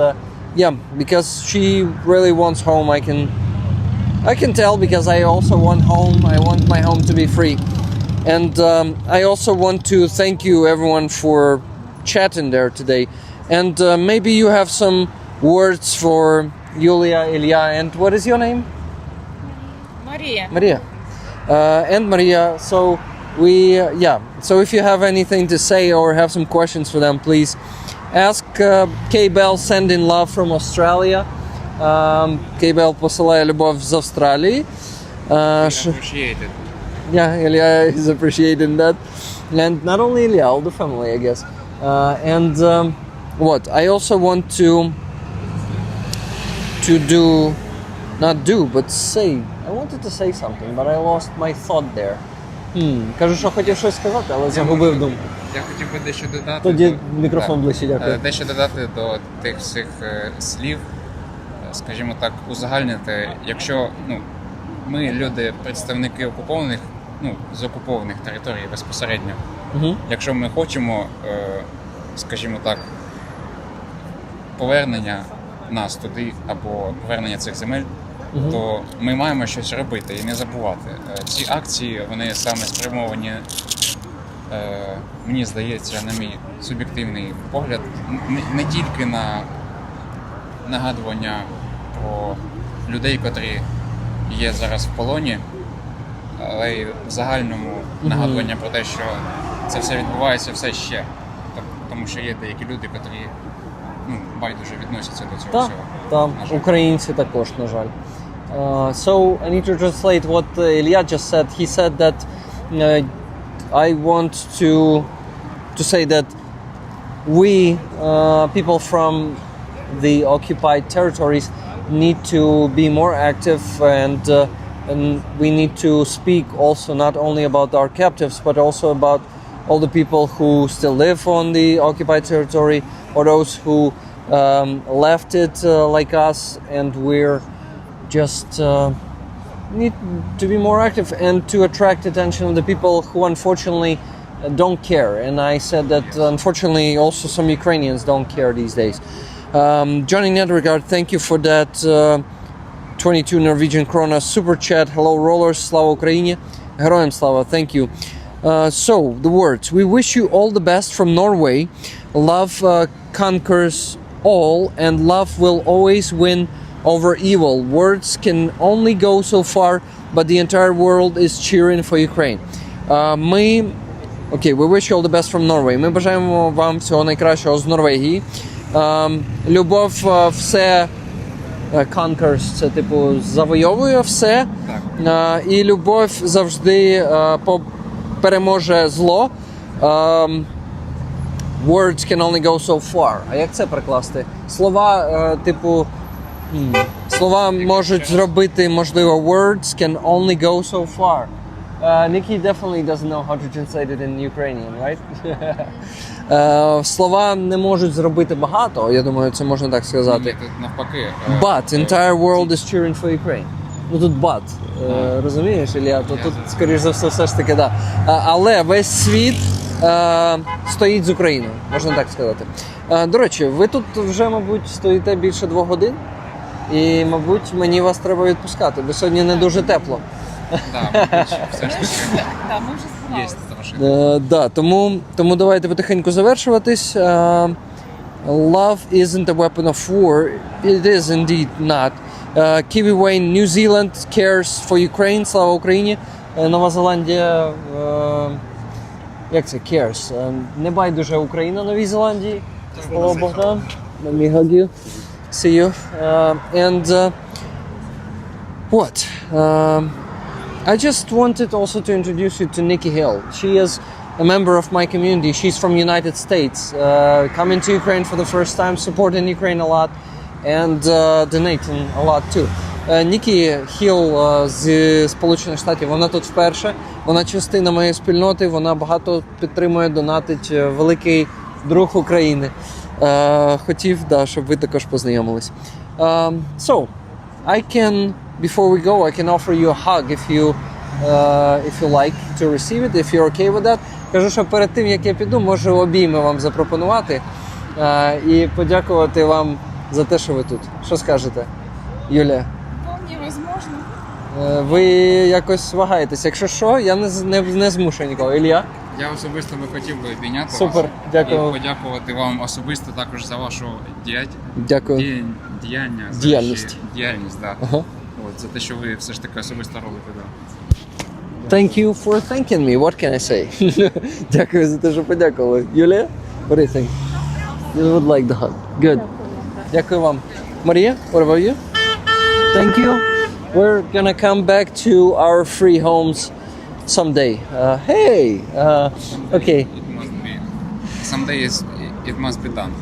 because she really wants home. I can tell, because I also want home. I want my home to be free. And I also want to thank you everyone for chatting there today. And maybe you have some words for Yulia, Ilya, and what is your name? Марія. Maria. And Maria. So so if you have anything to say or have some questions for them, please ask. K-Bell sending love from Australia. K-Bell посилає любов з Австралії. Appreciated. Yeah, Ilya is appreciating that. And not only Ilya, all the family, I guess. And what? I also want to say. I wanted to say something, but I lost my thought there. Кажу, що хотів щось сказати, але загубив думку. Я хотів би дещо додати. Тоді мікрофон ближче, дякую. Дещо додати до тих всіх слів, скажімо так, узагальнити, якщо ми люди, представники окупованих, з окупованих територій безпосередньо, якщо ми хочемо, скажімо так, повернення нас туди або повернення цих земель, то ми маємо щось робити і не забувати. Ці акції, вони саме спрямовані, мені здається, на мій суб'єктивний погляд, не тільки на нагадування про людей, котрі є зараз в полоні, але й в загальному нагадування про те, що це все відбувається все ще. Тому що є деякі люди, котрі байдуже відносяться до цього всього. Так, українці також, на жаль. So I need to translate what Ilya just said. He said that I want to say that we people from the occupied territories need to be more active, and we need to speak also not only about our captives but also about all the people who still live on the occupied territory, or those who left it like us, and we're just need to be more active and to attract attention of the people who unfortunately don't care. And I said that unfortunately also some Ukrainians don't care these days. Johnny Nedregard, thank you for that 22 Norwegian krona super chat. Hello rollers, slava Ukraini, Героям слава, thank you. So the words: we wish you all the best from Norway. Love conquers all, and love will always win over evil. Words can only go so far, but the entire world is cheering for Ukraine. We wish you all the best from Norway. Ми бажаємо вам всього найкращого з Норвегії. Любов все conquers, це типу завойовує все. І любов завжди переможе зло. Words can only go so far. А як це перекласти? Слова, слова можуть зробити, можливо, words can only go so far. Nikki definitely doesn't know how to translate it in Ukrainian, right? Слова не можуть зробити багато, я думаю, це можна так сказати. Тут навпаки. But entire world is cheering for Ukraine. Тут but, розумієш, Ілля? Тут, скоріш за все ж таки, да. Але весь світ стоїть з Україною, можна так сказати. До речі, ви тут вже, мабуть, стоїте більше 2 годин. І, мабуть, мені вас треба відпускати, бо сьогодні не дуже тепло. Так, все ж таки. Так, ми вже збиралися. Да, тому давайте потихеньку завершуватись. Love isn't a weapon of war. It is indeed not. Kiwi Wayne, New Zealand cares for Ukraine. Слава Україні. Нова Зеландія, як це, cares? Не байдуже Україна Новій Зеландії. Hello, Богдан. Let me hug you. See you. I just wanted also to introduce you to Nikki Hill. She is a member of my community. She's from United States, coming to Ukraine for the first time, supporting Ukraine a lot, and donating a lot too. Nikki Hill з Сполучених Штатів, вона тут вперше, вона частина моєї спільноти, вона багато підтримує, донатить, великий друг України. Хотів, щоб ви також познайомились. So, before we go, I can offer you a hug if you if you like to receive it, if you're okay with that. Кажу, що перед тим, як я піду, можу обійми вам запропонувати і подякувати вам за те, що ви тут. Що скажете, Юлія? Вполне возможно. Ви якось вагаєтесь. Якщо що, я не змушую нікого. Ілля? Я особисто би хотів би обійняти Супер, вас дякую. і подякувати вам особисто також за вашу Дякую. Діяльність. Діяльність, так. Ага. От, за те, що ви все ж таки особисто робите. Да. Thank you for thanking me. What can I say? Дякую за те, що подякували. Юлія? What do you think? You would like the hug. Good. Дякую вам. Марія, what about you? Thank you. We're gonna come back to our free homes someday. Hey! Okay. It must be. Someday it must be done.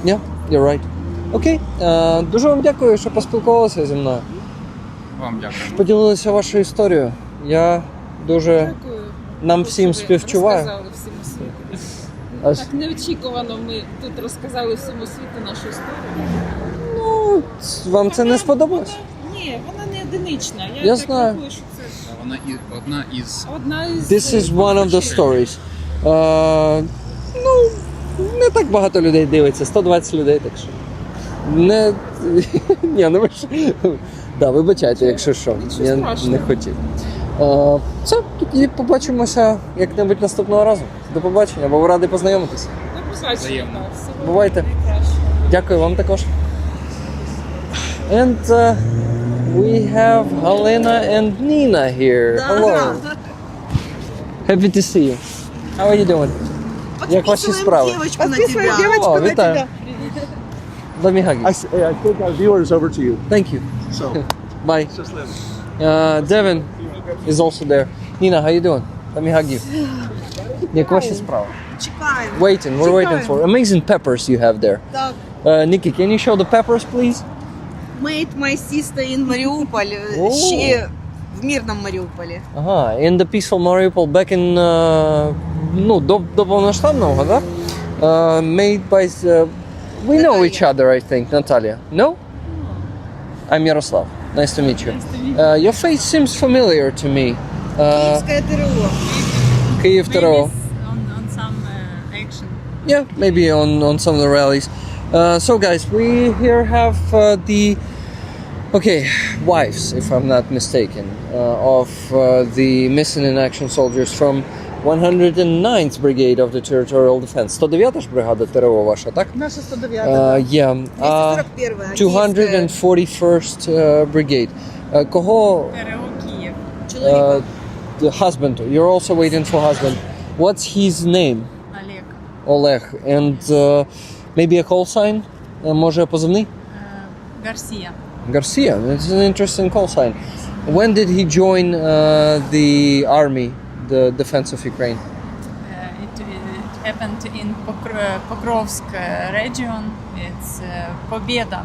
Yeah, you're right. Окей. Дуже вам дякую, що поспілкувалися зі мною. Вам дякую. Поділилися вашою історією. Я дуже Дякую. нам всім співчуваю. Розказали всьому світу. Аж- Так неочікувано ми тут розказали всьому світу нашу історію. Ну, вам це не сподобалось? Ні, вона не одинична. Я так знаю. рахую, що це Вона одна із одна із... This is one of the stories. Ну, не так багато людей дивиться, 120 людей, так що. Не. Ні, ну ви ж. Да, вибачайте, якщо що. Нічого Я страшного. не хотів. Все, тоді побачимося як-небудь наступного разу. До побачення, бо радий познайомитися. Ну, бачите, Взаємно. так, всього Бувайте. найкращого. Дякую вам також. And we have Halina and Nina here. Hello. Happy to see you. How are you doing? Як ваші справи? О, вітаю. Let me hug you. I think our viewers over to you. Thank you. So, Bye. Devin is also there. Nina, how you doing? Let me hug you. Як ваші справи? Чекаємо. Waiting, we're waiting for amazing peppers you have there. Так. Nikki, can you show the peppers, please? Made my sister in Mariupol. О. Ще в мирному Маріуполі. Ага, in the peaceful Mariupol back in, ну, до повноштабного, да? Made by, we know each other, I think, Natalia. No? I'm Yaroslav. Nice to meet you. Your face seems familiar to me. Київське ТРО. Kyiv ТРО. On some action. Yeah, maybe on some of the rallies. So guys, we here have the wives, if I'm not mistaken, of the missing in action soldiers from 109th Brigade of the Territorial Defense. 109-та ж бригада ТРО ваша, так? Наша 109-та. Yeah. 241-га. 241st Brigade. Кого? ТРО Київ. The husband. You're also waiting for husband. What's his name? Олег. Oleg. And maybe a call sign? Може позивний? Гарсія. Garcia. It's an interesting call sign. When did he join the army, the defense of Ukraine? It happened in Покровськ region. It's Побєда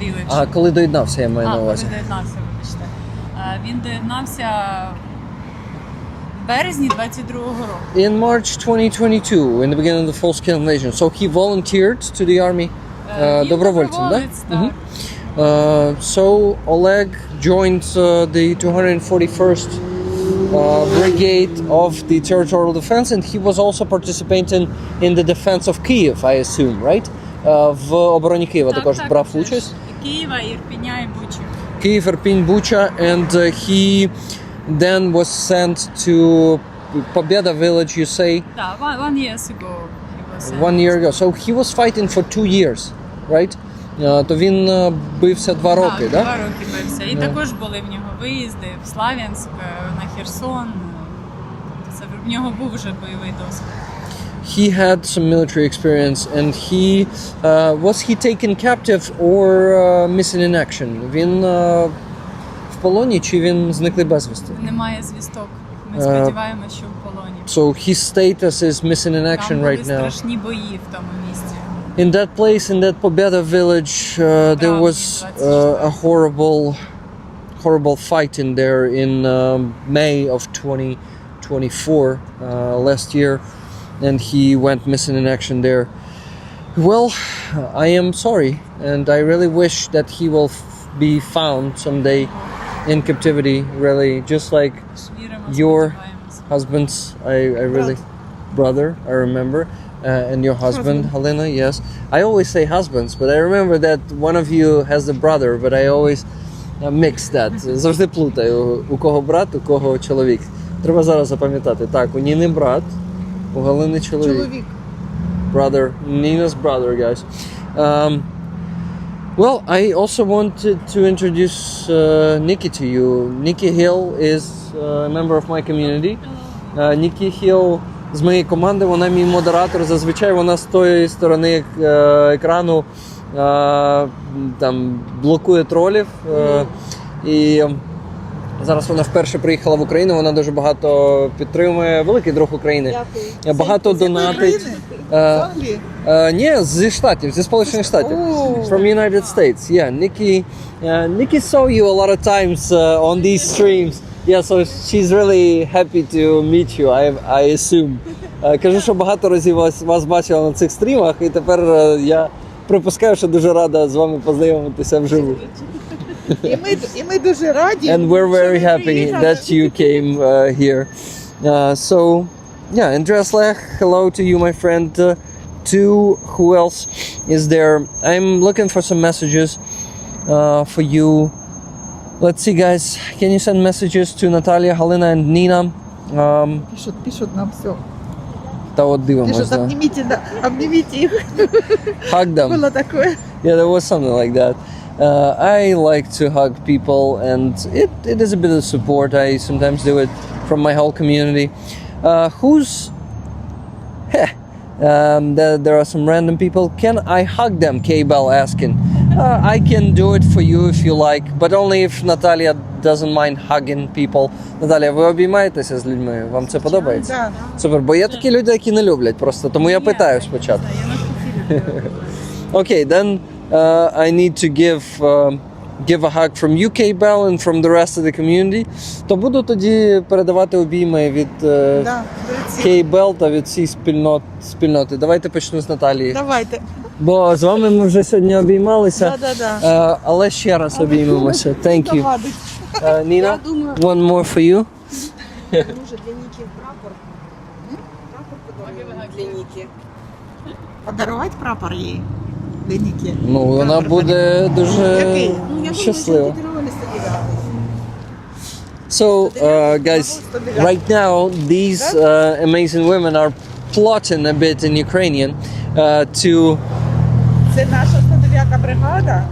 village. А коли доєднався, я маю на Коли увазі. доєднався, вибачте. Він доєднався в березні 22-го року. In March 2022, in the beginning of the full-scale invasion. So he volunteered to the army. Він Добровольцем, да? доброволець, так. So Oleg joined the 241st Brigade of the Territorial Defense, and he was also participating in the defense of Kyiv, I assume, right? В обороні Києва також брав участь. Києва, Ірпеня і Бучі. Kyiv, Irpin, Bucha, and he then was sent to Pobeda village, you say, Так, one year ago he was 1 year ago. So he was fighting for 2 years, right? То він бився 2 роки, так? да? 2 роки бився. І також були в нього виїзди в Слав'янськ, на Херсон. Тобто це в нього був вже бойовий досвід. He had some military experience, and he was he taken captive or missing in action? Він в полоні чи він зниклий безвісти? Немає звісток. Ми сподіваємося, що в полоні. So his status is missing in action Там були right now. страшні бої в тому місці. In that place, in that Pobeda village, there was a horrible fight in there in May of 2024 last year, and he went missing in action there. Well, I am sorry, and I really wish that he will be found someday in captivity, really, just like Віримо, your сподіваємося. husbands. I really brother. I remember, and your husband, Helena. Yes, I always say husbands, but I remember that one of you has a brother, but I always mix that. Завжди плутаю, у кого брат, у кого чоловік. Треба зараз запам'ятати. Так, у Ніни брат, у Галини чоловік. Brother, Nina's brother, guys. Well, I also wanted to introduce Nikki to you. Nikki Hill is a member of my community. Nikki Hill з моєї команди, вона мій модератор. Зазвичай вона з тої сторони екрану там блокує тролів. І зараз вона вперше приїхала в Україну, вона дуже багато підтримує. Великий друг України. Дякую. Багато донатить. Ні, зі Штатів, зі Сполучених Штатів. From United States. Yeah, Nikki saw you a lot of times on these streams. Yeah, so she's really happy to meet you, I assume. Кажу, що багато разів вас бачила на цих стрімах, і тепер я припускаю, що дуже рада з вами познайомитися вживу. І ми дуже раді. And we're very happy that you came here. So, yeah, Andreas Lech, hello to you, my friend. Who else is there? I'm looking for some messages for you. Let's see, guys. Can you send messages to Natalia, Halina, and Nina? Пишуть нам все. Та от дивимось. Пишуть, обніміть їх. Hug them. Було таке. Yeah, there was something like that. I like to hug people, and it is a bit of support. I sometimes do it from my whole community. There are some random people. Can I hug them? K-Bell asking. I can do it for you if you like, but only if Natalia doesn't mind hugging people. Наталія, ви обіймаєтеся з людьми? Вам це подобається? Так. Супер, бо є такі люди, які не люблять просто, тому я питаю спочатку. Okay, then I need to give a hug from UK Bell and from the rest of the community. То буду тоді передавати обійми від K-Bell та від всієї спільноти. Давайте почну з Наталії. Давайте. Бо з вами ми вже сьогодні обіймалися, але ще раз обіймемося. Thank you. Ніна, one more for you. Може для Ніки прапор? Прапор подаруємо для Ніки. Подарувати прапор їй для Ніки? Ну, вона буде дуже щаслива. So, guys, right now these amazing women are plotting a bit in Ukrainian to Це наша 109-та бригада,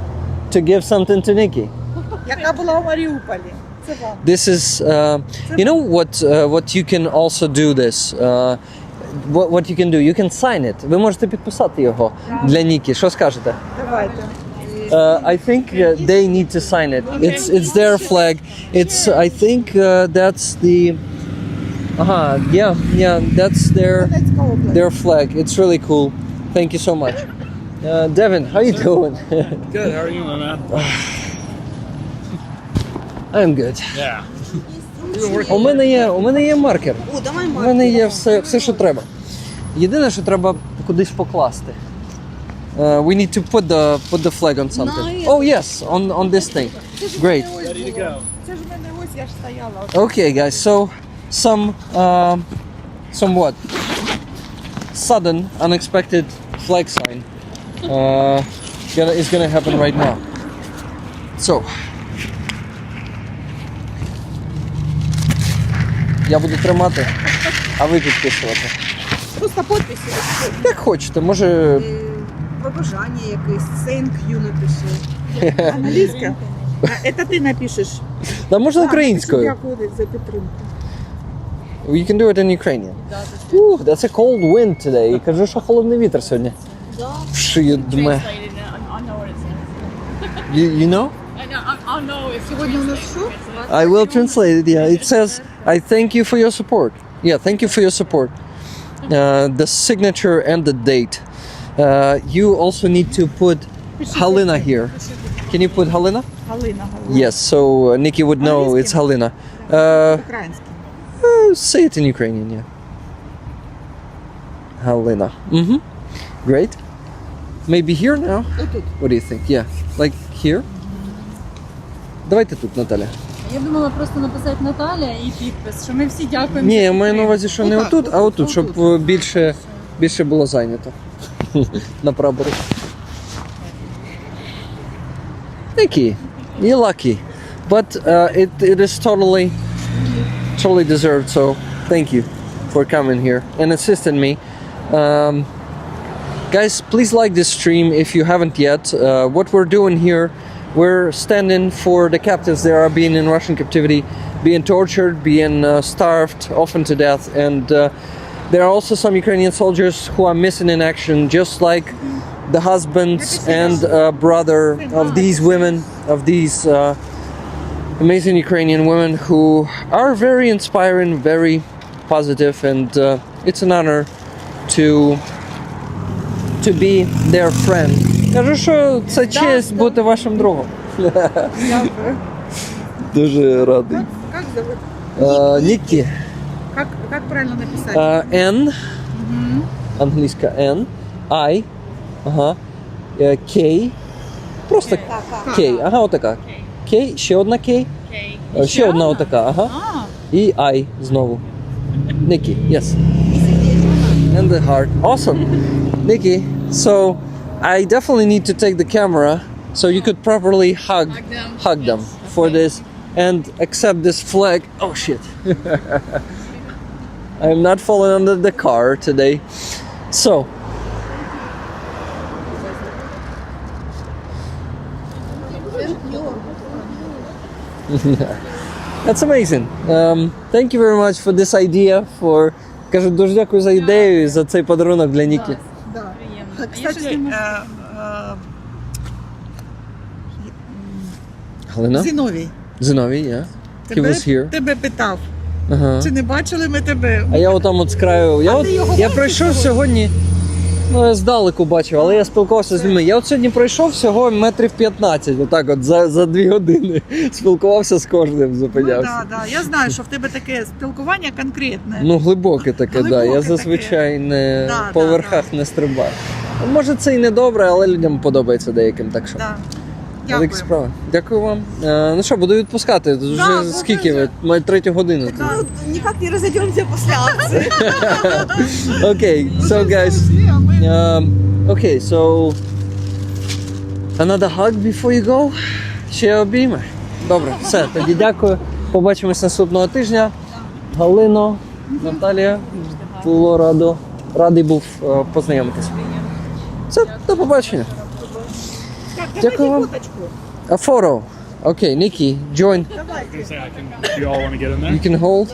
give something to Nikki. яка була у Маріуполі. Це вам. This is, you know what you can also do this. What you can do, you can sign it. Ви можете підписати його для Ніки. Що скажете? Давайте. I think they need to sign it. It's their flag. It's I think that's the. That's their flag. It's really cool. Thank you so much. Devin, how you doing? Good. How are you, my man? I'm good. Yeah. У мене є маркер. О, давай У маркер. мене є все, що треба. Єдине, що треба кудись покласти. We need to put the flag on something. Oh yes, on this thing. Great. Ready to go. Це ж в мене ось, я ж стояла. Okay, guys. So some what? Sudden, unexpected flag sign is gonna happen right now. So. Я буду тримати, а ви підписувати. Просто підписи. Як хочете, може. Побажання якесь. Thank you напиши. Англійська? Це ти напишеш. Да, можна українською. Дякую за підтримку. You can do it in Ukrainian. That's a cold wind today. Кажу, що холодний вітер сьогодні. В шию дме. You know? Сьогодні у нас що? I will translate it, yeah. It says, I thank you for your support. Yeah, thank you for your support. The signature and the date. You also need to put Halina here. Can you put Halina? Галина. Yes, so Nikki would know it's Halina. Українська. Say it in Ukrainian, yeah. Halina. Mm-hmm. Great. Maybe here now? What do you think? Yeah. Like here? Давайте тут, Наталя. Я думала просто написати Наталя і підпис, що ми всі дякуємо. Ні, за я маю на підтримку. увазі, що не отут, а отут, щоб більше було зайнято на прапорі. Nikki, you're lucky, but it is totally deserved. So thank you for coming here and assisting me. Guys, please like this stream if you haven't yet. What we're doing here, we're standing for the captives that are being in Russian captivity, being tortured, being starved, often to death, and there are also some Ukrainian soldiers who are missing in action, just like the husbands and brother of these women, of these amazing Ukrainian women who are very inspiring, very positive, and it's an honor to be their friend. Кажу, що це честь бути вашим другом. Дякую. Дуже радий. Как зовут? Ніккі. Как правильно написать? N, англійська N, I, ага, K, просто K, ага, отака. K, ще одна K, ще одна отака, ага, і I знову. Nikki, yes. And the heart. Awesome. Nikki, so I definitely need to take the camera so you could properly hug them for this and accept this flag. Oh shit. I am not falling under the car today. So, that's amazing. Thank you very much for this idea. Кажу, дуже дякую за ідею і за цей подарунок для Нікі. Кстати, Галина? Зіновій, Зиновій, yeah. He was here. тебе питав, Ага. чи не бачили ми тебе? А я отам от з краю. Я пройшов сьогодні. Ну, я здалеку бачив, але я спілкувався з людьми. Я от сьогодні пройшов всього метрів 15, отак от за 2 години. Спілкувався з кожним, зупинявся. Да. Я знаю, що в тебе таке спілкування конкретне. Ну, глибоке таке, Глибоке да. Я таке. зазвичай не Да, по да, верхах не стрибаю. Може це і не добре, але людям подобається деяким, так що. Да. Великі Дякую. справи. Дякую вам. Ну що, буду відпускати. Тут вже буду скільки ви? Має 3 годину. Никак не разойдемся после акции. Okay, so guys. Okay, so another hug before you go. Ще обійми. Добре, все, тоді дякую. Побачимось наступного тижня. Галино, Наталія, було радий був познайомитися. Все, до побачення. Дякую вам. A photo. Okay, Nikki, join. You all want to get in there? You can hold.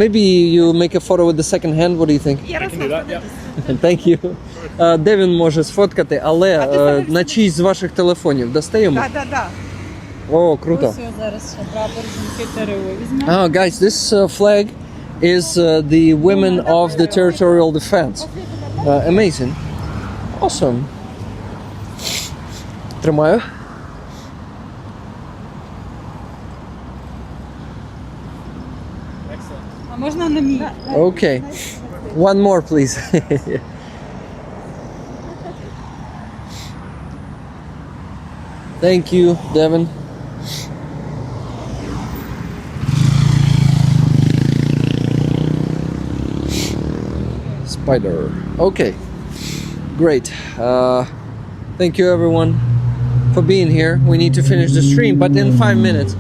Maybe you make a photo with the second hand. What do you think? I can do that, yeah. Thank you. Де він може сфоткати, але на чийсь з ваших телефонів. Дасте йому? Да. О, круто. Ось зараз ще прапор жінки ТРО візьме. Oh, guys, this flag is the women of the territorial defense. Amazing. Awesome. Тримаю. А можна на мій? Okay. One more, please. Thank you, Devin. Spider. Okay. Great. Thank you, everyone, for being here. We need to finish the stream, but in 5 minutes.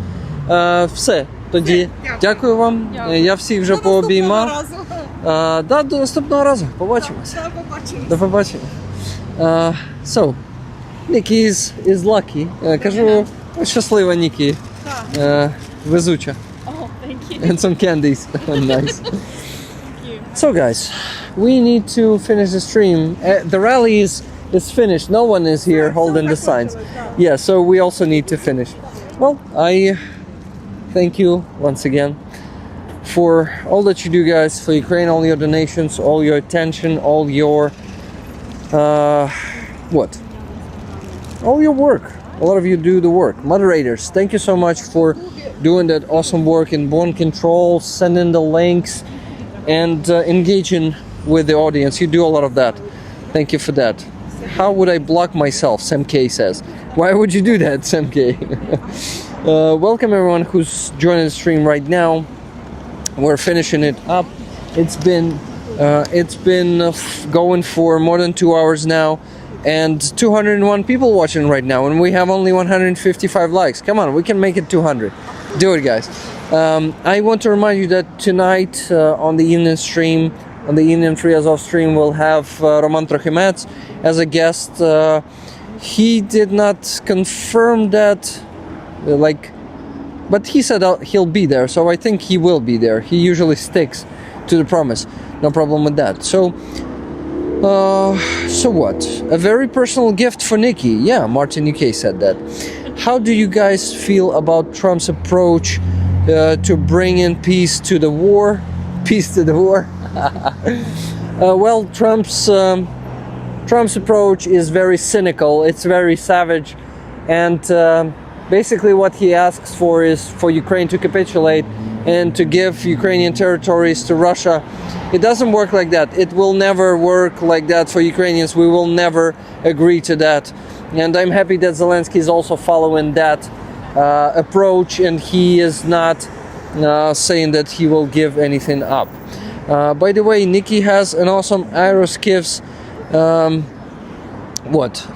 Все. Тоді дякую вам. Я всіх вже пообіймав. Да, до наступного разу. Побачимось. До побачення. So, Nikki is lucky. Кажу, щаслива Nikki. Везуча. Oh, thank you. And some candies. Nice. So guys, we need to finish the stream. The rally is finished. No one is here holding the signs. Yeah, so we also need to finish. Well, I thank you once again for all that you do, guys, for Ukraine, all your donations, all your attention, all your all your work. A lot of you do the work. Moderators, thank you so much for doing that awesome work in Born Control, sending the links, and engaging with the audience. You do a lot of that. Thank you for that. How would I block myself? Sam K says. Why would you do that, Sam K? Welcome everyone who's joining the stream right now. We're finishing it up. It's been going for more than 2 hours now, and 201 people watching right now, and we have only 155 likes. Come on, we can make it 200. Do it, guys. I want to remind you that tonight on the evening stream, on the evening Free Azov stream, we'll have Roman Trochimets as a guest. He did not confirm that, but he said he'll be there, so I think he will be there. He usually sticks to the promise. No problem with that. So what? A very personal gift for Nikki. Yeah, Martin UK said that. How do you guys feel about Trump's approach to bring in peace to the war? Peace to the war? Well, Trump's approach is very cynical. It's very savage, and basically what he asks for is for Ukraine to capitulate and to give Ukrainian territories to Russia. It doesn't work like that. It will never work like that for Ukrainians. We will never agree to that. And I'm happy that Zelensky is also following that approach, and he is not saying that he will give anything up. By the way, Nikki has an awesome Aeroskivs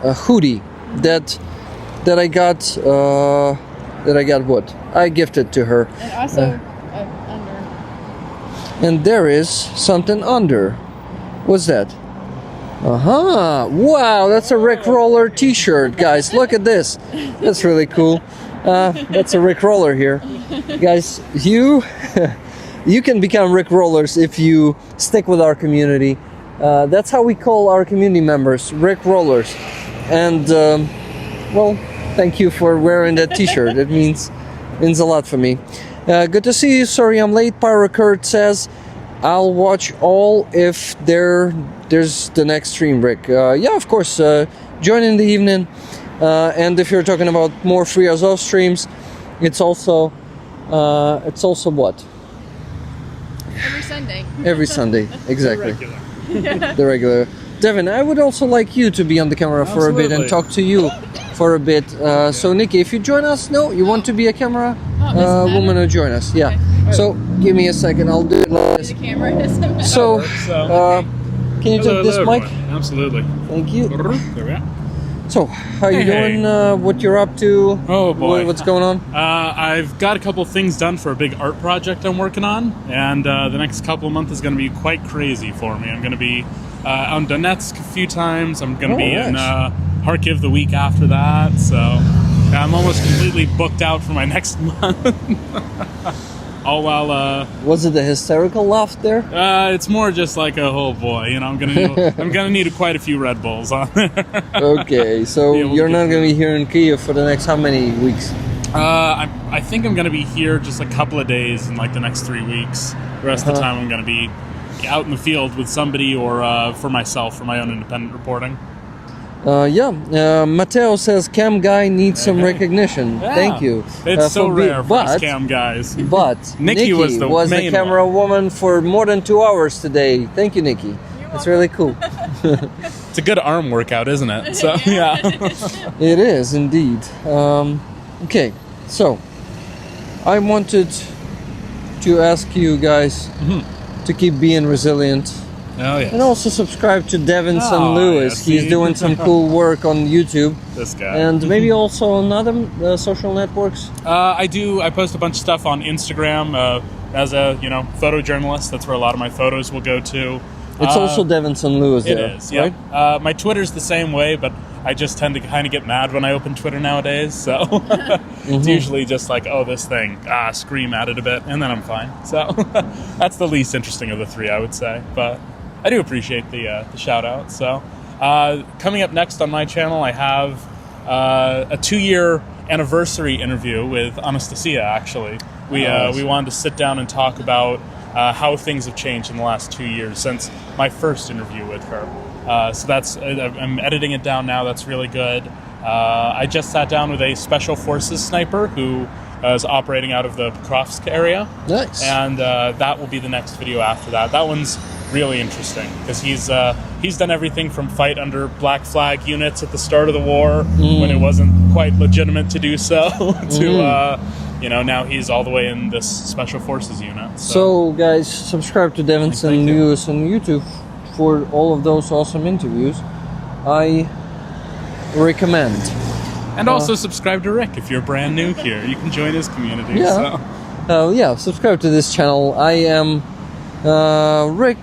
a hoodie that I got what? I gifted to her. And also under. And there is something under. What's that? Wow, that's a Rick Roller t-shirt, guys. Look at this. That's really cool. That's a Rick Roller here. Guys, you can become Rick Rollers if you stick with our community. That's how we call our community members, Rick Rollers. And well, thank you for wearing that t-shirt. It means a lot for me. Good to see you. Sorry I'm late. Pyro Kurt says, I'll watch all if there's the next stream, Rick. Yeah, of course. Join in the evening. And if you're talking about more Free Azov streams, it's also what? Every Sunday. Every Sunday, exactly. The regular. Devin, I would also like you to be on the camera for a bit and talk to you for a bit. So Nikki, if you join us, you want to be a camera woman to join us? Yeah. So give me a second. I'll do it like this. So, can you take this mic? Absolutely. Thank you. There we are. So, how you doing? What you're up to? Oh boy, what's going on? I've got a couple of things done for a big art project I'm working on, and the next couple of months is going to be quite crazy for me. I'm going to be on Donetsk a few times. I'm going to be in Kharkiv the week after that. So I'm almost completely booked out for my next month. All while was it a hysterical laugh there? It's more just like I'm gonna need quite a few Red Bulls on there. Okay, so you're not gonna be here in Kyiv for the next how many weeks? I think I'm gonna be here just a couple of days in like the next 3 weeks. The rest of the time I'm gonna be out in the field with somebody or for myself for my own independent reporting. Matteo says cam guy needs some recognition. Yeah. Thank you. It's so rare for us cam guys. But Nikki was the camera woman for more than 2 hours today. Thank you, Nikki. It's really cool. It's a good arm workout, isn't it? So yeah. It is indeed. Okay, so I wanted to ask you guys to keep being resilient. Oh, yes. And also subscribe to Devinson Lewis. Yes, He's doing some cool work on YouTube. This guy. And maybe also on other social networks. I post a bunch of stuff on Instagram as a photojournalist. That's where a lot of my photos will go to. It's also Devinson Lewis there. It is, yeah. Right? My Twitter's the same way, but I just tend to kind of get mad when I open Twitter nowadays. So it's usually just like, this thing, scream at it a bit, and then I'm fine. So that's the least interesting of the three, I would say. But I do appreciate the shout out. So coming up next on my channel, I have a 2-year anniversary interview with Anastasia. Actually, we wanted to sit down and talk about how things have changed in the last 2 years since my first interview with her. So I'm editing it down now. That's really good. I just sat down with a special forces sniper who is operating out of the Pokrovsk area. Nice. And that will be the next video after that. That one's really interesting because he's done everything from fight under black flag units at the start of the war when it wasn't quite legitimate to do so to now he's all the way in this special forces unit. So guys, subscribe to Devinson News on YouTube for all of those awesome interviews. I recommend. And also subscribe to Rick if you're brand new here. You can join his community. Yeah. Subscribe to this channel. I am Rick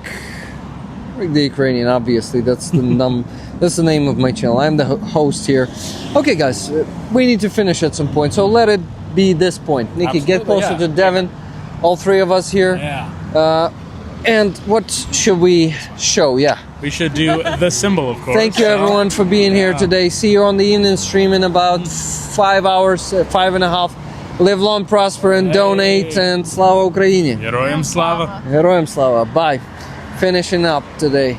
the Ukrainian, obviously. That's the that's the name of my channel. I'm the host here. Okay, guys, we need to finish at some point, so let it be this point. Nikki, get closer to Devin. All three of us here. Yeah. And what should we show? Yeah. We should do the symbol, of course. Thank you, everyone, for being here today. See you on the evening stream in about 5 hours, 5.5. Live long, prosper, and donate. And Slava Ukraini. Героям слава. Героям слава. Bye. Finishing up today.